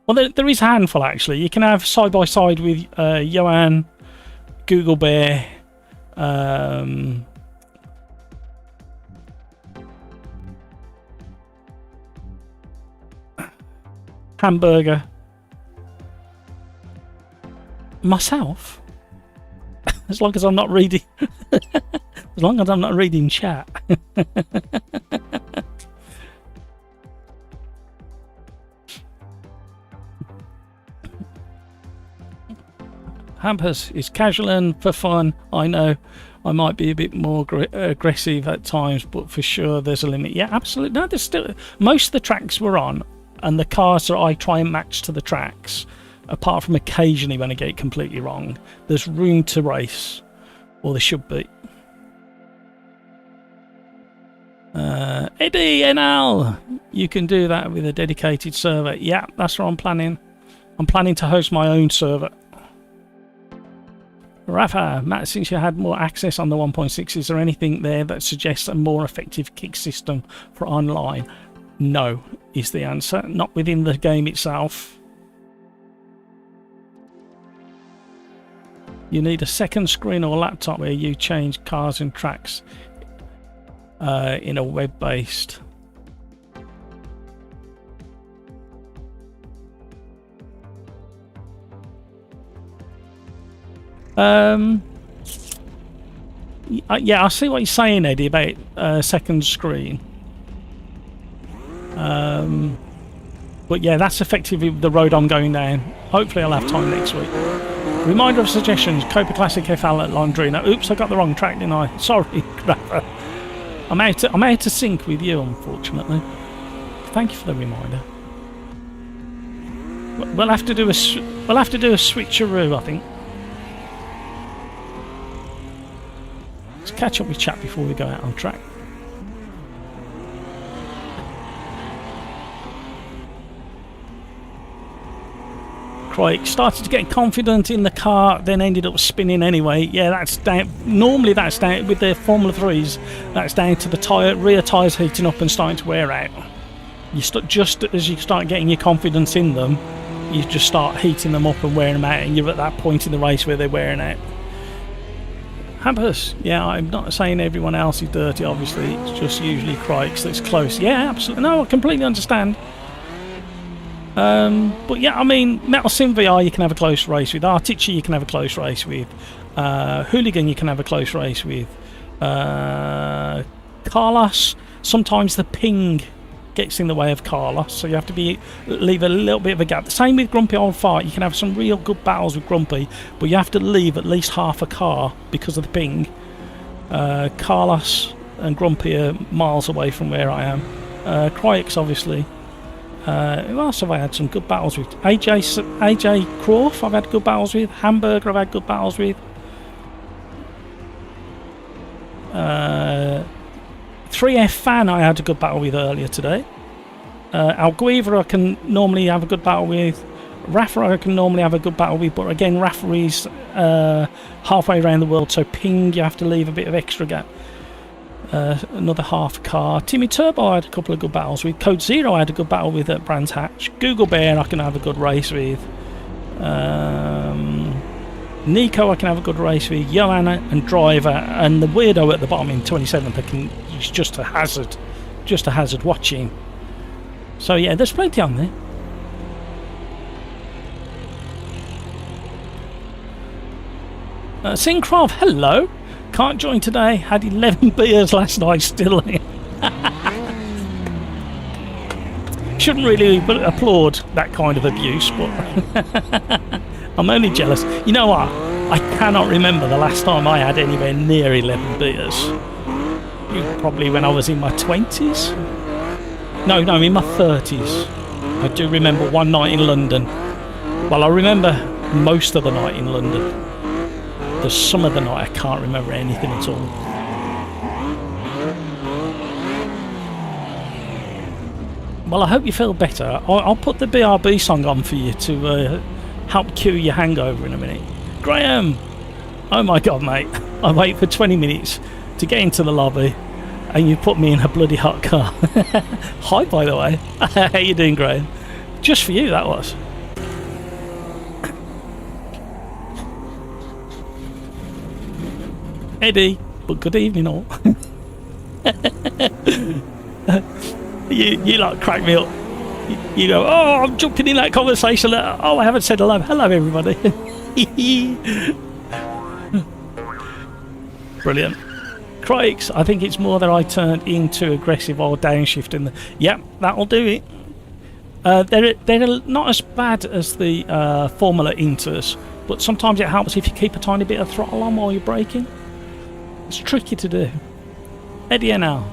Speaker 1: Well, there is a handful actually. You can have side by side with Johan, Google Bear, Hamburger. Myself, as long as I'm not reading, as long as I'm not reading chat. Hampus is casual and for fun. I know I might be a bit more aggressive at times, but for sure there's a limit. Yeah, absolutely. No, there's still most of the tracks we're on, and the cars that I try and match to the tracks. Apart from occasionally when I get it completely wrong, there's room to race, or there should be. Eddie NL, you can do that with a dedicated server. Yeah, that's what I'm planning. I'm planning to host my own server. Rafa, Matt, since you had more access on the 1.6, is there anything there that suggests a more effective kick system for online? No, is the answer. Not within the game itself. You need a second screen or laptop where you change cars and tracks in a web-based. Yeah, I see what you're saying, Eddie, about second screen. But yeah, that's effectively the road I'm going down. Hopefully I'll have time next week. Reminder of suggestions, Copa Classic FL at Londrina. Oops, I got the wrong track, didn't I? Sorry, I'm out to sync with you, unfortunately. Thank you for the reminder. We'll have to do a switcheroo, I think. Let's catch up with chat before we go out on track. Crikey, started to get confident in the car, then ended up spinning anyway. Yeah, that's down. Normally that's down with the Formula 3s. That's down to the rear tyres heating up and starting to wear out. Just as you start getting your confidence in them, you just start heating them up and wearing them out, and you're at that point in the race where they're wearing out. Hampers, yeah, I'm not saying everyone else is dirty, obviously, it's just usually Crikes that's close. Yeah, absolutely, no, I completely understand. But yeah, I mean, Metal Sim VR you can have a close race with, Articha you can have a close race with, Hooligan you can have a close race with, Carlos, sometimes the ping gets in the way of Carlos, so you have to leave a little bit of a gap. The same with Grumpy Old Fart, you can have some real good battles with Grumpy, but you have to leave at least half a car because of the ping. Carlos and Grumpy are miles away from where I am. Cryox obviously. Who else have I had some good battles with? AJ Croft I've had good battles with. Hamburger I've had good battles with. 3F Fan I had a good battle with earlier today. Alguiva I can normally have a good battle with. Rafa I can normally have a good battle with, but again Rafa is halfway around the world, so ping you have to leave a bit of extra gap. Another half car. Timmy Turbo I had a couple of good battles with. Code Zero I had a good battle with at Brands Hatch. Google Bear I can have a good race with. Nico I can have a good race with. Johanna and Driver, and the weirdo at the bottom in 27th he's just a hazard. Just a hazard watching. So yeah, there's plenty on there. Syncraft, hello. Can't join today. Had 11 beers last night. Still here. Shouldn't really applaud that kind of abuse, but I'm only jealous. You know what? I cannot remember the last time I had anywhere near 11 beers. Probably when I was in my 20s. No, in my 30s. I do remember one night in London. Well, I remember most of the night in London. The some of the night I can't remember anything at all. Well, I hope you feel better. I'll put the BRB song on for you to help cure your hangover in a minute. Graham! Oh my god, mate. I wait for 20 minutes to get into the lobby and you put me in a bloody hot car. Hi, by the way. How you doing, Graham? Just for you, that was. Eddie, but good evening all. you like crack me up. You go, oh, I'm jumping in that conversation. Oh, I haven't said hello. Hello, everybody. Brilliant. Crikes, I think it's more that I turned into aggressive or downshifting. Yep, that'll do it. They're not as bad as the Formula Inters, but sometimes it helps if you keep a tiny bit of throttle on while you're braking. It's tricky to do. Eddie NL,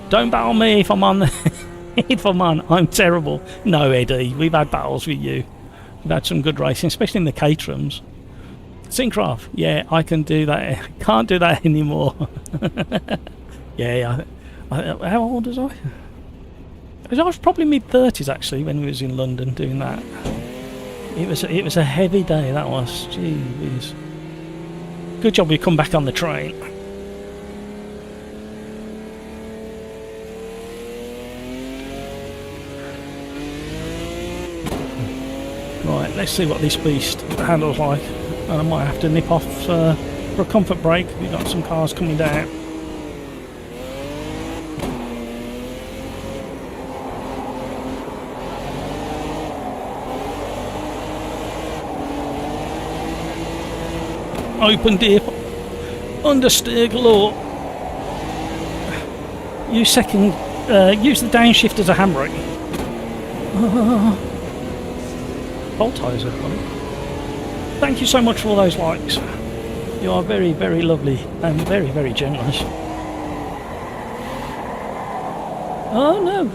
Speaker 1: don't battle me if I'm on if I'm terrible. No, Eddie, we've had battles with you. We've had some good racing, especially in the Caterhams. Syncraft, yeah, I can do that. Can't do that anymore. Yeah, how old was I? I was probably mid-30s actually when we was in London doing that. It was a heavy day, that was. Jeez. Good job we come back on the train. Right, let's see what this beast handles like. And I might have to nip off for a comfort break. We've got some cars coming down. Open dip, understeer galore. Use the downshift as a handbrake. Boltizer, buddy. Thank you so much for all those likes. You are very, very lovely and very, very generous. Oh no!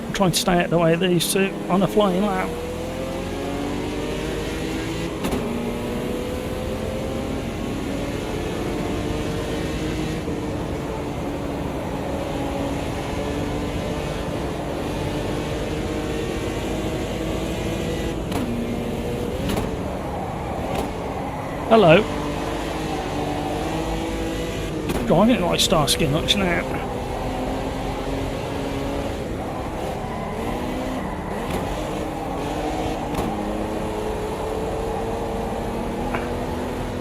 Speaker 1: I'm trying to stay out of the way of these two on a flying lap. Hello. Driving it like Starsky and Hutch now.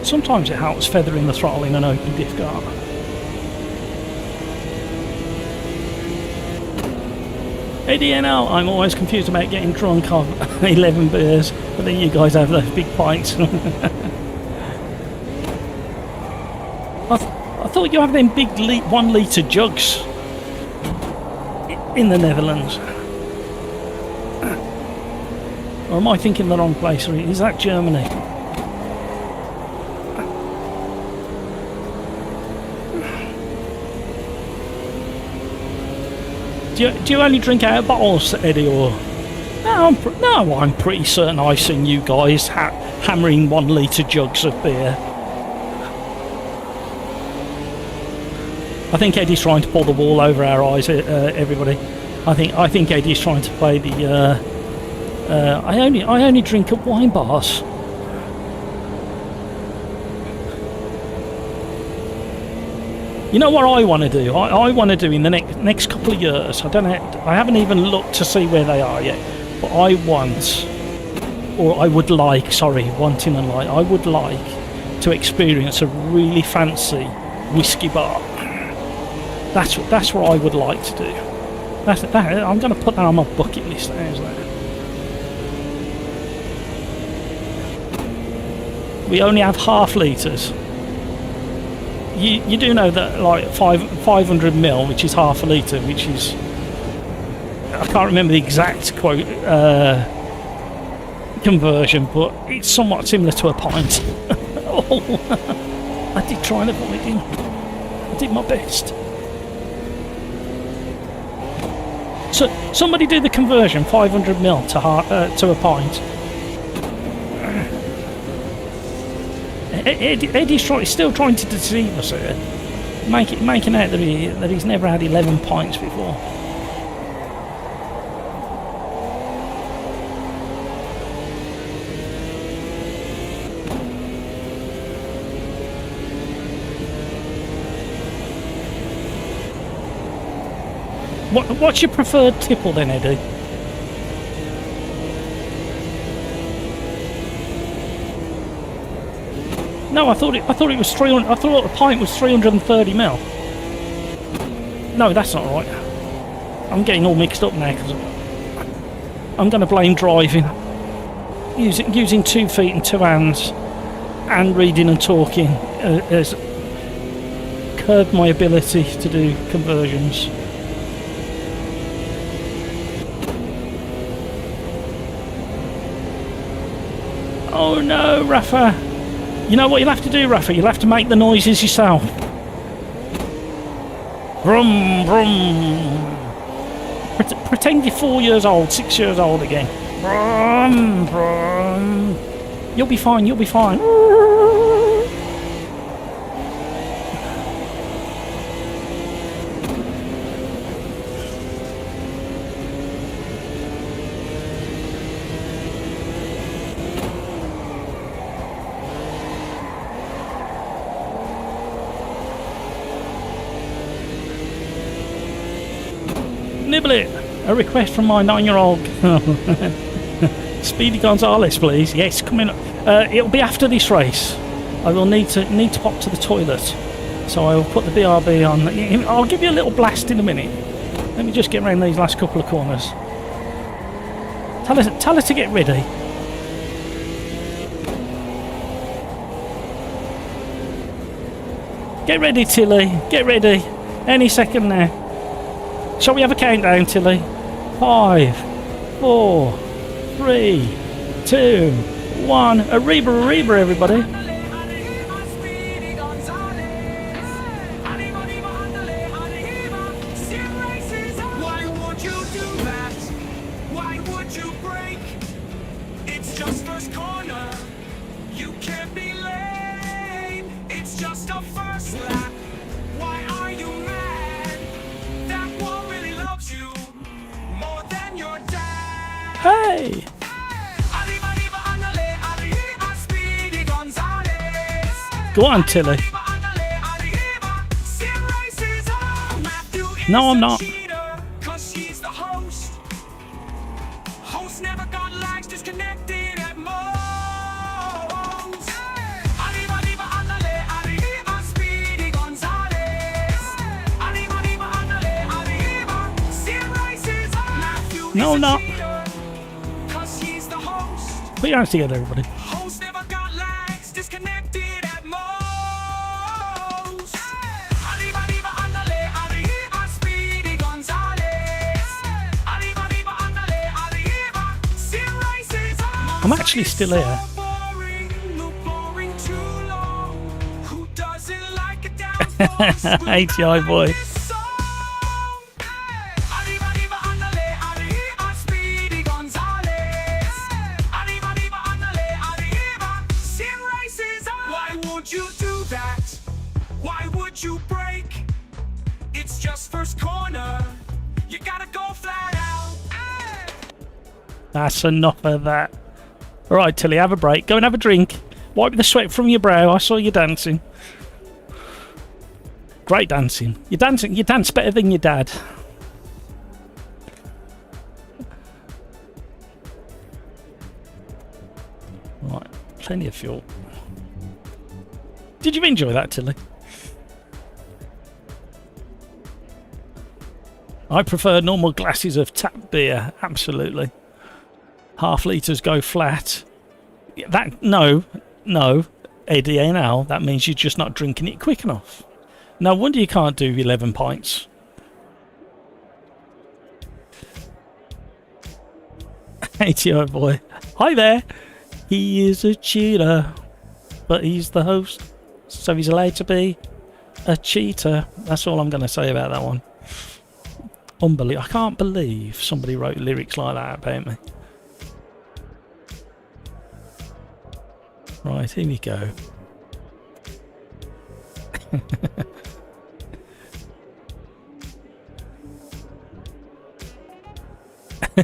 Speaker 1: Sometimes it helps feathering the throttle in an open diff car. ADNL, I'm always confused about getting drunk on 11 beers, but then you guys have those big pints. I thought you have them big 1 litre jugs in the Netherlands. Or am I thinking the wrong place? Or is that Germany? Do you only drink out of bottles, Eddie, or...? No, I'm pretty certain I've seen you guys hammering 1 litre jugs of beer. I think Eddie's trying to pull the wool over our eyes, everybody. I think Eddie's trying to play the... I only drink at wine bars. You know what I want to do? I want to do in the next couple of years. I don't know. I haven't even looked to see where they are yet. But I want, or I would like. Sorry, wanting and like. I would like to experience a really fancy whiskey bar. That's what I would like to do. I'm going to put that on my bucket list. How's that? We only have half litres. You do know that, like 500ml, which is half a litre, which is, I can't remember the exact quote conversion, but it's somewhat similar to a pint. Oh, I did try and avoid him. I did my best. So somebody do the conversion, 500ml to a pint. Eddie's still trying to deceive us here, making out that he's never had 11 pints before. What's your preferred tipple then, Eddie? No, I thought it was 300. I thought a pint was 330ml. No, that's not right. I'm getting all mixed up now because I'm going to blame driving. Using 2 feet and 2 hands, and reading and talking has curbed my ability to do conversions. Oh no, Rafa! You know what you'll have to do, Rafa? You'll have to make the noises yourself. Brum, brum. Pretend you're 4 years old, 6 years old again. Brum, brum. You'll be fine, you'll be fine. Nibble it! A request from my 9-year-old. Speedy Gonzales, please. Yes, come in. It'll be after this race. I will need to pop to the toilet, so I will put the BRB on. I'll give you a little blast in a minute. Let me just get around these last couple of corners. Tell her to get ready. Get ready, Tilly. Get ready. Any second now. Shall we have a countdown, Tilly? 5, 4, 3, 2, 1. Arriba, arriba, everybody.
Speaker 2: Why would you do that? Why would you break? It's just first corner. You can't be late. It's just a first lap. Why are you mad? That one really loves you more than your dad.
Speaker 1: Hey!
Speaker 2: Arriba, arriba, andale, arriba, Speedy Gonzales.
Speaker 1: Go on, Tilly. No, I'm not.
Speaker 2: Cause she's the host. Host never got lags, disconnected at most. Arriba, arriba, ándale, arriba, Speedy Gonzalez. Arriba, arriba, ándale, arriba, Sim Racers Arms.
Speaker 1: No, no.
Speaker 2: Cause she's the host.
Speaker 1: Put your hands together, everybody.
Speaker 2: Host never got lags, disconnected at most. Arriba, arriba, ándale, arriba, Speedy Gonzalez. Arriba, arriba, ándale, arriba, Sim Racers Arms.
Speaker 1: I'm actually still here.
Speaker 2: So boring, no boring too long. Who doesn't like a downforce?
Speaker 1: ATI boy.
Speaker 2: Arriba, arriba, ándale, arriba, Speedy Gonzalez. Arriba, arriba, ándale, arriba, Sim Racers Arms. Why would you do that? Why would you break? It's just first corner. You gotta go flat out.
Speaker 1: That's enough of that. All right, Tilly, have a break. Go and have a drink. Wipe the sweat from your brow. I saw you dancing. Great dancing. You're dancing. You dance better than your dad. Right, plenty of fuel. Did you enjoy that, Tilly? I prefer normal glasses of tap beer. Absolutely. Half litres go flat. That no, Eddie and Al, that means you're just not drinking it quick enough. No wonder you can't do 11 pints. ATI boy. Hi there. He is a cheater, but he's the host, so he's allowed to be a cheater. That's all I'm going to say about that one. Unbelievable. I can't believe somebody wrote lyrics like that about me. Right, here we go.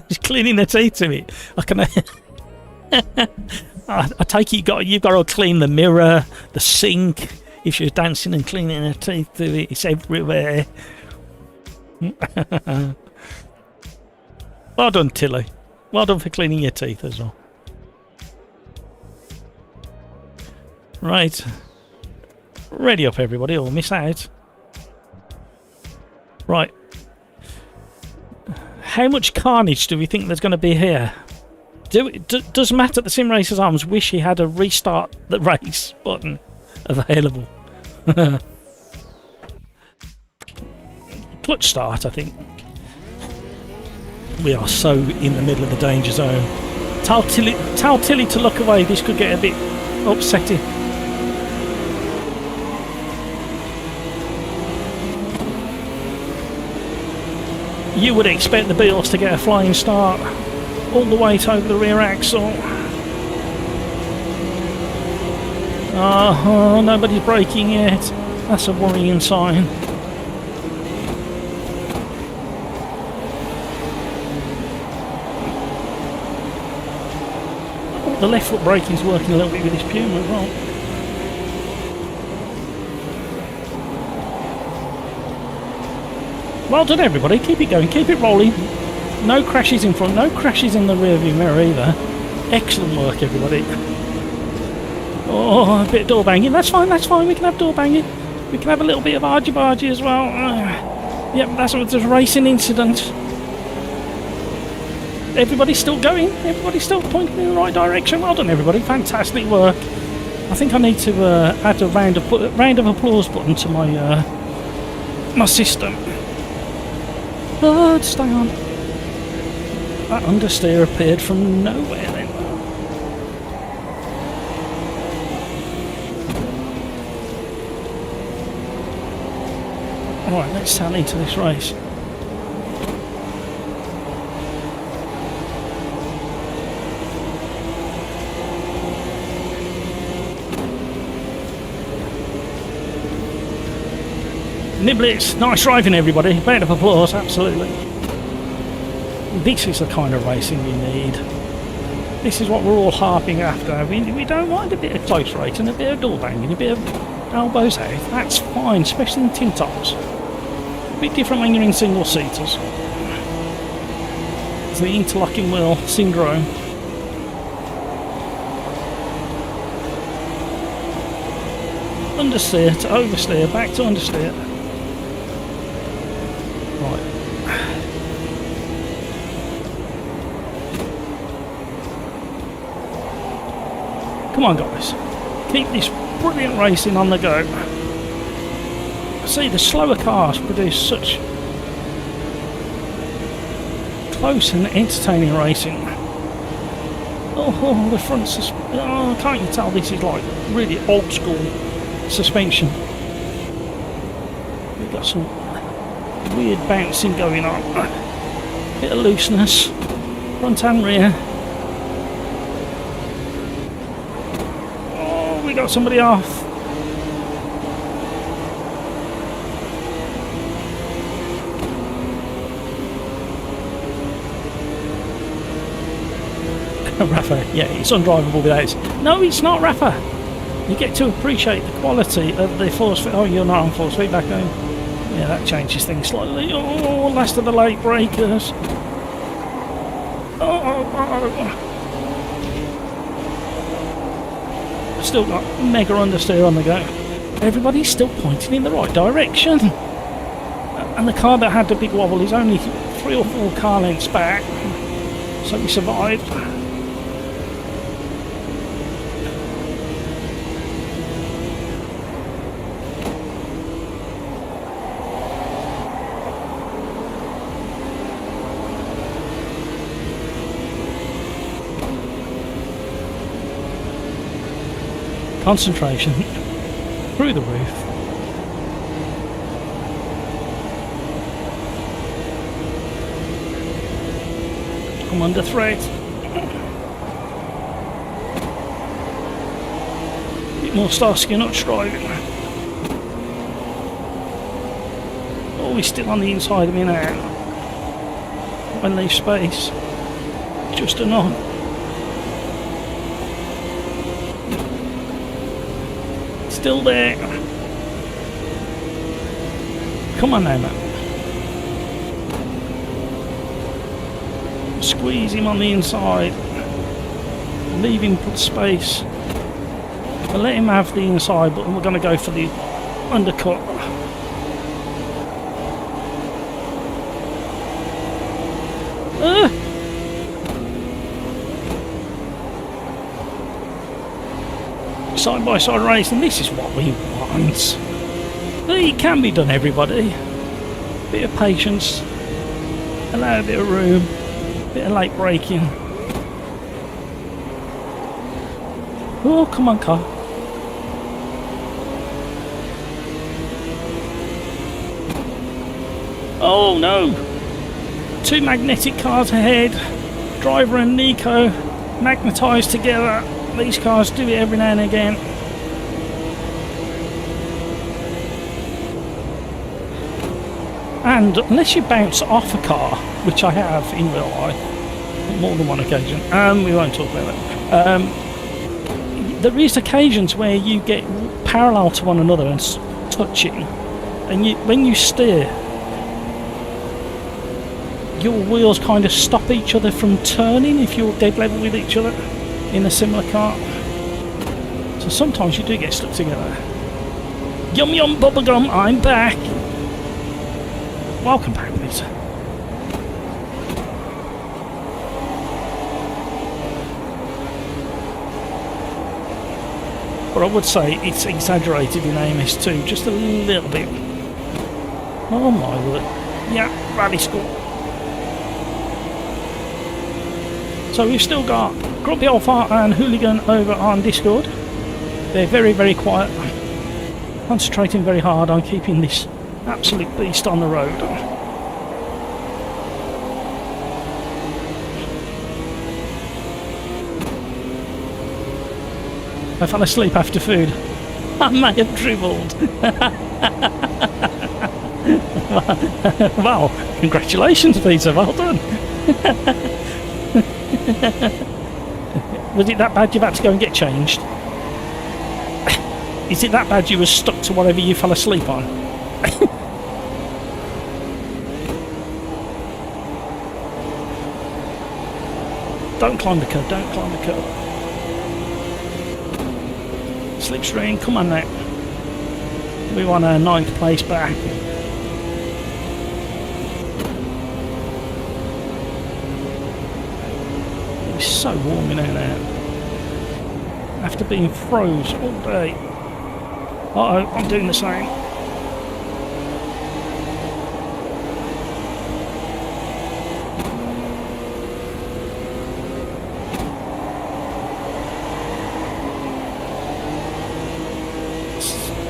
Speaker 1: Just cleaning the teeth to it. I can. I take it you've got to clean the mirror, the sink. If you're dancing and cleaning the teeth to it, it's everywhere. Well done, Tilly. Well done for cleaning your teeth as well. Right. Ready up, everybody, or miss out. Right. How much carnage do we think there's going to be here? Does Matt at the Sim Racers Arms wish he had a restart the race button available? Clutch start, I think. We are so in the middle of the danger zone. Tell Tilly to look away. This could get a bit upsetting. You would expect the Beatles to get a flying start all the way over the rear axle. Oh, nobody's braking yet. That's a worrying sign. The left foot braking's working a little bit with this Puma as well. Well done, everybody. Keep it going. Keep it rolling. No crashes in front. No crashes in the rear view mirror either. Excellent work, everybody. Oh, a bit of door banging. That's fine. That's fine. We can have door banging. We can have a little bit of argy-bargy as well. Yep, that's a racing incident. Everybody's still going. Everybody's still pointing in the right direction. Well done, everybody. Fantastic work. I think I need to add a round of applause button to my my system. But stay on. That understeer appeared from nowhere then. Alright, let's sail into this race. Niblets, nice driving, everybody. Round of applause, absolutely. This is the kind of racing we need. This is what we're all harping after. We don't mind a bit of close racing, a bit of door banging, a bit of elbows out. That's fine, especially in tin tops. A bit different when you're in single seaters. It's the interlocking wheel syndrome. Understeer to oversteer, back to understeer. Right. Come on guys, keep this brilliant racing on the go. See, the slower cars produce such close and entertaining racing. Oh, the front oh, can't you tell this is like really old school suspension? We've got some weird bouncing going on. Bit of looseness, front and rear. We got somebody off. Rafa, yeah, it's undrivable without. No, it's not, Rafa. You get to appreciate the quality of the force. Oh, you're not on force feedback home. Yeah, that changes things slightly. Oh, last of the late breakers. Oh. Still got mega understeer on the go. Everybody's still pointing in the right direction. And the car that had the big wobble is only 3 or 4 car lengths back. So we survived. Concentration through the roof. I'm under threat. Bit more Starsky and Hutch driving. Oh, he's still on the inside of me now. When leave space. Just enough. Still there. Come on now, man. Squeeze him on the inside. Leave him put space. We'll let him have the inside, but we're going to go for the undercut. Side by side racing, this is what we want. It can be done, everybody. Bit of patience, allow a bit of room, bit of late braking. Oh, come on, car. Oh no! 2 magnetic cars ahead. Driver and Nico magnetised together. These cars do it every now and again. And unless you bounce off a car, which I have in real life on more than one occasion, we won't talk about that. There is occasions where you get parallel to one another and touching, and when you steer, your wheels kind of stop each other from turning if you're dead level with each other in a similar car. So sometimes you do get stuck together. Yum yum bubblegum, I'm back. Welcome back, Peter. But I would say it's exaggerated in AMS2 just a little bit. Oh my word. Yeah, rally score. So we've still got Grumpy Old Fart and Hooligan over on Discord. They're very, very quiet. Concentrating very hard on keeping this absolute beast on the road. I fell asleep after food. I may have dribbled. Well, congratulations, Peter. Well done. Was it that bad you've had to go and get changed? Is it that bad you were stuck to whatever you fell asleep on? Don't climb the curb, don't climb the curb. Slipstream, come on now. We want a 9th place back. It's so warm in here now. After being froze all day. Uh-oh, I'm doing the same.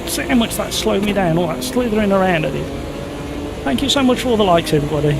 Speaker 1: See how much that slowed me down, all that slithering around I did. Thank you so much for all the likes, everybody.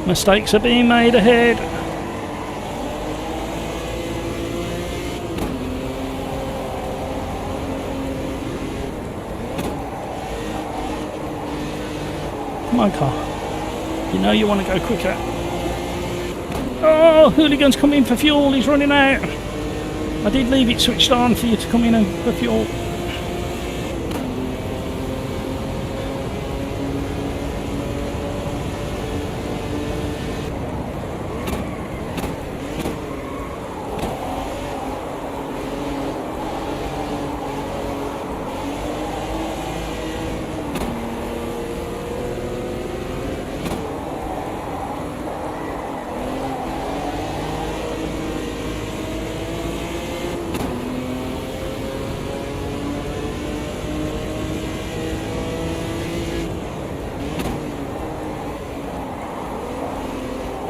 Speaker 1: Mistakes are being made ahead. Come on, car. You know you want to go quicker. Oh, Hooligan's coming for fuel. He's running out. I did leave it switched on for you to come in and for fuel.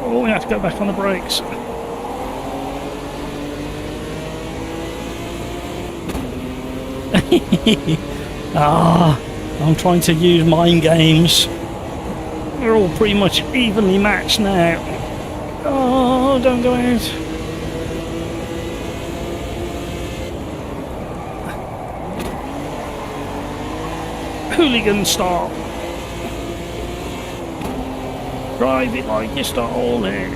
Speaker 1: Oh, we have to go back on the brakes. I'm trying to use mind games. We're all pretty much evenly matched now. Oh, don't go out. Hooligan stop. Drive it like you stole it.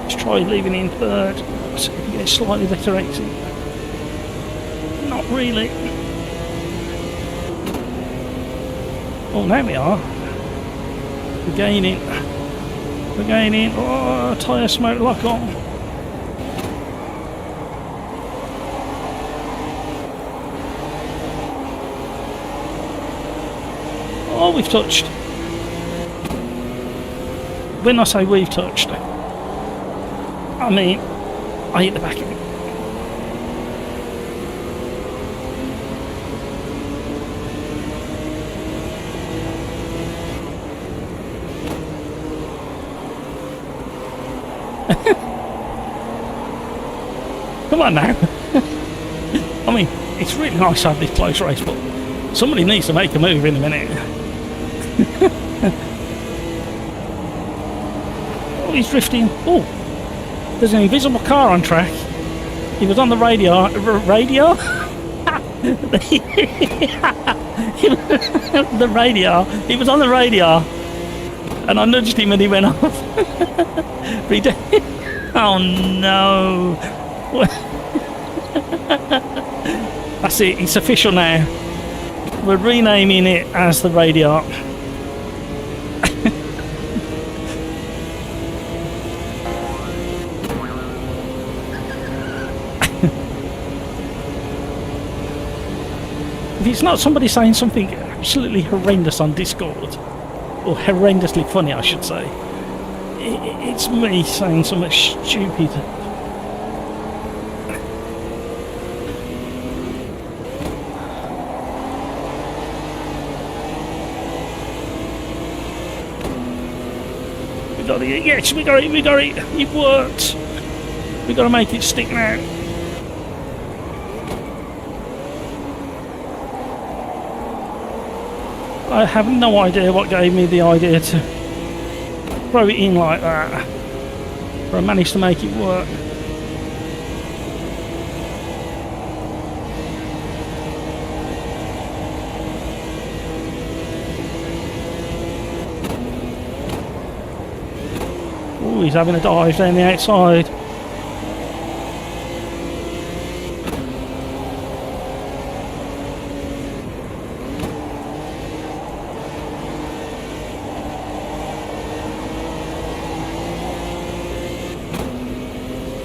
Speaker 1: Let's try leaving in third. See if we get a slightly better exit. Not really. Oh, now we are. We're gaining. We're gaining. Oh, tyre smoke lock on. Oh, we've touched. When I say we've touched, I mean, I hit the back of it. Come on now. I mean, it's really nice to have this close race, but somebody needs to make a move in a minute. Oh, he's drifting. Oh, there's an invisible car on track. He was on the radio. Radio? The radio. He was on the radio. And I nudged him and he went off. But he did. Oh no. That's it. It's official now. We're renaming it as the radio. If it's not somebody saying something absolutely horrendous on Discord, or horrendously funny I should say, it's me saying something stupid. got it. Yes, we got it. We got it. It worked. We got to make it stick now. I have no idea what gave me the idea to throw it in like that, but I managed to make it work. Oh, he's having a dive down the outside.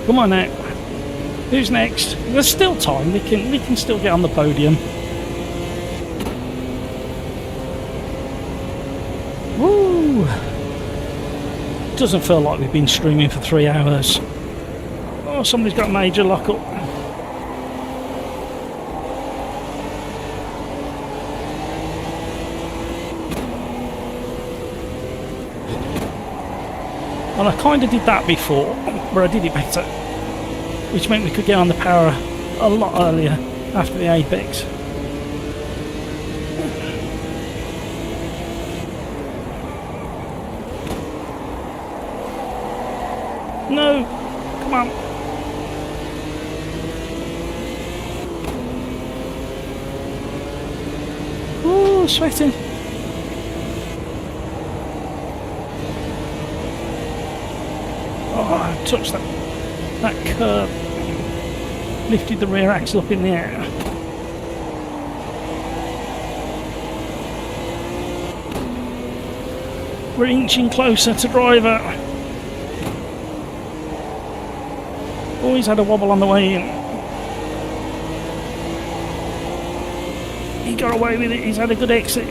Speaker 1: Come on now. Who's next? There's still time. We can still get on the podium. Woo! Doesn't feel like we've been streaming for 3 hours. Oh, somebody's got a major lock-up. And I kind of did that before, but I did it better, which meant we could get on the power a lot earlier after the apex. No, come on. Ooh, sweating. Oh, I touched that curve. Lifted the rear axle up in the air. We're inching closer to driver. Oh, he's had a wobble on the way in. He got away with it, he's had a good exit.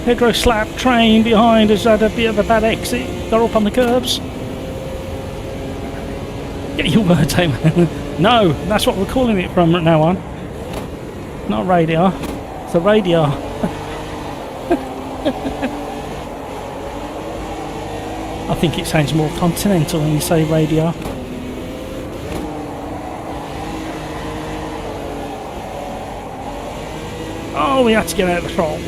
Speaker 1: Pedro slap train behind has had a bit of a bad exit. Got up on the curbs. Get your words out, man. No, that's what we're calling it from now on. Not radar, it's a radar. I think it sounds more continental when you say radar. Oh, we had to get out of the throttle.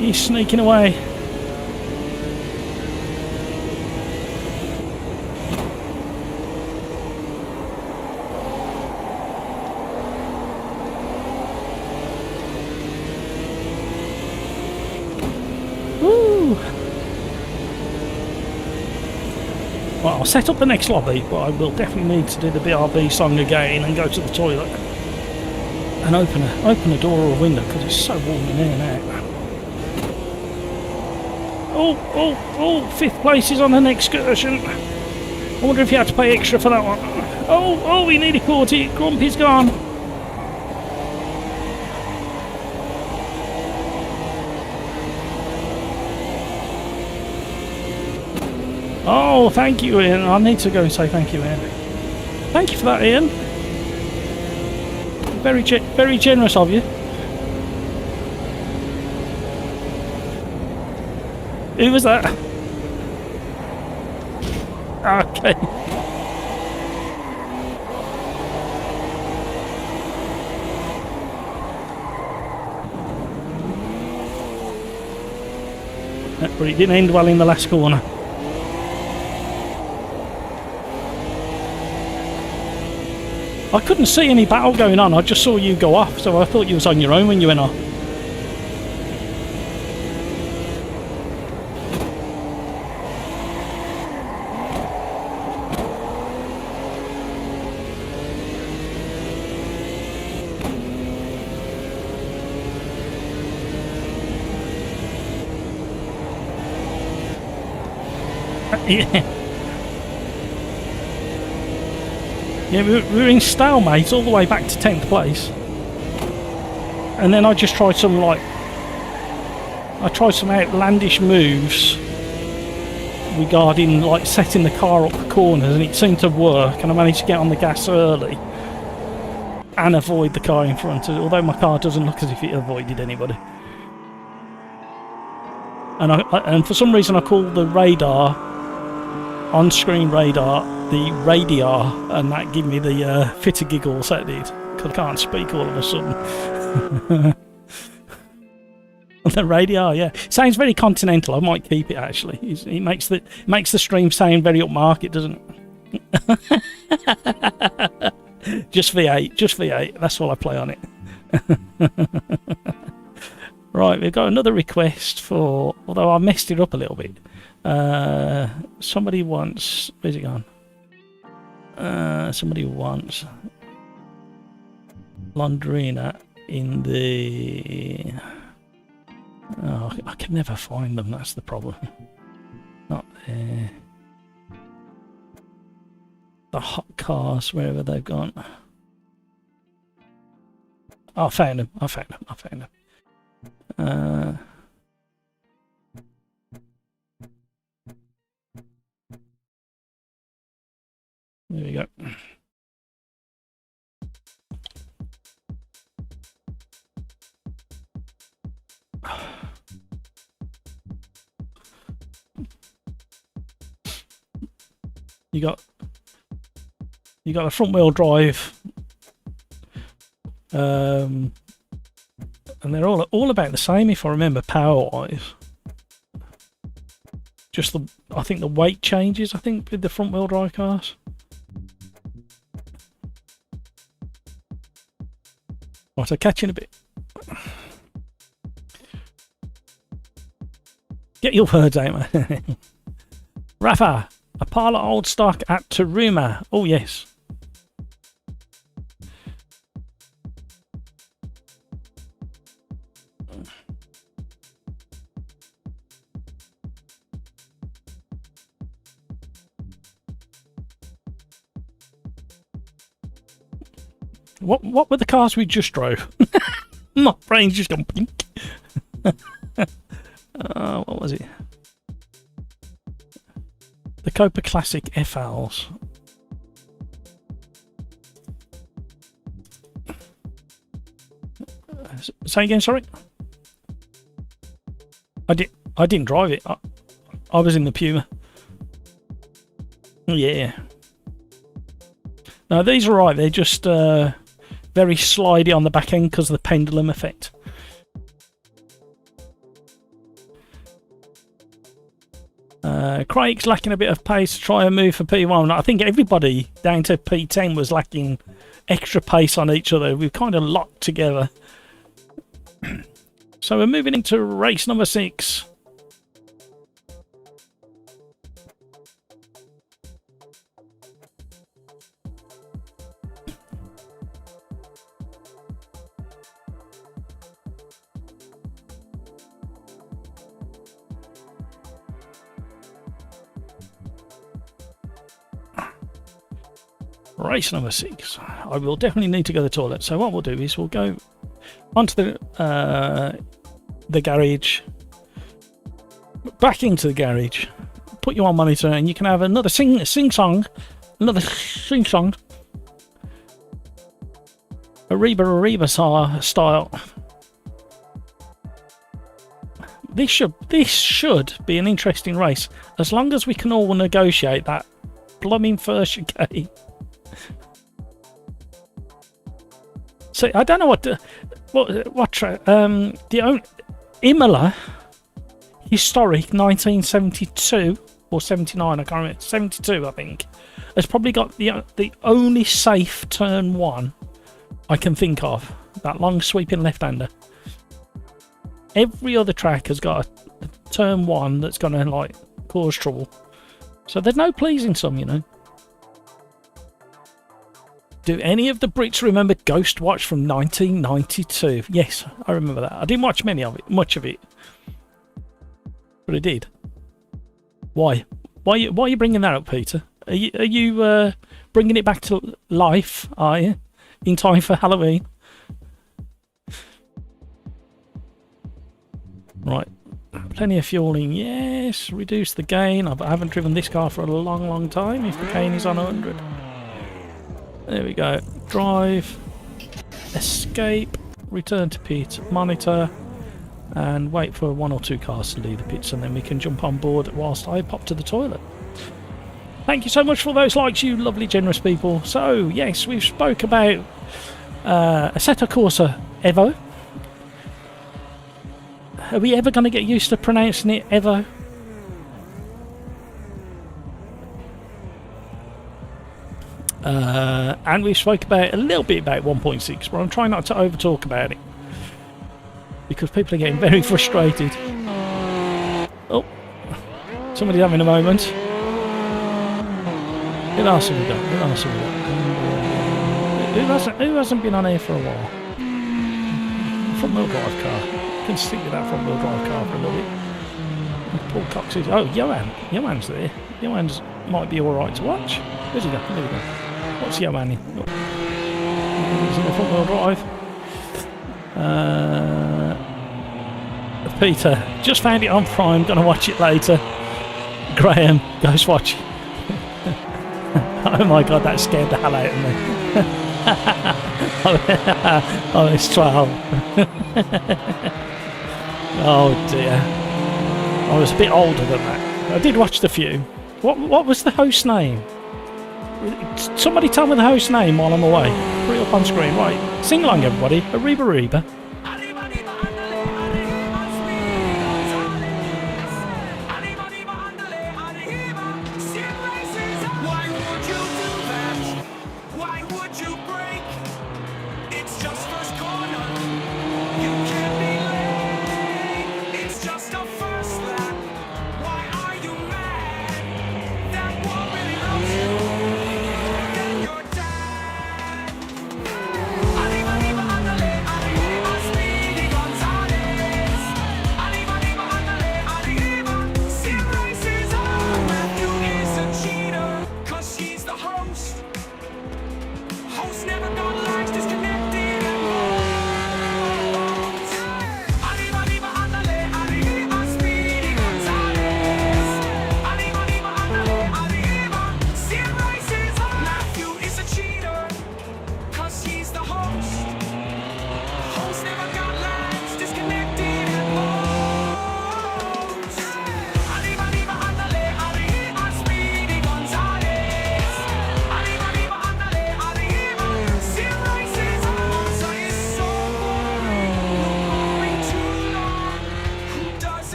Speaker 1: He's sneaking away. Woo! Well, I'll set up the next lobby, but I will definitely need to do the BRB song again and go to the toilet and open a door or a window because it's so warm in here now. Oh, 5th place is on an excursion. I wonder if you had to pay extra for that one. Oh, we nearly caught it. Grumpy's gone. Oh, thank you, Ian. I need to go and say thank you, Ian. Thank you for that, Ian. Very generous of you. Who was that? Okay. But it didn't end well in the last corner. I couldn't see any battle going on, I just saw you go off, so I thought you was on your own when you went off. Yeah, we were in stalemate all the way back to 10th place, and then I just tried some outlandish moves regarding setting the car up the corners, and it seemed to work, and I managed to get on the gas early and avoid the car in front of it, although my car doesn't look as if it avoided anybody. And for some reason I call the radar, on-screen radar, the radar, and that gave me the fit of giggles, that did, because I can't speak all of a sudden. The radar, yeah, sounds very continental. I might keep it actually. It makes the stream sound very upmarket, doesn't it? Just V8, that's all I play on it. Right, we've got another request for, although I messed it up a little bit. Somebody wants, where's it gone? Somebody wants Londrina in the... Oh, I can never find them, that's the problem. Not there. The hot cars, wherever they've gone. Oh, I found them. There we go. You got a front wheel drive, and they're all about the same if I remember power wise. Just I think the weight changes, I think, with the front wheel drive cars. Right, I'll catch you in a bit. Get your words out, man. Rafa, a pile of old stock at Taruma. Oh, yes. What were the cars we just drove? My brain's just gone pink. What was it? The Copa Classic FLs. Say again, sorry. I didn't drive it. I was in the Puma. Yeah. No, these are right. They're just very slidey on the back end because of the pendulum effect. Craig's lacking a bit of pace to try and move for P1. I think everybody down to P10 was lacking extra pace on each other. We've kind of locked together. So we're moving into race number 6. Race number 6. I will definitely need to go to the toilet. So what we'll do is we'll go onto the garage, back into the garage, put you on monitor, and you can have another sing song, Ariba style. This should be an interesting race as long as we can all negotiate that plumbing first chicane. So I don't know the Imola historic 1972 or 79, I can't remember, 72 I think, has probably got the only safe turn 1 I can think of, that long sweeping left-hander. Every other track has got a turn 1 that's going to like cause trouble. So there's no pleasing some, you know. Do any of the Brits remember Ghost Watch from 1992? Yes, I remember that. I didn't watch much of it, but I did. Why? Why are you bringing that up, Peter? Are you bringing it back to life? Are you in time for Halloween? Right, plenty of fueling. Yes, reduce the gain. I haven't driven this car for a long time. If the gain is on 100. There we go. Drive. Escape. Return to pit. Monitor. and wait for 1 or 2 cars to leave the pits, and then we can jump on board whilst I pop to the toilet. Thank you so much for those likes, you lovely generous people. So yes, we've spoke about Assetto Corsa EVO. Are we ever going to get used to pronouncing it EVO? And we spoke about a little bit about 1.6, but I'm trying not to over talk about it because people are getting very frustrated. Oh, somebody's having a moment. Who else have we got? Who else have we got? Who hasn't been on here for a while? Front wheel drive car. Can stick with that front wheel drive car for a little bit. Paul Cox is. Oh, Johan. Johan's there. Johan's might be alright to watch. Where's he go? There we go. What's Johan in? Oh. He's in the front wheel drive. Peter, just found it on Prime, gonna watch it later. Graham, goes watch. Oh my god, that scared the hell out of me. Oh, it's 12. Oh dear. I was a bit older than that. I did watch the few. What was the host name? Somebody tell me the host name while I'm away. Put it up on screen. Right. Sing along, everybody. Arriba, arriba.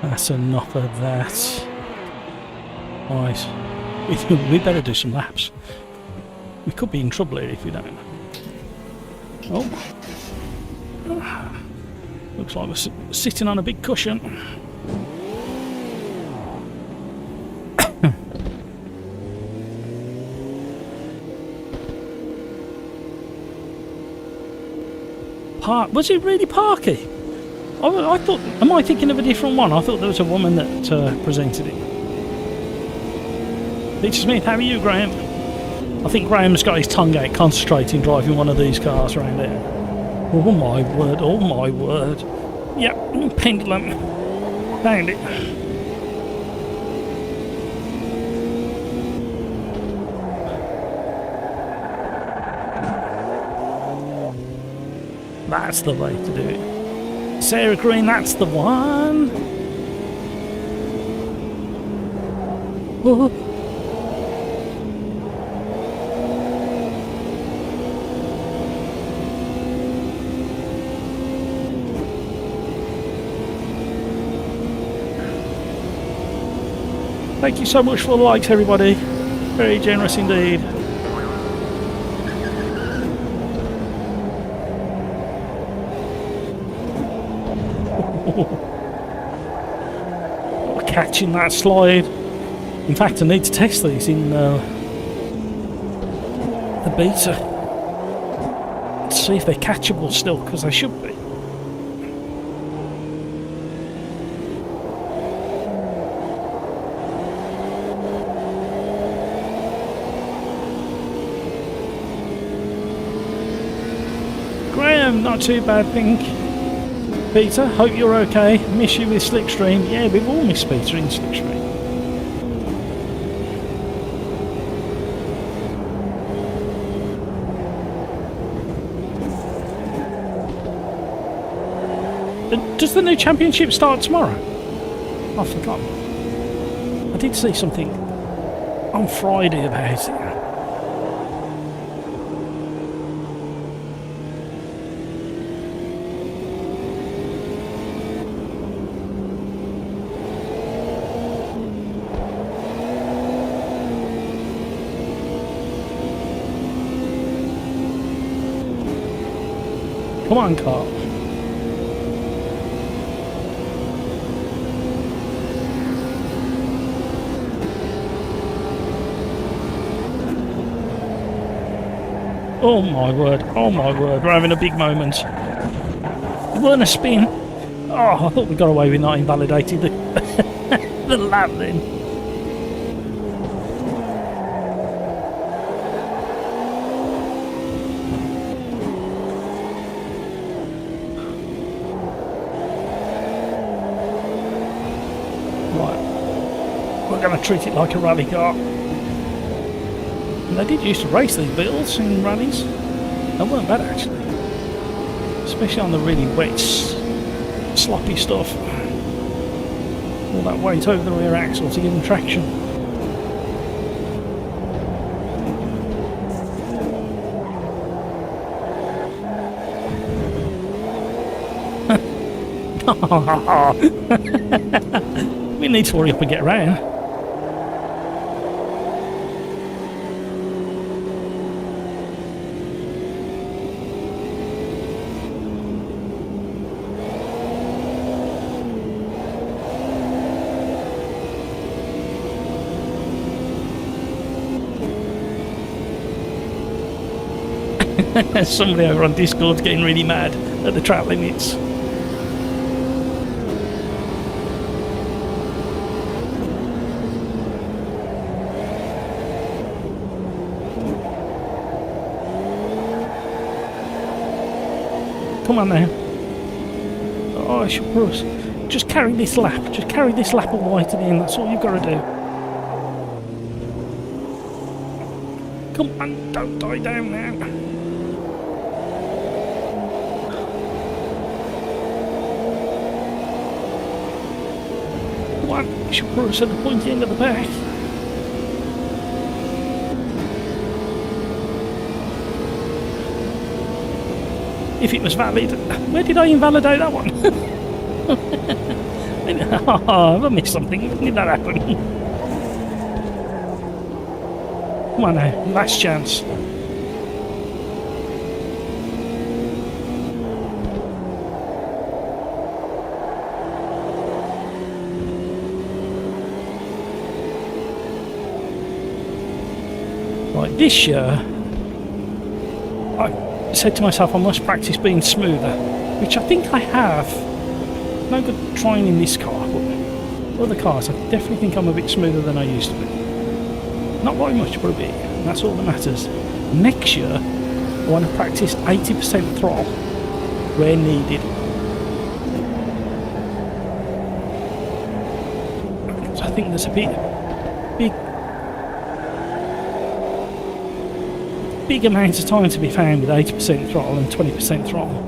Speaker 1: That's enough of that. Right, we better do some laps. We could be in trouble here if we don't. Oh, looks like we're sitting on a big cushion. Was it really Parky? I thought, am I thinking of a different one? I thought there was a woman that presented it. Peter Smith, how are you, Graham? I think Graham's got his tongue out concentrating driving one of these cars around here. Oh my word, oh my word. Yep, pendulum. Found it. That's the way to do it. Sarah Green, that's the one. Oh. Thank you so much for the likes, everybody. Very generous indeed. Catching that slide. In fact, I need to test these in the beta. Let's see if they're catchable still, because they should be. Graham, not too bad, think. Peter, hope you're okay. Miss you with Slipstream. Yeah, we've all missed Peter in Slipstream. Does the new championship start tomorrow? I forgot. I did see something on Friday about it. Come on, Carl. Oh my word, we're having a big moment. Weren't a spin. Oh, I thought we got away with not invalidating the, the lap then. Right, we're going to treat it like a rally car. And they did used to race these Beetles in rallies. They weren't bad actually. Especially on the really wet, sloppy stuff. All that weight over the rear axle to give them traction. We need to hurry up and get around. Somebody over on Discord's getting really mad at the track limits. Come on now. Oh, I should Bruce. Just carry this lap. Just carry this lap of white to the end. That's all you've got to do. Come on, don't die down now. One should Bruce at the pointy end of the back. If it was valid. Where did I invalidate that one? Oh, have I missed something? When did that happen? Come on now, last chance. Right, this year I said to myself I must practice being smoother, which I think I have. No good trying in this car, but other cars I definitely think I'm a bit smoother than I used to be. Not very much, but a bit, and that's all that matters. Next year I want to practice 80% throttle where needed. So I think there's a big amount of time to be found with 80% throttle and 20% throttle.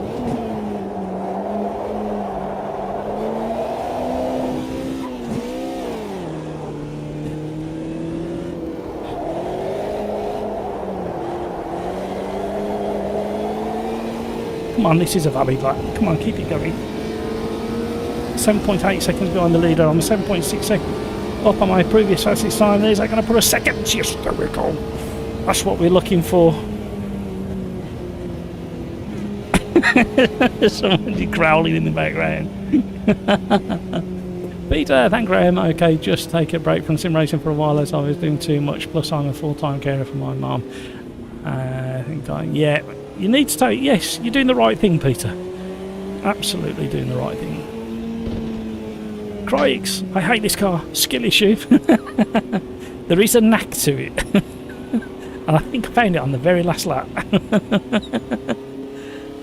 Speaker 1: Come on, this is a valid lap. Come on, keep it going. 7.8 seconds behind the leader. I'm 7.6 seconds up on my previous fastest time. Is that going to put a second? Yes, there we go. That's what we're looking for. Somebody growling in the background. Peter, thank Graham. Okay, just take a break from sim racing for a while as I was doing too much. Plus, I'm a full-time carer for my mum. Yeah, you need to take. Yes, you're doing the right thing, Peter. Absolutely doing the right thing. Crikes, I hate this car. Skill issue. There is a knack to it. And I think I found it on the very last lap.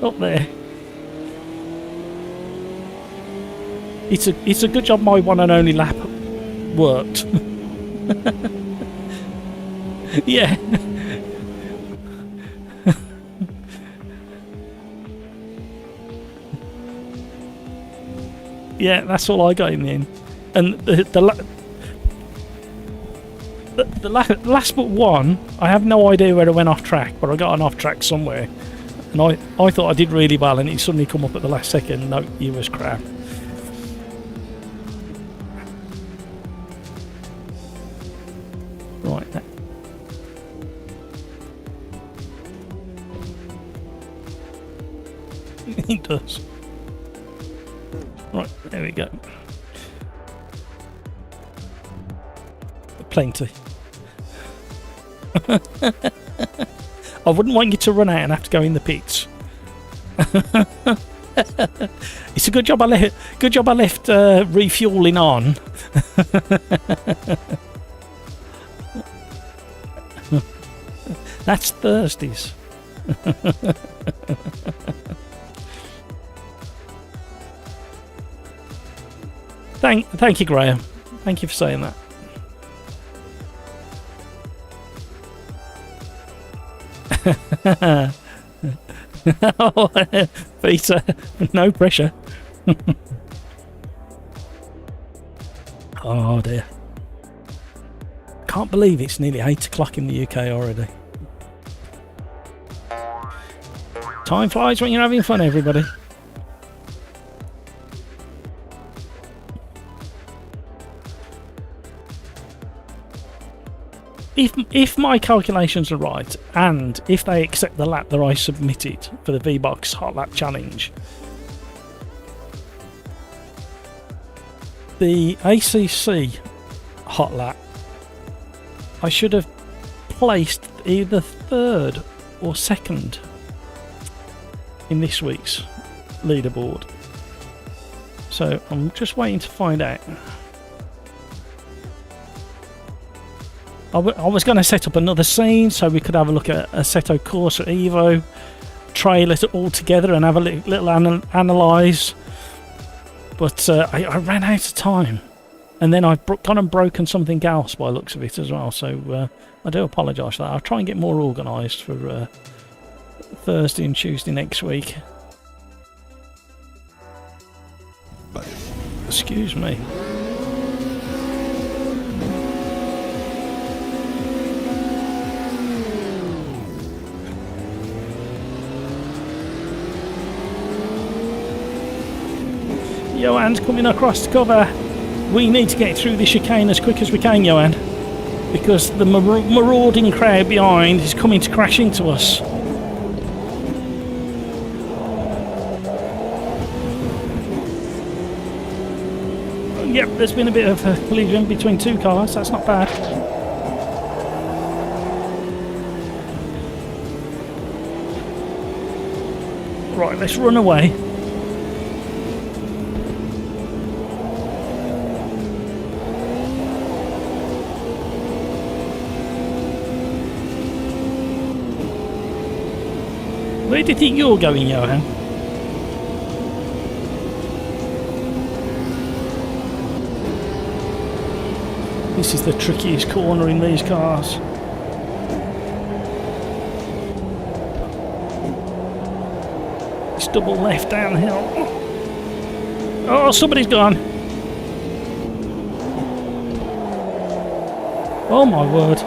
Speaker 1: Up there. It's a good job my one and only lap worked. Yeah. Yeah, that's all I got in the end. And the last but one, I have no idea where I went off track, but I got an off track somewhere. And I thought I did really well, and it suddenly come up at the last second. No, it was crap. Right. It does. Right, there we go. Plenty. I wouldn't want you to run out and have to go in the pits. It's a good job I left refueling on. That's Thursdays. Thank you, Graham. Thank you for saying that. Oh, Peter, no pressure. Oh dear. Can't believe it's nearly 8 o'clock in the UK already. Time flies when you're having fun, everybody. If my calculations are right, and if they accept the lap that I submitted for the V-Box Hot Lap Challenge, the ACC Hot Lap, I should have placed either third or second in this week's leaderboard. So I'm just waiting to find out. I was going to set up another scene so we could have a look at Assetto Corsa EVO, trail it all together and have a little analyse. But I ran out of time. And then I've gone and broken something else by the looks of it as well. So I do apologise for that. I'll try and get more organised for Thursday and Tuesday next week. Excuse me. Johan's coming across to cover. We need to get through the chicane as quick as we can, Johan, because the marauding crowd behind is coming to crash into us. Yep, there's been a bit of a collision between two cars. That's not bad. Right, let's run away. Where do you think you're going, Johan? This is the trickiest corner in these cars. It's double left downhill. Oh, somebody's gone. Oh my word.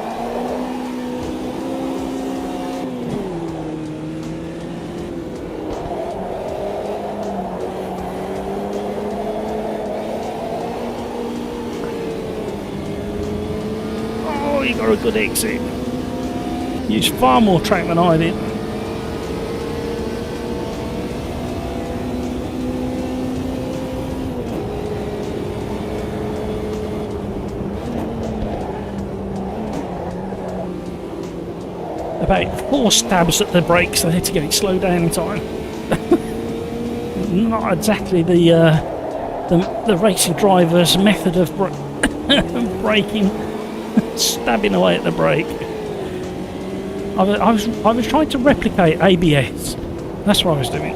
Speaker 1: you got a good exit. Used far more track than I did. About 4 stabs at the brakes there to get it slowed down in time. Not exactly the racing driver's method of braking, stabbing away at the brake. I was trying to replicate ABS. That's what I was doing.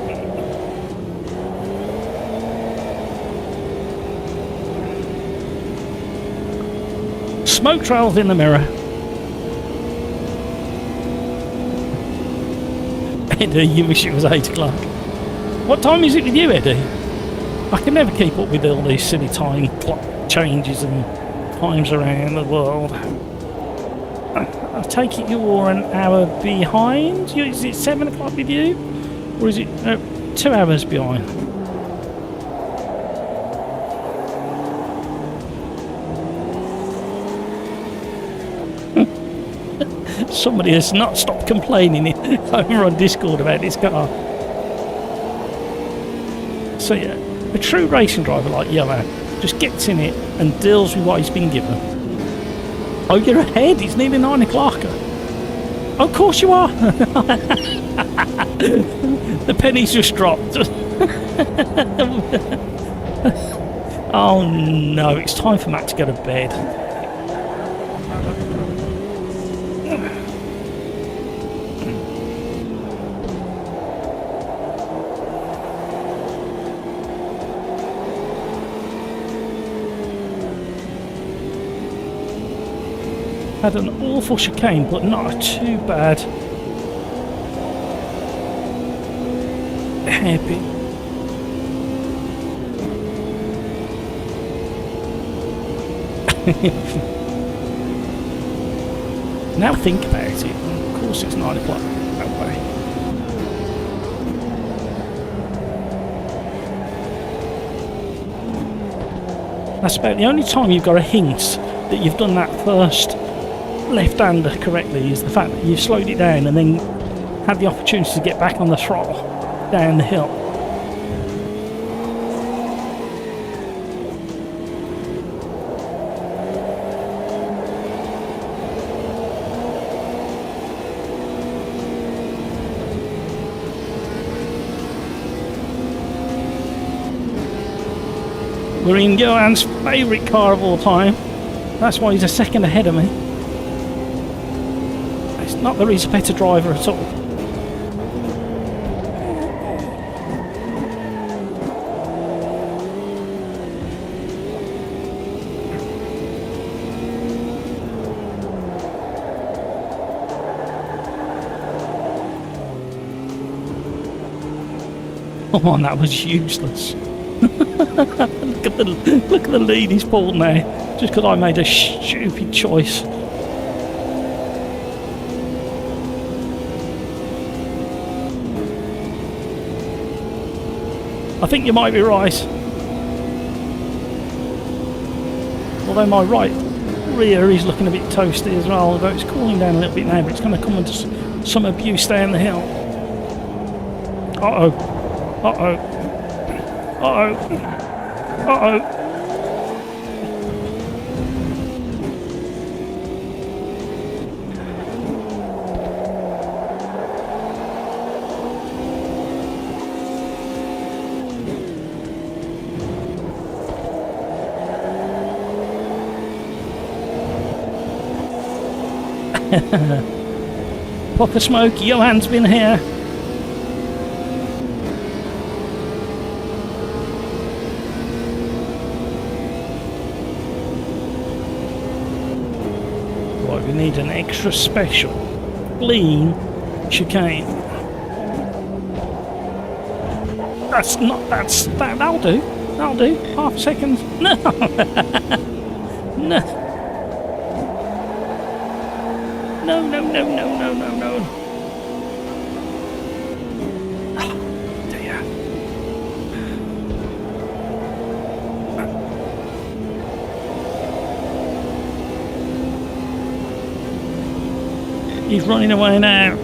Speaker 1: Smoke trails in the mirror. Eddie, you wish it was 8 o'clock. What time is it with you, Eddie? I can never keep up with all these silly time clock changes and times around the world. I take it you're an hour behind? Is it 7 o'clock with you? Or is it 2 hours behind? Somebody has not stopped complaining over on Discord about this car. So yeah, a true racing driver like Johan just gets in it and deals with what he's been given. Oh, you're ahead. It's nearly 9 o'clock. Oh, of course you are. The penny's just dropped. Oh no, it's time for Matt to go to bed. Had an awful chicane, but not too bad hairpin. Now think about it. Of course, it's 9 o'clock that way. That's about the only time you've got a hint that you've done that first left-hander correctly, is the fact that you've slowed it down and then had the opportunity to get back on the throttle down the hill. We're in Johan's favourite car of all time. That's why he's a second ahead of me. It's not that he's a better driver at all. Come on, that was useless. Look at the lead he's pulled now, just because I made a stupid choice. I think you might be right. Although my right rear is looking a bit toasty as well, although it's cooling down a little bit now, but it's going to come into some abuse down the hill. Uh-oh. Uh-oh. Uh-oh. Uh-oh. Pop a smoke, Johan's been here. Right, we need an extra special clean chicane. That'll do. That'll do. Half a second. No. No. No, no, no, no, no, no, no. Oh, dear. He's running away now.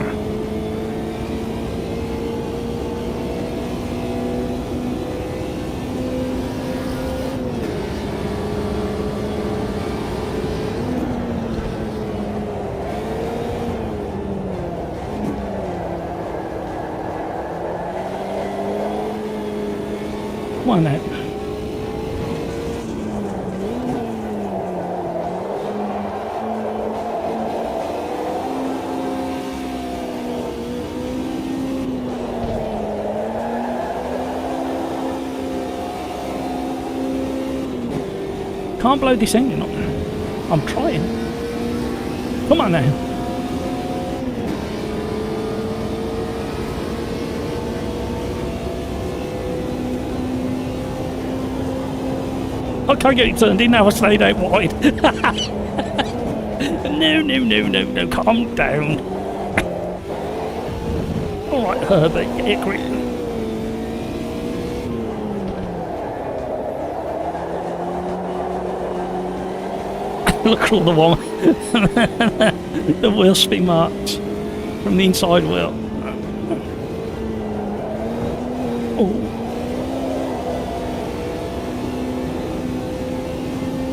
Speaker 1: Come on now. Can't blow this engine up. I'm trying. Come on now. I can't get it turned in now. I stayed out wide. No. Calm down. All right, Herbert, get it quick. Look at all the one, the wheel spin marks from the inside wheel.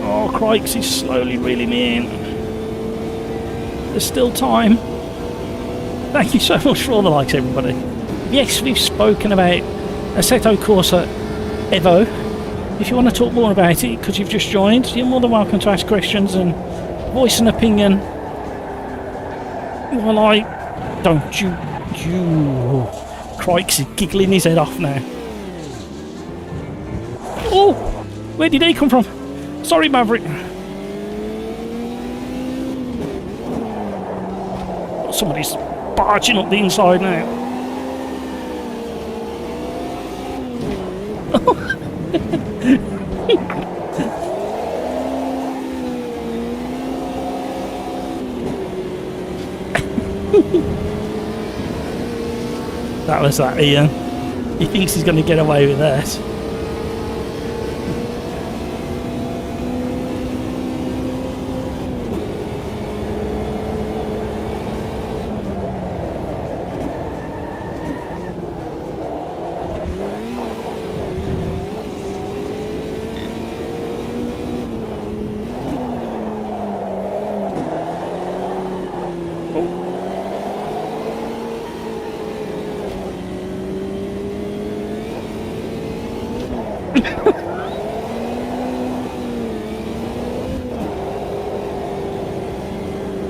Speaker 1: Oh, crikes, he's slowly reeling me in. There's still time. Thank you so much for all the likes, everybody. Yes, we've spoken about Assetto Corsa EVO. If you want to talk more about it, because you've just joined, you're more than welcome to ask questions and voice an opinion. Well, don't you... Crikes is giggling his head off now. Oh! Where did he come from? Sorry, Maverick. Somebody's barging up the inside now. That was that, Ian. He thinks he's going to get away with that.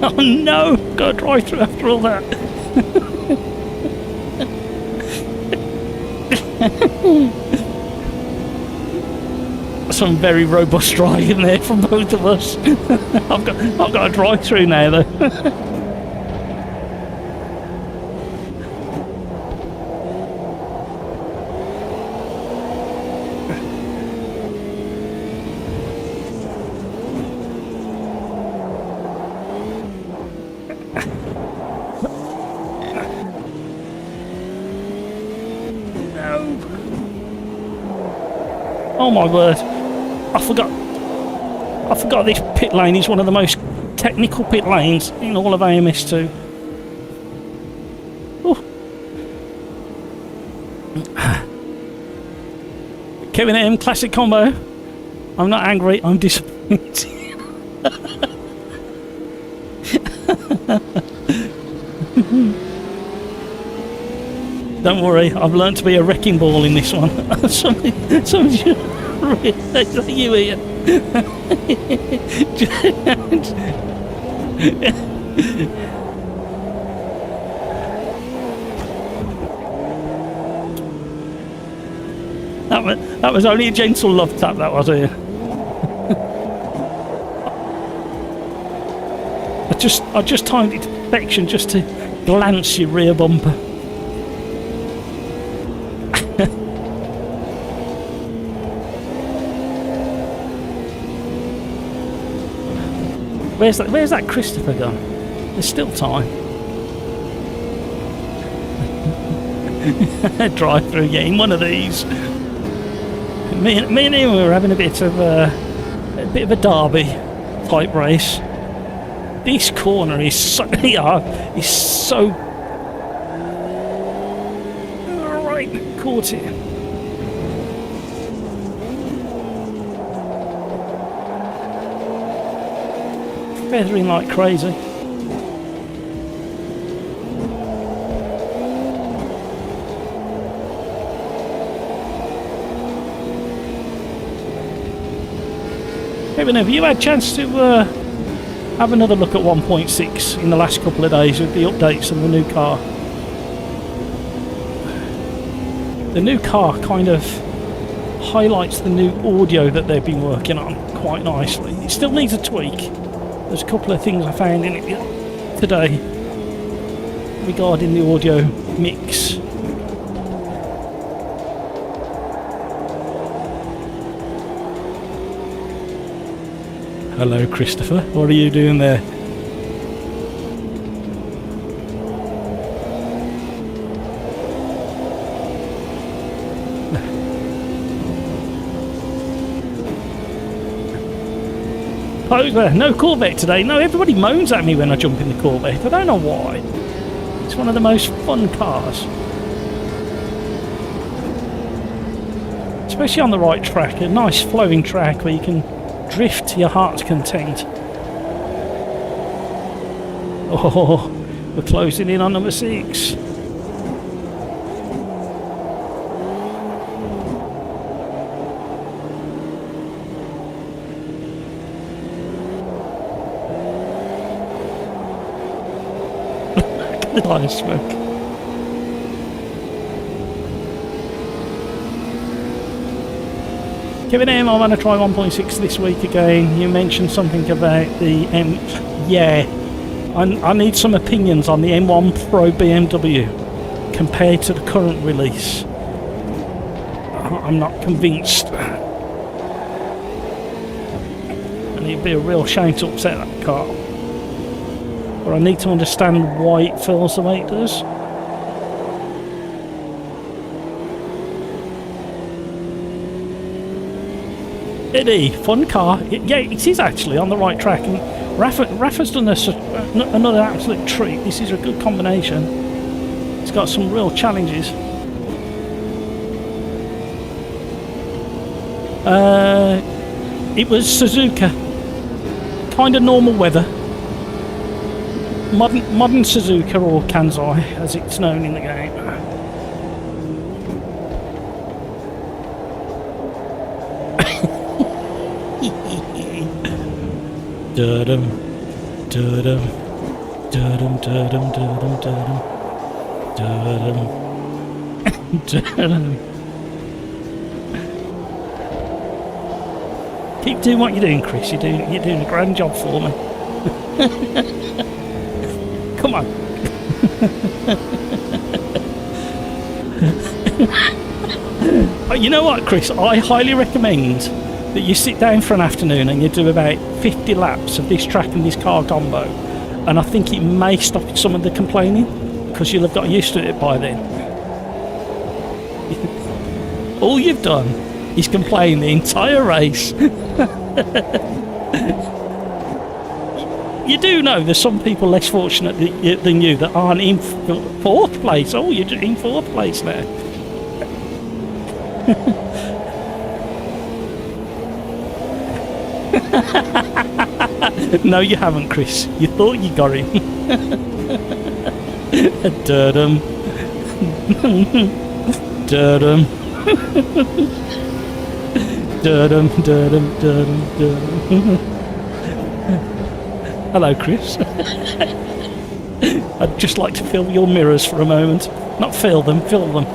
Speaker 1: Oh no! Gotta drive through after all that. Some very robust driving there from both of us. I've got to drive through now though. Oh my word, I forgot this pit lane is one of the most technical pit lanes in all of AMS2. Ooh. Kevin M, classic combo. I'm not angry, I'm disappointed. Don't worry, I've learned to be a wrecking ball in this one. Somebody is that you, Ian? That was only a gentle love tap, that was, Ian. I just timed it to perfection just to glance your rear bumper. Where's that Christopher gone? There's still time. Drive through getting one of these. Me and him were having a bit of a derby type race. This corner is so is so. All right, caught it. Feathering like crazy. Kevin, have you had a chance to have another look at 1.6 in the last couple of days with the updates on the new car? The new car kind of highlights the new audio that they've been working on quite nicely. It still needs a tweak. There's a couple of things I found in it today regarding the audio mix. Hello, Christopher. What are you doing there? Poser, no Corvette today. No, everybody moans at me when I jump in the Corvette. I don't know why. It's one of the most fun cars. Especially on the right track. A nice flowing track where you can drift to your heart's content. Oh, we're closing in on number 6. The line of smoke. Kevin M, I want to try 1.6 this week again. You mentioned something about the M. Yeah, I need some opinions on the M1 Pro BMW compared to the current release. I'm not convinced. And it'd be a real shame to upset that car. But I need to understand why it feels the way it does. Eddie, fun car. Yeah, it is actually on the right track. And Rafa's done another absolute treat. This is a good combination. It's got some real challenges. It was Suzuka. Kind of normal weather. Modern Suzuka, or Kansai as it's known in the game. Dudum, dudum, dudum, dudum, dudum, dudum, dudum, dudum. Keep doing what you're doing, Chris. You're doing a grand job for me. Come on. Oh, you know what, Chris? I highly recommend that you sit down for an afternoon and you do about 50 laps of this track and this car combo, and I think it may stop some of the complaining because you'll have got used to it by then. All you've done is complain the entire race. You do know there's some people less fortunate than you that aren't in 4th place. Oh, you're in 4th place now. No, you haven't, Chris. You thought you got him. Durdum. Durdum. Durdum, durdum, durdum, durdum. Hello, Chris. I'd just like to fill your mirrors for a moment. Not fill them, fill them.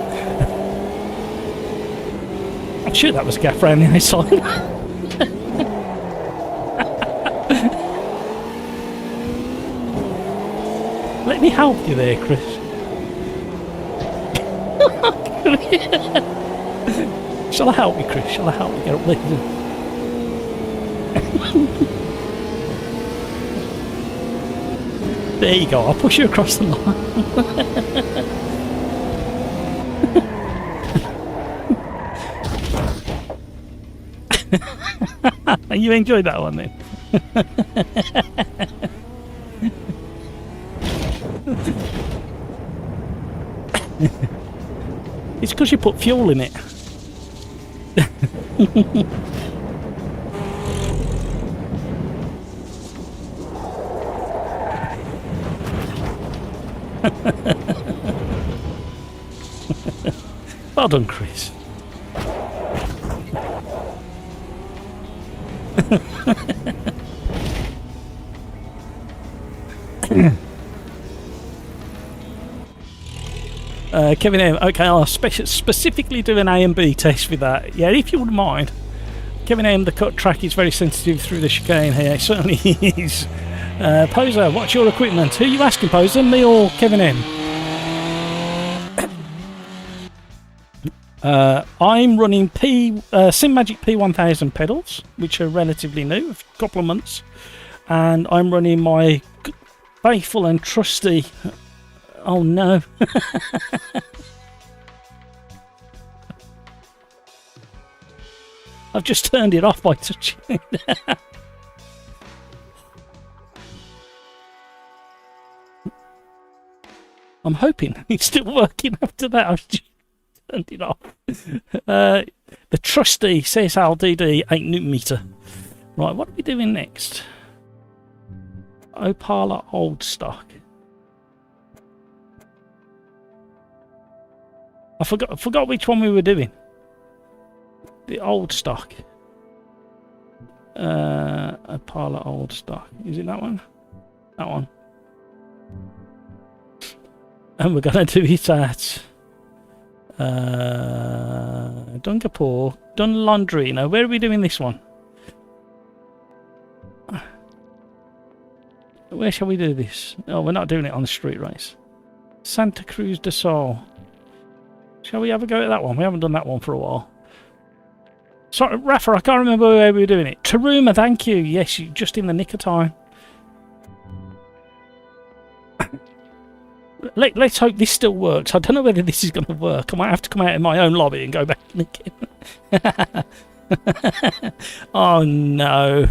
Speaker 1: I'm sure that was a gaffer around the outside. Let me help you there, Chris. Shall I help you, Chris? Shall I help you get up there? There you go, I'll push you across the line. You enjoyed that one then? It's because you put fuel in it. Well done, Chris. Kevin M. Okay, I'll specifically do an A and B test with that. Yeah, if you wouldn't mind. Kevin M. The cut track is very sensitive through the chicane here. It certainly is. Poser, what's your equipment? Who are you asking, Poser? Me or Kevin M? I'm running Sim Magic P1000 pedals, which are relatively new, a couple of months, and I'm running my faithful and trusty. Oh no! I've just turned it off by touching it. I'm hoping it's still working after that. I've just turned it off. The trusty CSLDD 8 Newton meter. Right, what are we doing next? Opala old stock. I forgot which one we were doing. The old stock. Opala old stock. Is it that one? That one. And we're gonna do it at Dungarpore, Dunlaundry. Now, where are we doing this one? Where shall we do this? Oh, we're not doing it on the street race. Santa Cruz de Sol. Shall we have a go at that one? We haven't done that one for a while. Sorry, Rafa, I can't remember where we were doing it. Taruma, thank you. Yes, you just in the nick of time. Let's hope this still works. I don't know whether this is going to work. I might have to come out in my own lobby and go back in again. Oh no.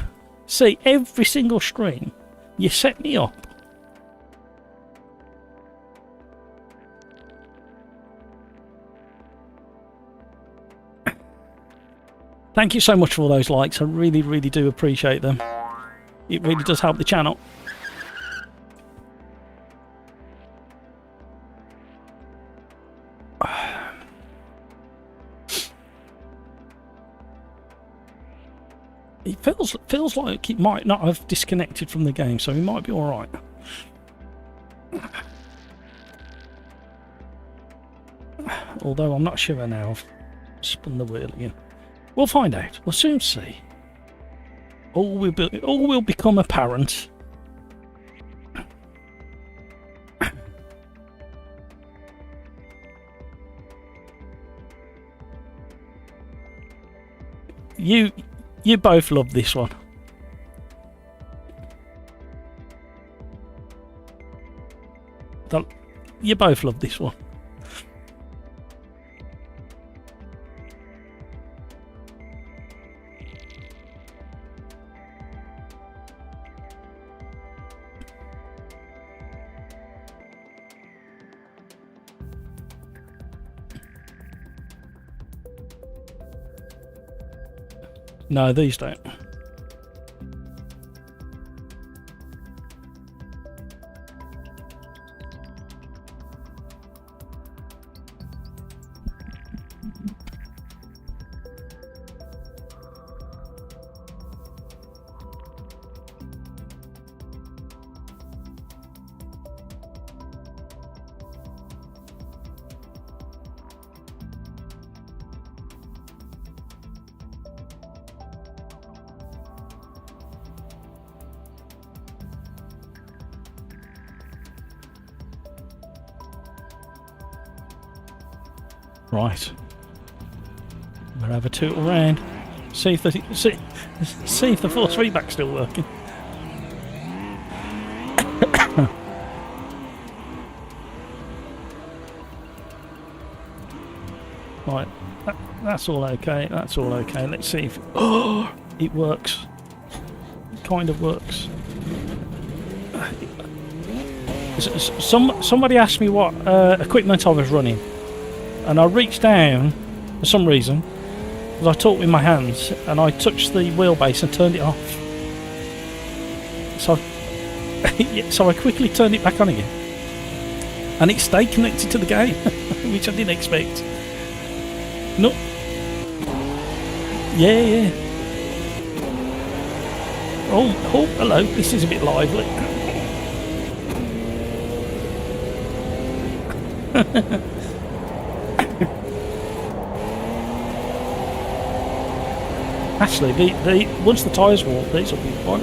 Speaker 1: See, every single stream, you set me up. Thank you so much for all those likes. I really, really do appreciate them. It really does help the channel. It feels like it might not have disconnected from the game, so we might be all right. Although I'm not sure now. I've spun the wheel again. We'll find out. We'll soon see. All will become apparent. You both love this one. You both love this one. No, these don't. Right. We'll have a tootle round. See if the force feedback's still working. Right. That's all okay. That's all okay. Let's see if it works. It kind of works. Somebody asked me what equipment I was running, and I reached down for some reason because I talked with my hands, and I touched the wheelbase and turned it off. So, yeah, so I quickly turned it back on again, and it stayed connected to the game, which I didn't expect. No. Yeah. Oh, hello. This is a bit lively. Actually, once the tyres warp, these will be fine.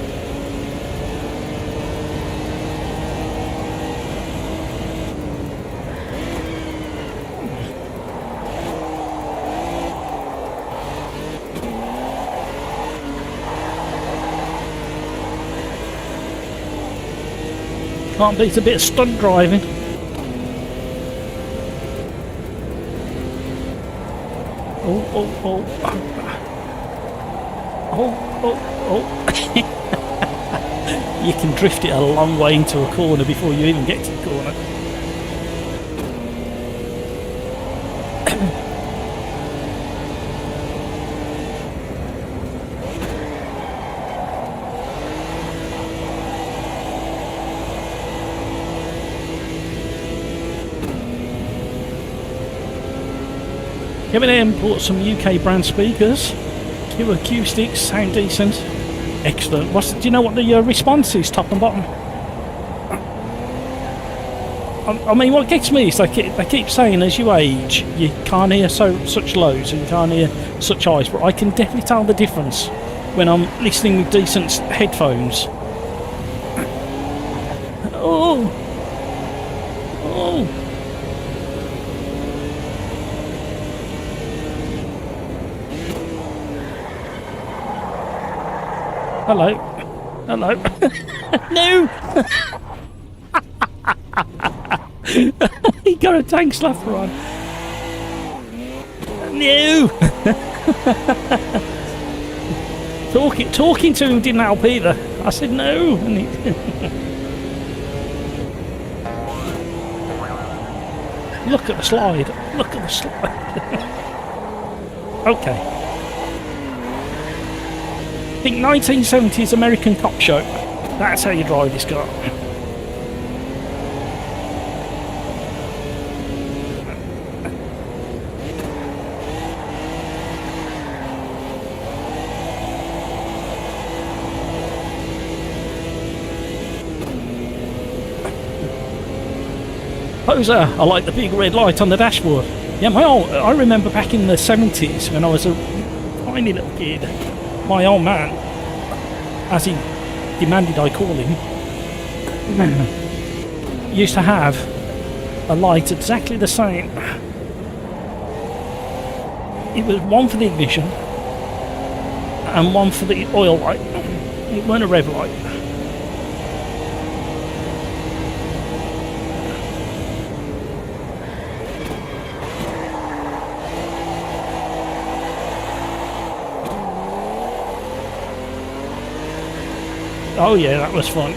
Speaker 1: Can't beat a bit of stunt driving. Oh. You can drift it a long way into a corner before you even get to the corner. M&M bought some UK brand speakers. Q acoustics, sound decent. Excellent. Do you know what the response is, top and bottom? I mean, what gets me is they keep saying as you age, you can't hear such lows and you can't hear such highs, but I can definitely tell the difference when I'm listening with decent headphones. Oh! Hello. No! He got a tank slapper on. No! Talking to him didn't help either. I said no. And he Look at the slide. Okay. I think 1970s American cop show. That's how you drive this car. Poser, I like the big red light on the dashboard. Yeah, I remember back in the 70s when I was a tiny little kid. My old man, as he demanded I call him, used to have a light exactly the same. It was one for the ignition and one for the oil light. It weren't a rev light. Oh yeah, that was fun.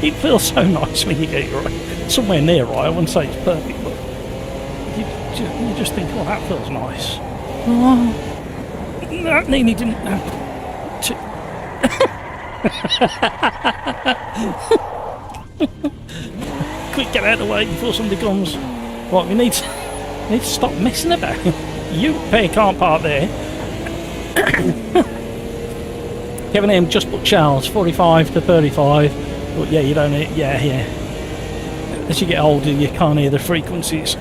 Speaker 1: It feels so nice when you get it right. Somewhere near right, I wouldn't say it's perfect, but you just think, oh, that feels nice. Oh, that nearly didn't... Quick, get out of the way before somebody comes. Right, we need to stop messing about. You pair can't park there. Kevin M just booked Charles 45 to 35. But yeah, you don't hear, yeah. As you get older, you can't hear the frequencies.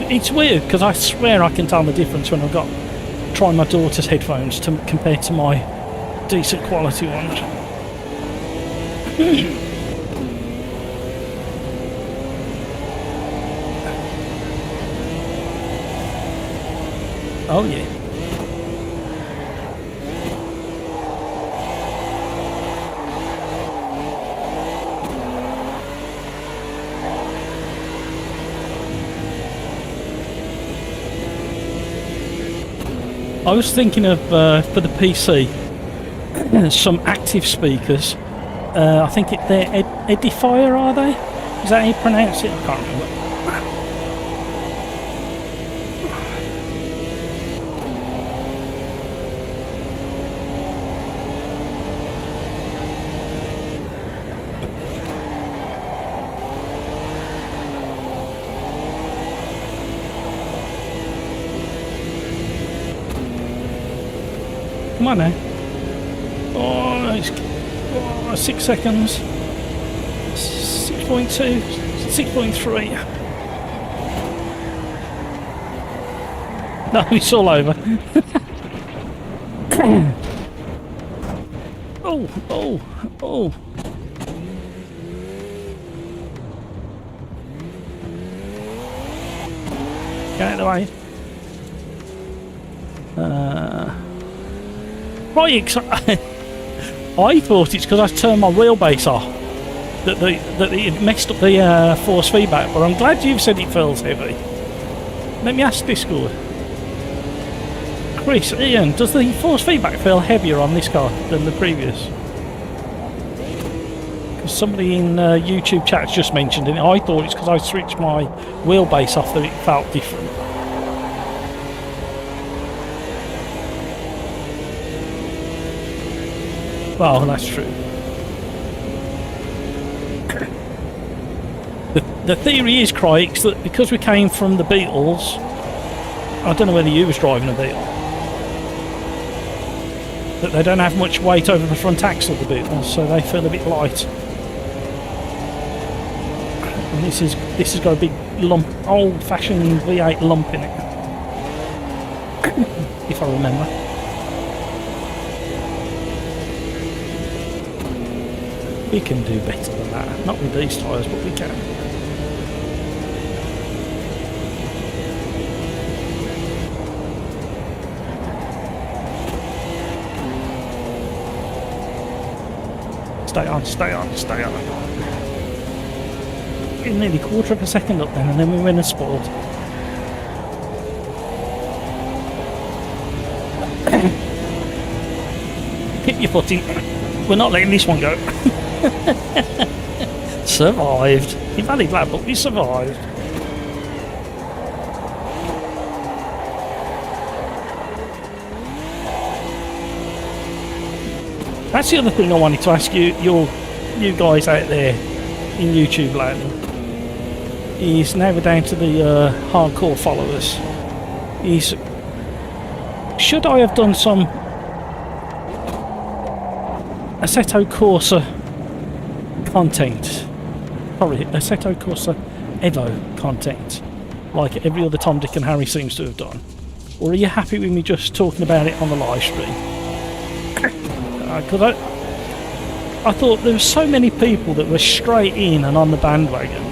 Speaker 1: It's weird because I swear I can tell the difference when I've got trying my daughter's headphones compared to my decent quality ones. Oh yeah. I was thinking of for the PC some active speakers. I think they're Edifier, are they? Is that how you pronounce it? I can't remember. Come on now. Oh, 6 seconds. 6.2, 6.3. No, it's all over. Oh. Get out of the way. Right, I thought it's because I turned my wheelbase off that it messed up the force feedback, but I'm glad you've said it feels heavy. Let me ask Discord. Chris, Ian, does the force feedback feel heavier on this car than the previous? Because somebody in YouTube chat's just mentioned it. I thought it's because I switched my wheelbase off that it felt different. Well, that's true. The theory is, Crikes, that because we came from the Beetles, I don't know whether you was driving a Beetle, that they don't have much weight over the front axle of the Beetles, so they feel a bit light. And this has got a big lump, old-fashioned V8 lump in it, if I remember. We can do better than that. Not with these tyres, but we can. Stay on. Getting nearly quarter of a second up then, and then we win a sport. Keep your foot in. We're not letting this one go. Survived. Invalid lap, but we survived. That's the other thing I wanted to ask you guys out there in YouTube land. Is now we're down to the hardcore followers. Is should I have done some Assetto Corsa content? Sorry, Assetto Corsa EVO content, like every other Tom, Dick and Harry seems to have done? Or are you happy with me just talking about it on the live stream? Because I thought there were so many people that were straight in and on the bandwagon.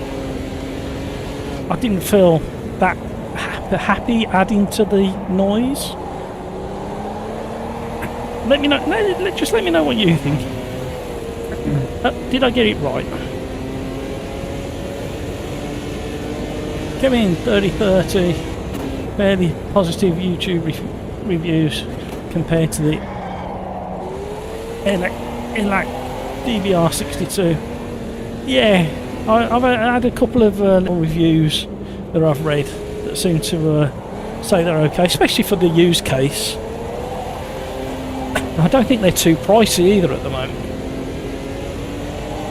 Speaker 1: I didn't feel that happy adding to the noise. Let me know. Just let me know what you think. Did I get it right? Come in, 30/30. Fairly positive YouTube reviews compared to the ELAC DBR62. Yeah, I've had a couple of little reviews that I've read that seem to say they're okay, especially for the used case. I don't think they're too pricey either at the moment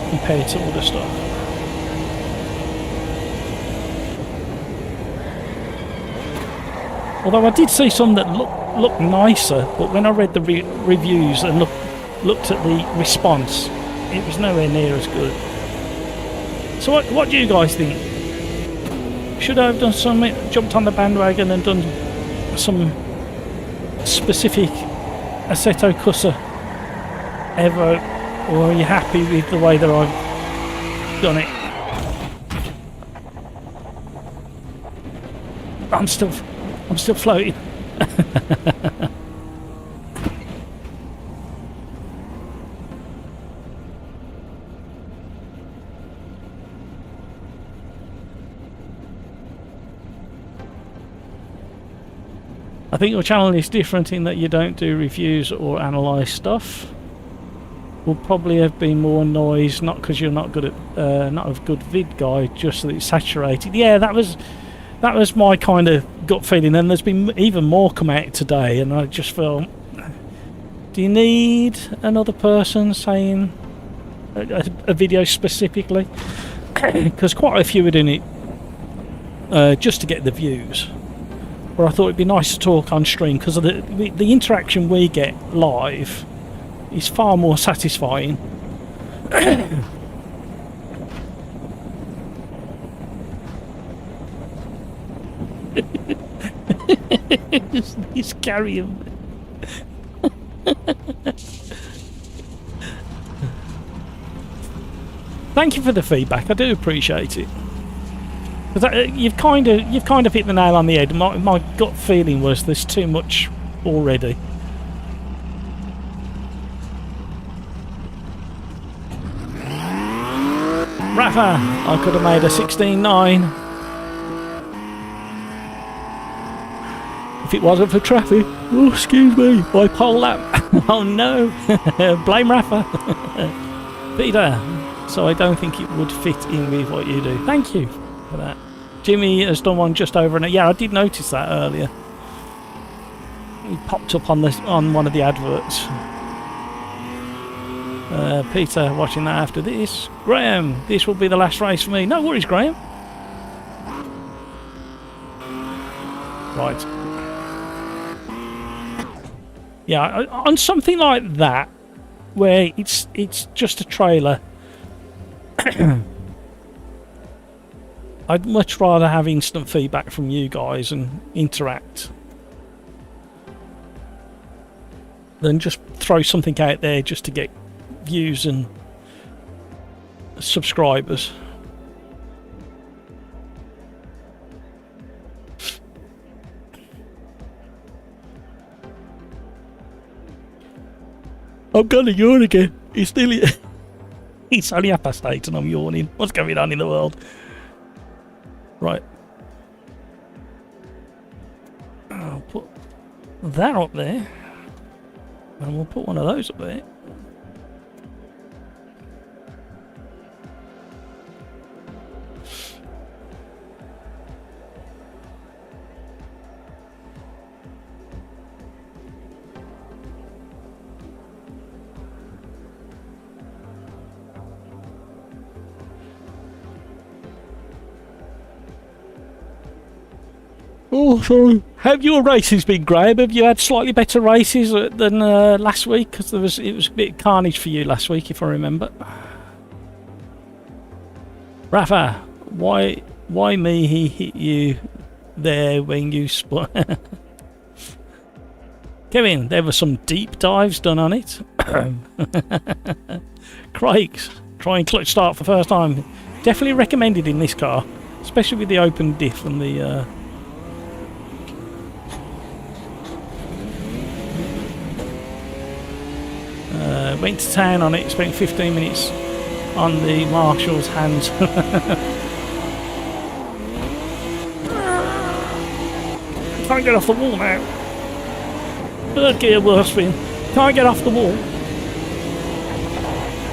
Speaker 1: compared to all the stuff. Although I did see some that looked nicer, but when I read the reviews and looked at the response, it was nowhere near as good. So what do you guys think? Should I have done jumped on the bandwagon and done some specific Assetto Corsa EVO, or are you happy with the way that I've done it? I'm still floating. I think your channel is different in that you don't do reviews or analyse stuff. Will probably have been more noise, not because you're not good at not a good vid guy, just that it's saturated. Yeah, that was my kind of gut feeling, and there's been even more come out today, and I just felt, do you need another person saying a video specifically? Because quite a few are doing it just to get the views. But I thought it'd be nice to talk on stream because of the interaction we get live is far more satisfying. He's carrying. Thank you for the feedback. I do appreciate it. You've kind of hit the nail on the head. My gut feeling was there's too much already. Rafa, I could have made a 16.9 if it wasn't for traffic. Oh, excuse me, by pole lap. Oh no, blame Rafa. Peter, so I don't think it would fit in with what you do. Thank you for that. Jimmy has done one just over, and yeah, I did notice that earlier. He popped up on one of the adverts. Peter watching that after this. Graham, this will be the last race for me. No worries, Graham. Right. Yeah, on something like that, where it's just a trailer, I'd much rather have instant feedback from you guys and interact than just throw something out there just to get views and subscribers. I'm gonna yawn again. It's only 8:30 and I'm yawning. What's going on in the world? Right. I'll put that up there. And we'll put one of those up there. Oh, sorry. Have your races been, Graham? Have you had slightly better races than last week? Because it was a bit carnage for you last week, if I remember. Rafa, why me? He hit you there when you spun. Kevin, there were some deep dives done on it. Craig's trying clutch start for first time. Definitely recommended in this car, especially with the open diff and the. Went to town on it, spent 15 minutes on the marshal's hands. Can't get off the wall now. Third gear worse spin. Can't get off the wall.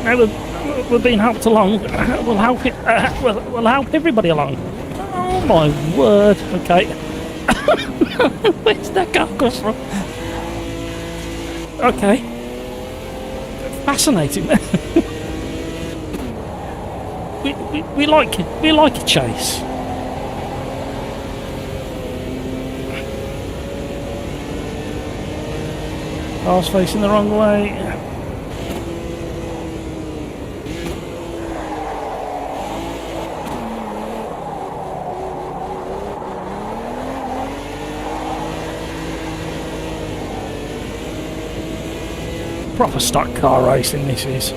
Speaker 1: Now we're being helped along. We'll help it. We'll help everybody along. Oh my word. Okay. Where's that car come from? Okay. Fascinating. we like a chase. Car's facing the wrong way. Proper stock car racing this is.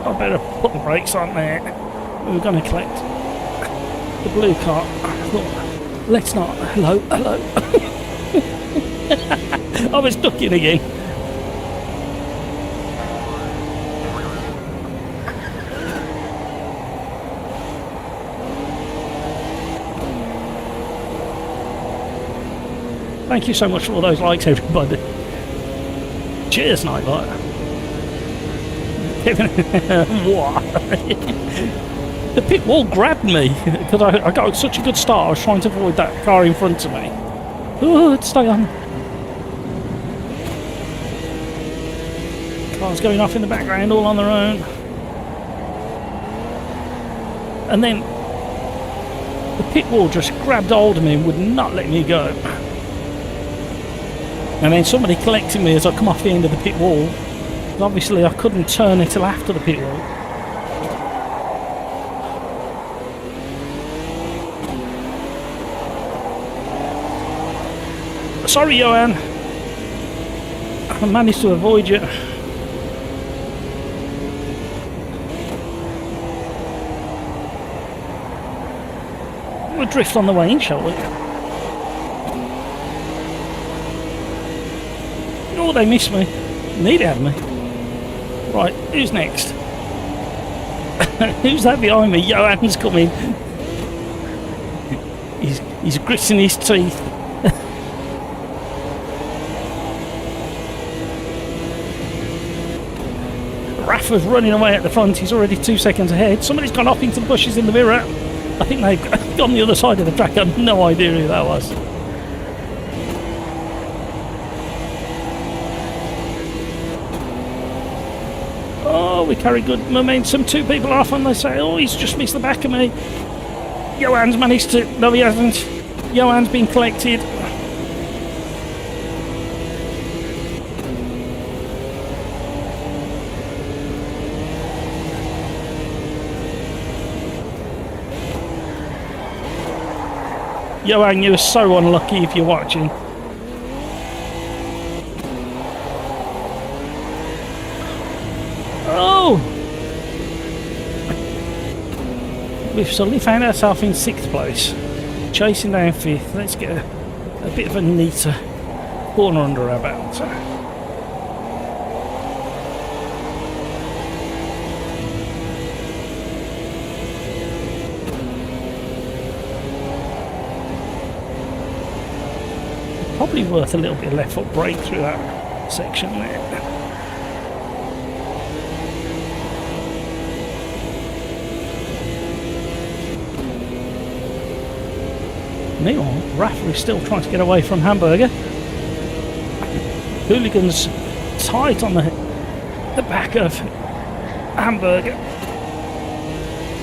Speaker 1: I better put the brakes on there. We're going to collect the blue car. Look, let's not. Hello. I was ducking again. Thank you so much for all those likes, everybody. Cheers, Nightlight. What? The pit wall grabbed me because I got such a good start. I was trying to avoid that car in front of me. Oh, stay on. Cars going off in the background all on their own. And then the pit wall just grabbed hold of me and would not let me go. And then somebody collected me as I come off the end of the pit wall. Obviously I couldn't turn until after the pit wall. Sorry, Johan. I managed to avoid you. We'll drift on the way in, shall we? Oh, they missed me. Nearly had me. Right, who's next? Who's that behind me? Johan's coming. He's gritting his teeth. Rafa's running away at the front. He's already 2 seconds ahead. Somebody's gone off into the bushes in the mirror. I think they've gone the other side of the track. I have no idea who that was. Oh, we carry good momentum. 2 people off and they say, oh, he's just missed the back of me. Johan's managed to... No, he hasn't. Johan's been collected. Johan, you're so unlucky if you're watching. Oh! We've suddenly found ourselves in 6th place. Chasing down 5th. Let's get a bit of a neater corner under our belt. Probably worth a little bit of left foot brake through that section there. Meanwhile, Rafa is still trying to get away from Hamburger. Hooligan's tight on the back of Hamburger.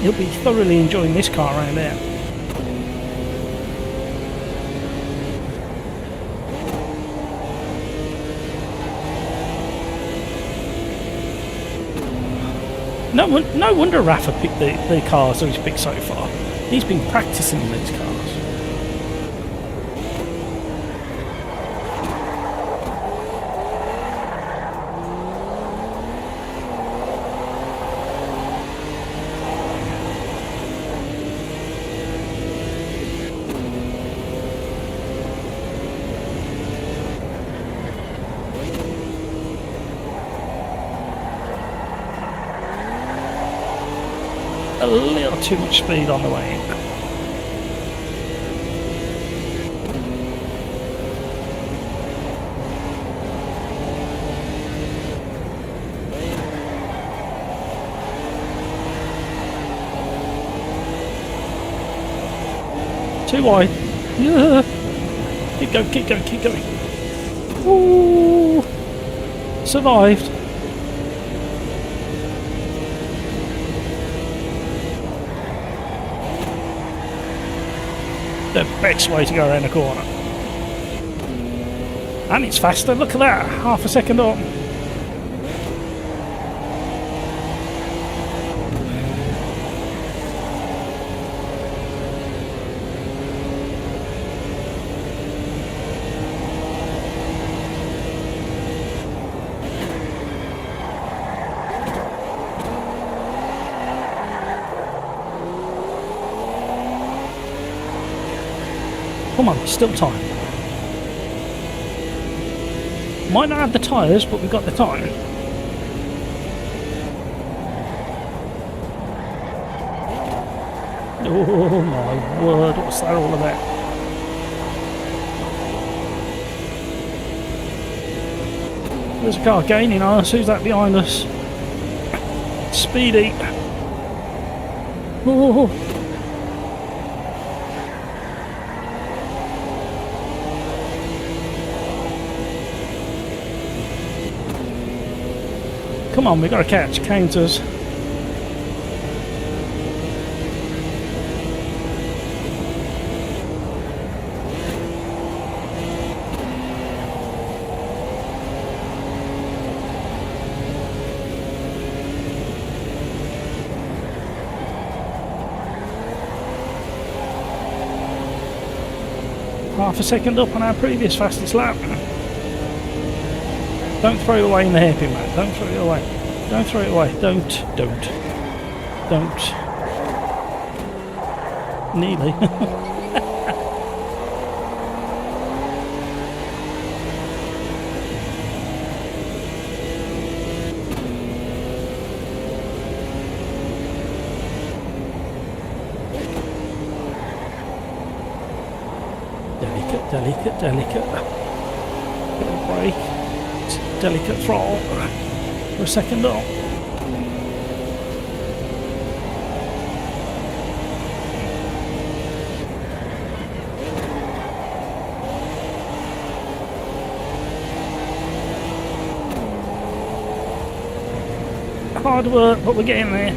Speaker 1: He'll be thoroughly enjoying this car around there. No wonder Rafa picked the cars that he's picked so far. He's been practicing these cars. A little too much speed on the way in. Too wide. Yeah. Keep going, keep going, keep going. Ooh. Survived. The best way to go around the corner. And it's faster, look at that, half a second on. Come on, still time. Might not have the tyres, but we've got the time. Oh my word, what's that all about? There's a car gaining on us. Who's that behind us? Speedy. Oh. Come on, we've got to catch counters. Half a second up on our previous fastest lap. Don't throw it away in the hairpin, Matt. Don't throw it away. Don't throw it away. Don't. Nearly. Delicate. Bit of brake. Delicate throttle for a second up. Hard work, but we're getting there.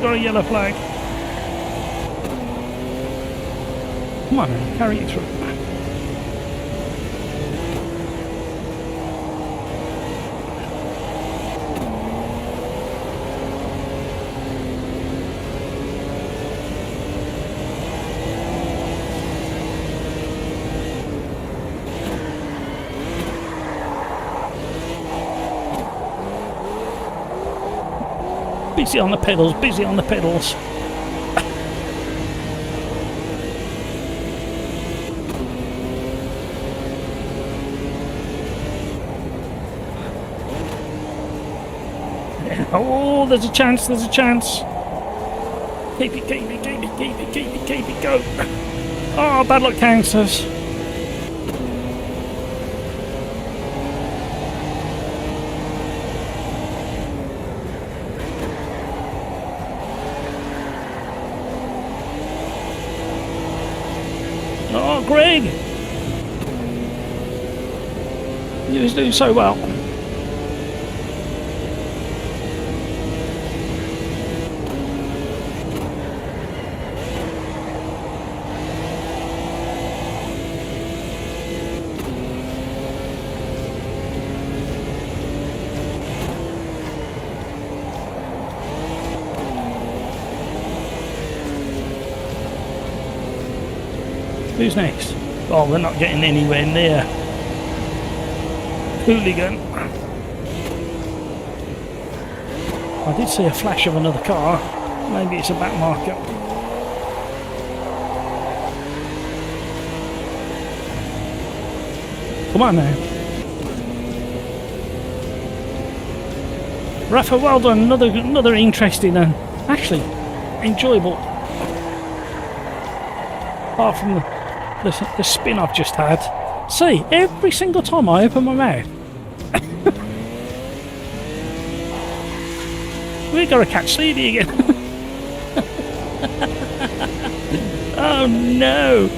Speaker 1: Got a yellow flag. Come on, man, carry it through. Busy on the pedals, busy on the pedals. Oh, there's a chance, there's a chance. Keep it, go. Oh, bad luck counters. Oh, Greg! He was doing so well. Who's next? Oh, we're not getting anywhere near. Hooligan. I did see a flash of another car. Maybe it's a back marker. Come on now. Rafa, well done. Another interesting and actually enjoyable. Apart from the spin I've just had. See, every single time I open my mouth. We gotta catch Speedy again. Oh no!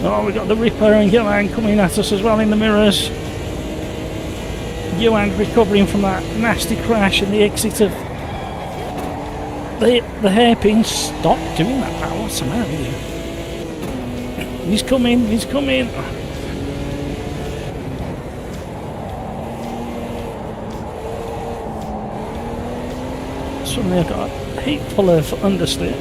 Speaker 1: Oh, we got the Ripper and Johan coming at us as well in the mirrors. Johan recovering from that nasty crash and the exit of the hairpin. Stop doing that, pal. What's the matter with you? He's coming, he's coming. Suddenly I've got a heap full of understeer.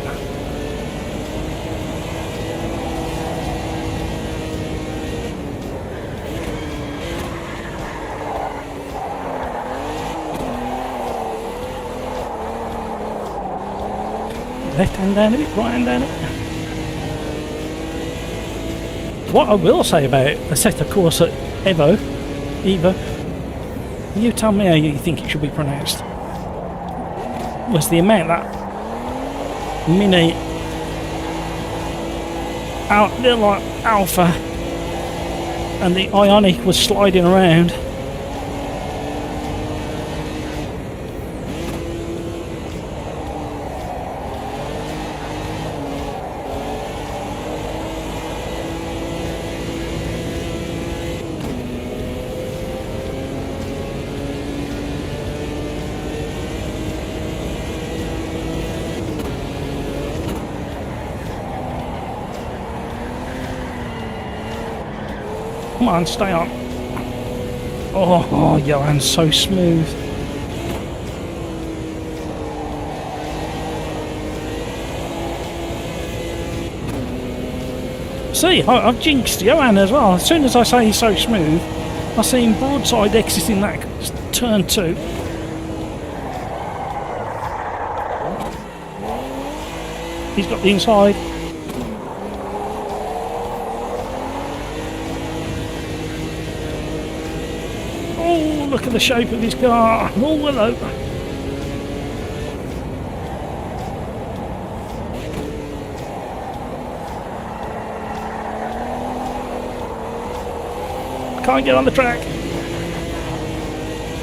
Speaker 1: Left hand down a bit, right hand down a bit. What I will say about Assetto Corsa EVO, you tell me how you think it should be pronounced, was the amount that mini like Alpha and the Ionic was sliding around. Come on, stay on. Oh, Johan's so smooth. See, I've jinxed Johan as well. As soon as I say he's so smooth, I see him broadside exiting that turn 2. He's got the inside. Oh, look at the shape of his car. Oh, hello. Can't get on the track.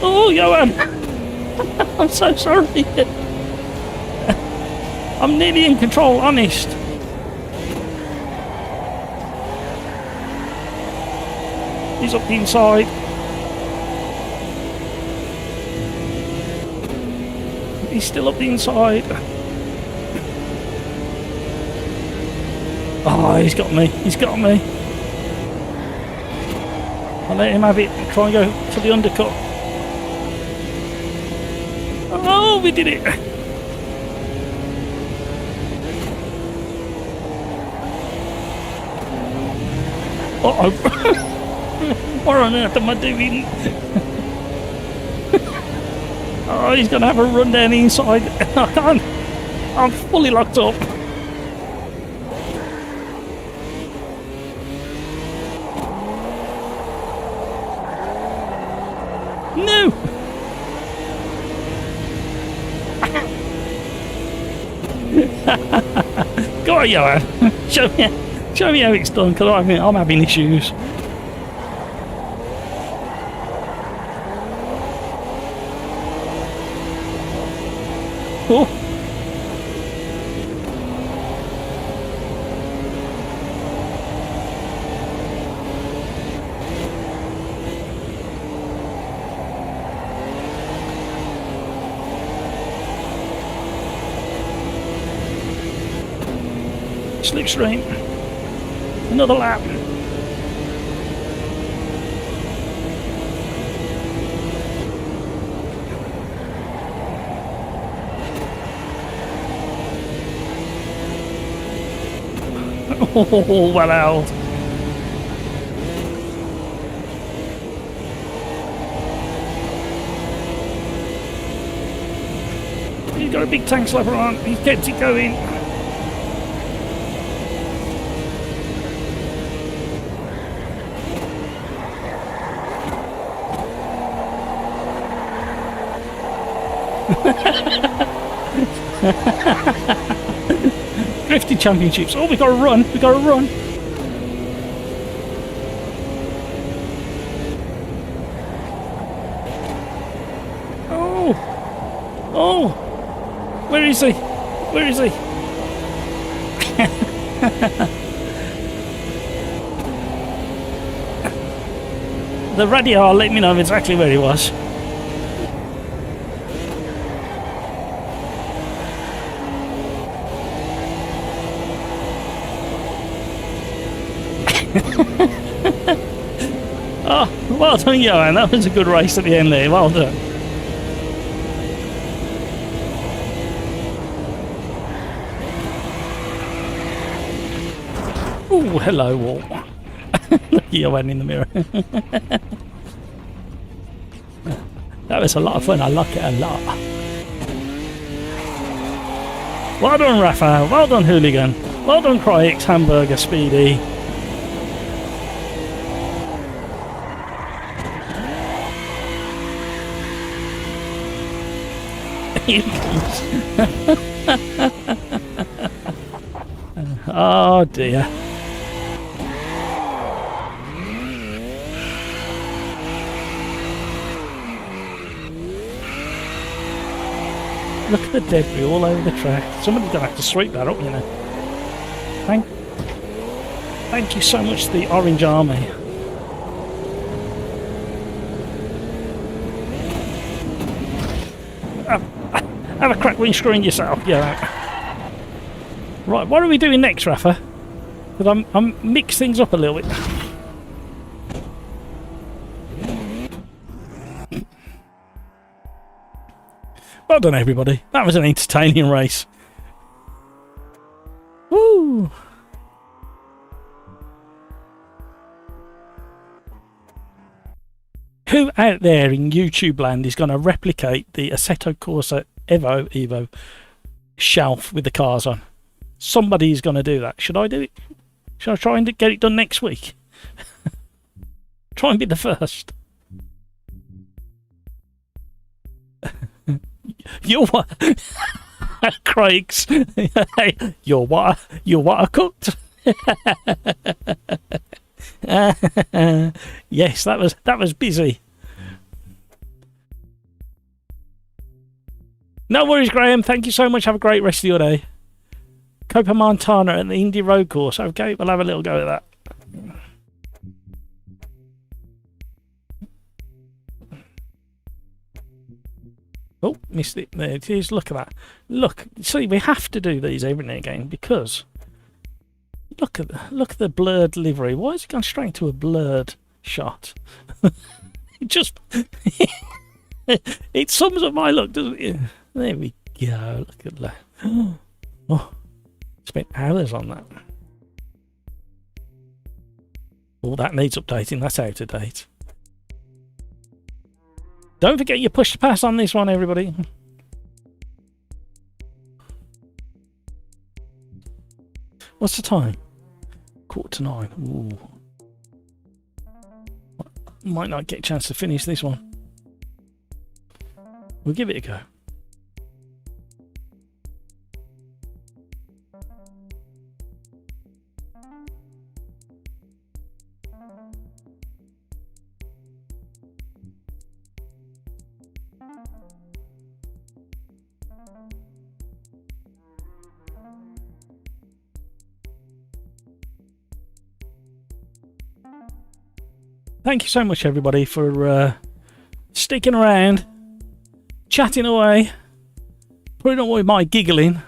Speaker 1: Oh, Johan. I'm so sorry. I'm nearly in control, honest. He's up the inside. He's still up the inside. Oh, he's got me. He's got me. I'll let him have it and try and go for the undercut. Oh, we did it. Uh-oh. What on earth am I doing? Oh, he's going to have a run down the inside. I can't. I'm fully locked up. No! Go on, Johan. Show me how it's done, because I'm having issues. Oh. Slipstream. Another lap. Oh, well held. He's got a big tank slapper on. He's kept it going. Drifting championships. Oh, we got to run. We got to run. Oh. Oh. Where is he? Where is he? The radio let me know exactly where he was. Oh, well done, Johan. That was a good race at the end there. Well done. Oh, hello, wall. Look at Johan in the mirror. That was a lot of fun. I like it a lot. Well done, Rafa. Well done, Hooligan. Well done, Cryx, Hamburger, Speedy. Oh dear. Look at the debris all over the track. Somebody's going to have to sweep that up, you know. Thank you so much to the Orange Army. Have a crack when screwing yourself. Yeah. Right, what are we doing next, Rafa? Because I'm mixed things up a little bit. Well done, everybody. That was an entertaining race. Woo! Who out there in YouTube land is going to replicate the Assetto Corsa EVO shelf with the cars on? Somebody's going to do that. Should I do it? Should I try and get it done next week? Try and be the first. You're what? Craig's. You're what? You're what I cooked. Yes, that was busy. No worries, Graham. Thank you so much. Have a great rest of your day. Copa Montana at the Indy Road Course. Okay, we'll have a little go at that. Oh, missed it. There it is. Look at that. Look, see, we have to do these every now and again because look at the blurred livery. Why is it gone straight to a blurred shot? It just it sums up my look, doesn't it? There we go. Look at that. Oh, spent hours on that. Oh, that needs updating. That's out of date. Don't forget your push to pass on this one, everybody. What's the time? 8:45. Ooh. Might not get a chance to finish this one. We'll give it a go. Thank you so much, everybody, for sticking around, chatting away, putting up with my giggling.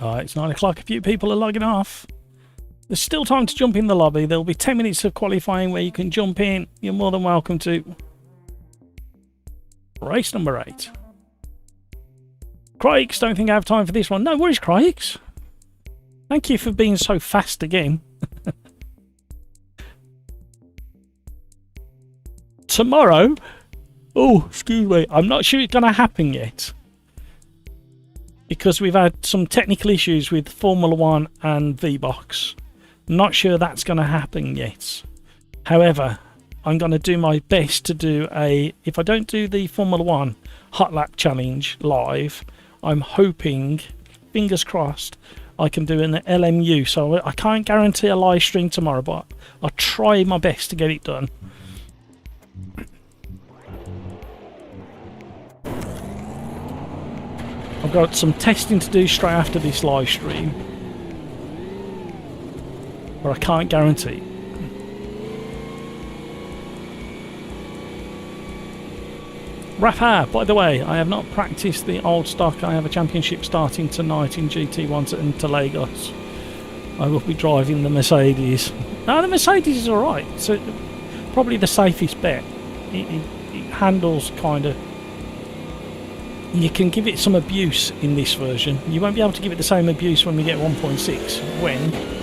Speaker 1: Alright, it's 9 o'clock. A few people are logging off. There's still time to jump in the lobby. There'll be 10 minutes of qualifying where you can jump in. You're more than welcome to. Race number 8. Crikes, don't think I have time for this one. No worries, Crikes. Thank you for being so fast again. Tomorrow? Oh, excuse me. I'm not sure it's going to happen yet. Because we've had some technical issues with Formula 1 and V-Box. Not sure that's going to happen yet. However, I'm going to do my best to do if I don't do the Formula 1 Hot Lap Challenge live, I'm hoping, fingers crossed, I can do an LMU. So I can't guarantee a live stream tomorrow, but I'll try my best to get it done. I've got some testing to do straight after this live stream, but I can't guarantee. Rafa, by the way, I have not practiced the old stock. I have a championship starting tonight in GT1 into Lagos. I will be driving the Mercedes. No, the Mercedes is alright. So probably the safest bet. It handles kind of... You can give it some abuse in this version. You won't be able to give it the same abuse when we get 1.6. When...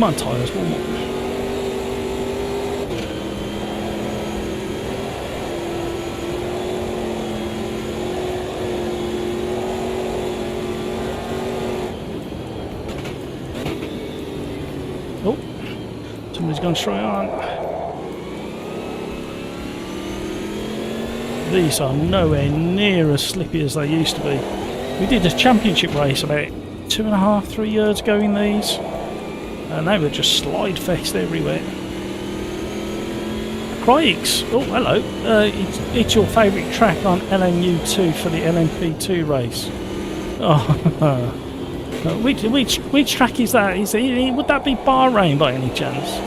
Speaker 1: Come on, tyres, warm up. Oh, somebody's gone straight on. These are nowhere near as slippy as they used to be. We did a championship race about 2.5, 3 years ago in these, and they were just slide fest everywhere. Craigs, oh hello, it's your favourite track on LMU2 for the LMP2 race. Oh, which track is that? Would that be Bahrain by any chance?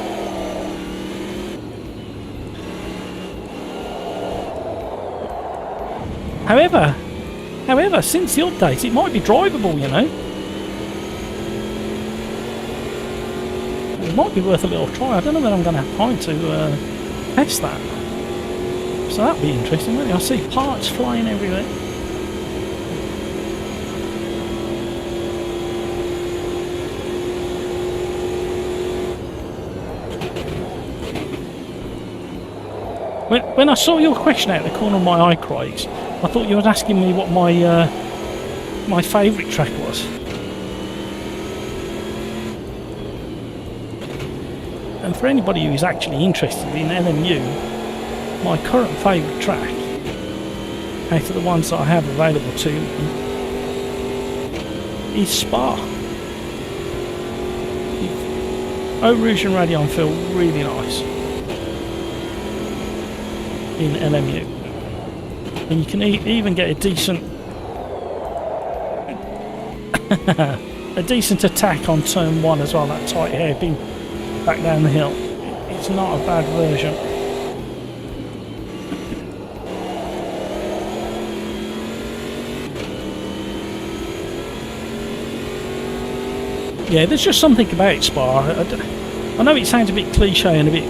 Speaker 1: However, since the update, it might be drivable, you know. It might be worth a little try. I don't know when I'm going to have time to test that. So that'll be interesting, won't it? I see parts flying everywhere. When I saw your question out the corner of my eye, Craig, I thought you were asking me what my favourite track was. And for anybody who is actually interested in LMU, my current favourite track, out of the ones that I have available to me, is Spa. Eau Rouge and Raidillon feel really nice in LMU, and you can even get a decent a decent attack on turn 1 as well, that tight hairpin back down the hill. It's not a bad version. Yeah, there's just something about Spa. I know it sounds a bit cliche and a bit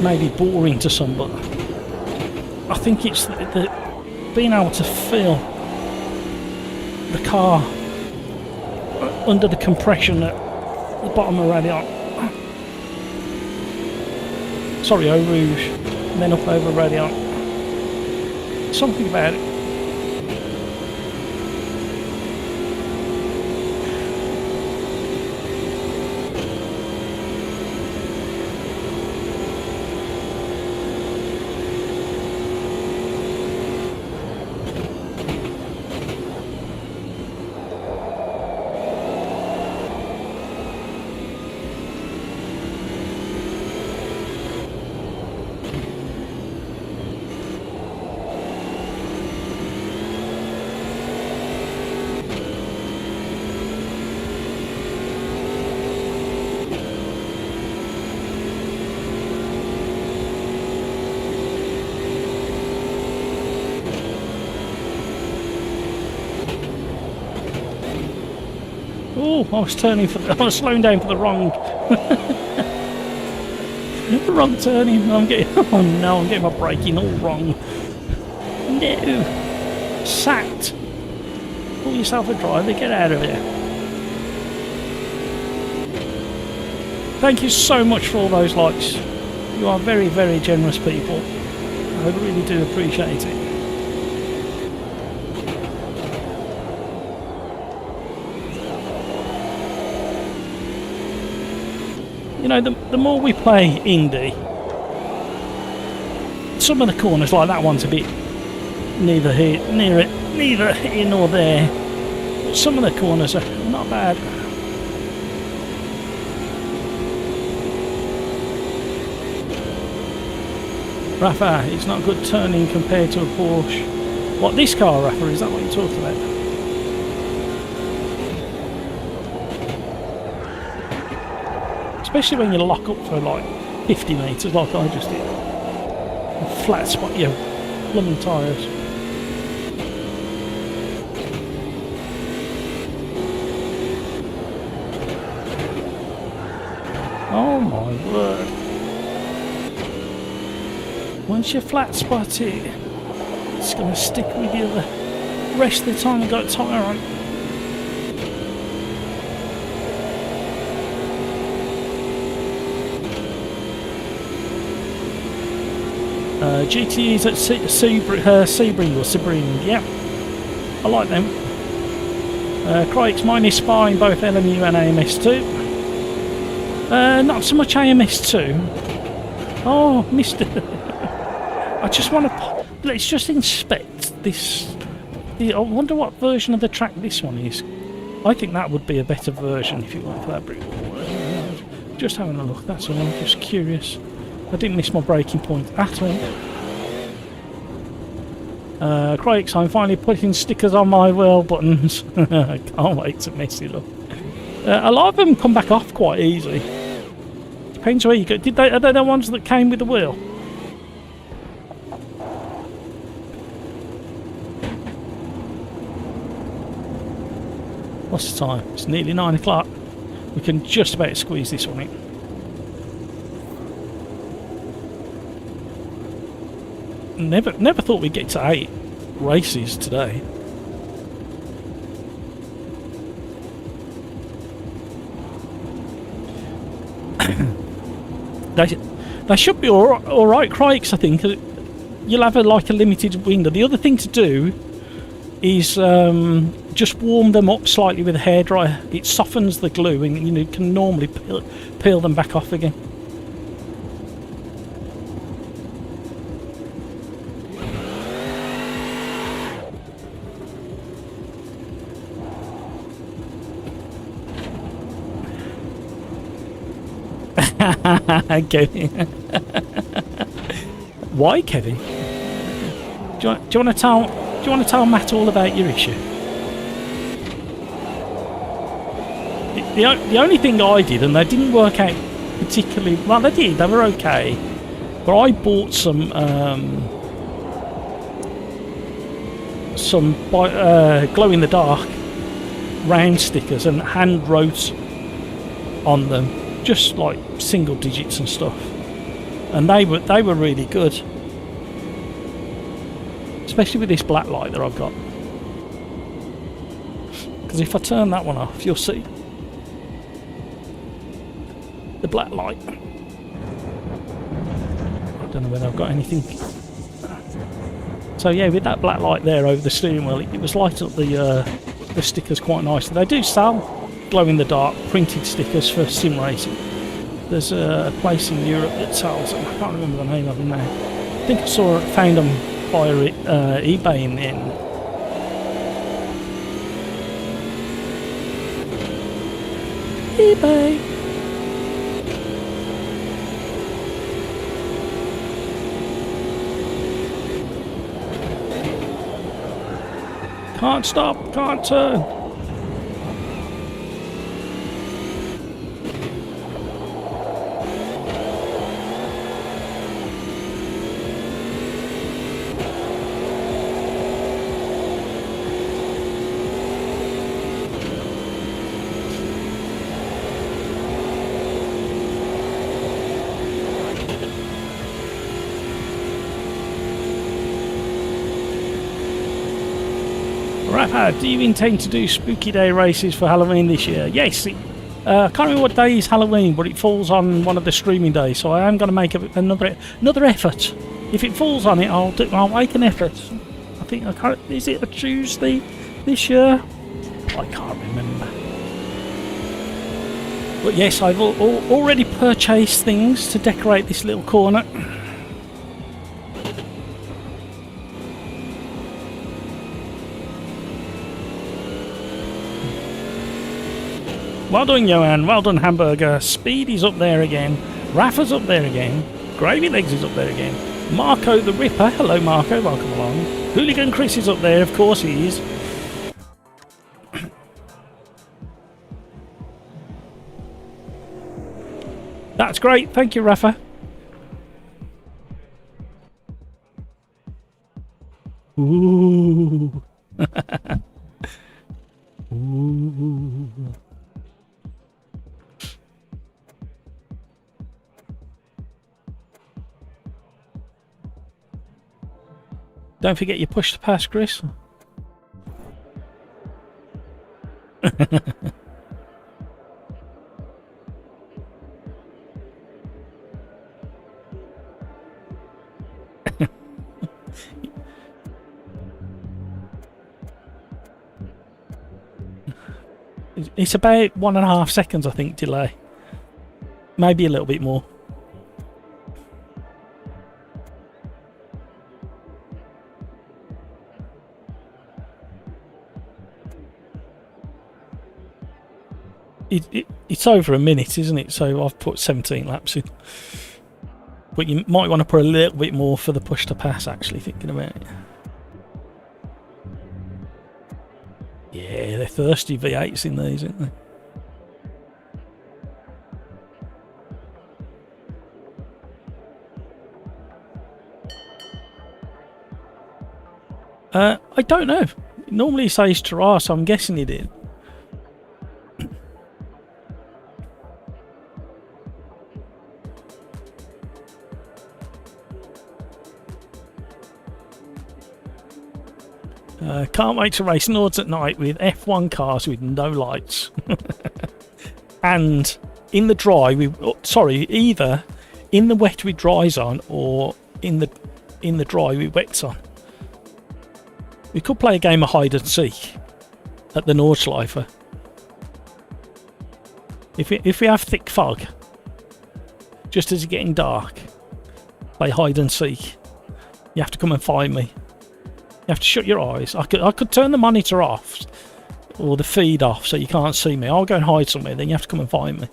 Speaker 1: maybe boring to some, but I think it's the being able to feel the car under the compression at the bottom of the Raidillon. Sorry, Eau Rouge, and then up over Raidillon. Something about it. Oh, I was slowing down for the wrong wrong turning. I'm getting I'm getting my braking all wrong. No, sacked. Pull yourself a driver, get out of here. Thank you so much for all those likes. You are very, very generous people. I really do appreciate it. You know, the more we play indie, some of the corners, like that one's a bit neither here nor there. But some of the corners are not bad. Rafa, it's not good turning compared to a Porsche. What, this car, Rafa? Is that what you're talking about? Especially when you lock up for like 50 metres like I just did. A flat spot, yeah, blooming tyres. Oh my word. Once you flat spot it, it's going to stick with you the rest of the time you've got a tyre on. GTEs at Sebring or Sebring, yeah. I like them. Crikes, mine is Spa in both LMU and AMS2. Not so much AMS2. Oh, missed it. I just want to... Let's just inspect this. I wonder what version of the track this one is. I think that would be a better version if you went for that brick wall. Just having a look, that's all. I'm just curious. I didn't miss my breaking point at all. Crikes, I'm finally putting stickers on my wheel buttons. I can't wait to mess it up. A lot of them come back off quite easily. Depends where you go. Are they the ones that came with the wheel? What's the time? It's nearly 9 o'clock. We can just about squeeze this one in. Never thought we'd get to 8 races today. They should be all right, Crikes, I think. You'll have a limited window. The other thing to do is just warm them up slightly with a hairdryer. It softens the glue and you can normally peel them back off again. Kevin. Why, Kevin? Do you want to tell Matt all about your issue? The only thing I did, and they didn't work out particularly well. They did. They were okay. But I bought some glow in the dark round stickers and hand wrote on them. Just like single digits and stuff, and they were really good, especially with this black light that I've got. Because if I turn that one off, you'll see the black light. I don't know whether I've got anything. So yeah, with that black light there over the steering wheel, it was lighting up the stickers quite nicely. They do sell glow-in-the-dark printed stickers for sim racing. There's a place in Europe that sells them. I can't remember the name of them now. I think I found them via eBay in the end. eBay. Can't stop, can't turn. Rafa, do you intend to do Spooky Day races for Halloween this year? Yes. I can't remember what day is Halloween, but it falls on one of the streaming days, so I am going to make another effort. If it falls on it, I'll make an effort. I think I can't. Is it a Tuesday this year? I can't remember. But yes, I've already purchased things to decorate this little corner. Well done, Johan. Well done, Hamburger. Speedy's up there again. Rafa's up there again. Gravy Legs is up there again. Marco the Ripper. Hello, Marco. Welcome along. Hooligan Chris is up there. Of course he is. That's great. Thank you, Rafa. Ooh. Ooh. Don't forget your push to pass, Chris. It's about 1.5 seconds, I think, delay. Maybe a little bit more. It's over a minute, isn't it? So I've put 17 laps in. But you might want to put a little bit more for the push to pass, actually, thinking about it. Yeah, they're thirsty V8s in these, aren't they? I don't know. It normally says TSRA, so I'm guessing it did. Can't wait to race Nords at night with F1 cars with no lights. And in the dry, either in the wet with dries on, or in the dry with wets on. We could play a game of hide and seek at the Nordschleife. If we have thick fog, just as it's getting dark, play hide and seek. You have to come and find me. You have to shut your eyes. I could turn the monitor off or the feed off so you can't see me. I'll go and hide somewhere, then you have to come and find me.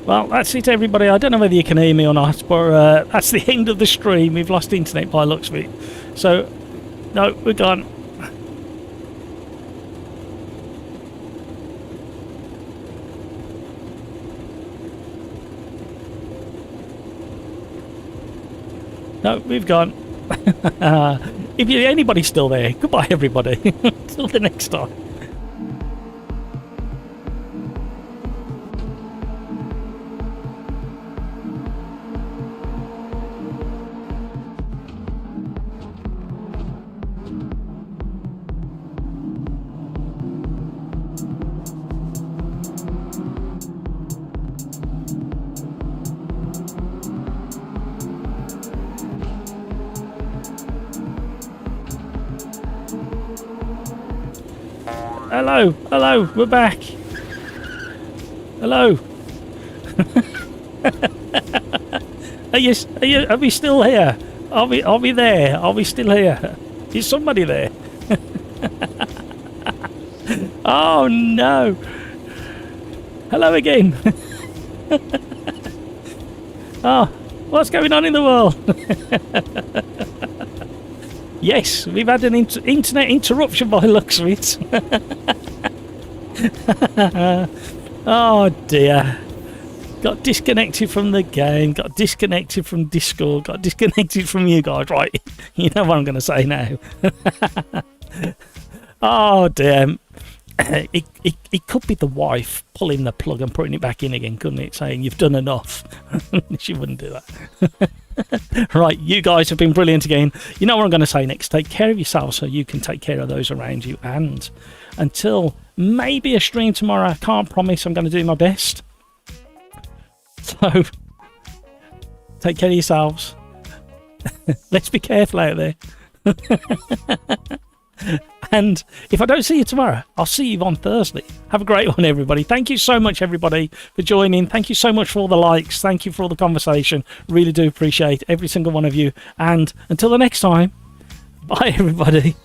Speaker 1: Well, that's it, everybody. I don't know whether you can hear me or not, but that's the end of the stream. We've lost internet by the looks of it. So, no, we're gone. No, we've gone. If anybody's still there, goodbye, everybody. Till the next time. Hello, we're back. Hello. Are we still here? Are we there? Are we still here? Is somebody there? Oh no. Hello again. Oh, what's going on in the world? Yes, we've had an internet interruption by the looks of it. Oh dear. Got disconnected from the game, got disconnected from Discord, got disconnected from you guys. Right, you know what I'm going to say now. Oh dear. It could be the wife pulling the plug and putting it back in again, couldn't it? Saying you've done enough. She wouldn't do that. Right, you guys have been brilliant again. You know what I'm going to say next. Take care of yourself so you can take care of those around you. And until maybe a stream tomorrow, I can't promise. I'm going to do my best. So, take care of yourselves. Let's be careful out there. And if I don't see you tomorrow, I'll see you on Thursday. Have a great one, everybody. Thank you so much, everybody, for joining. Thank you so much for all the likes. Thank you for all the conversation. Really do appreciate every single one of you. And until the next time, bye, everybody.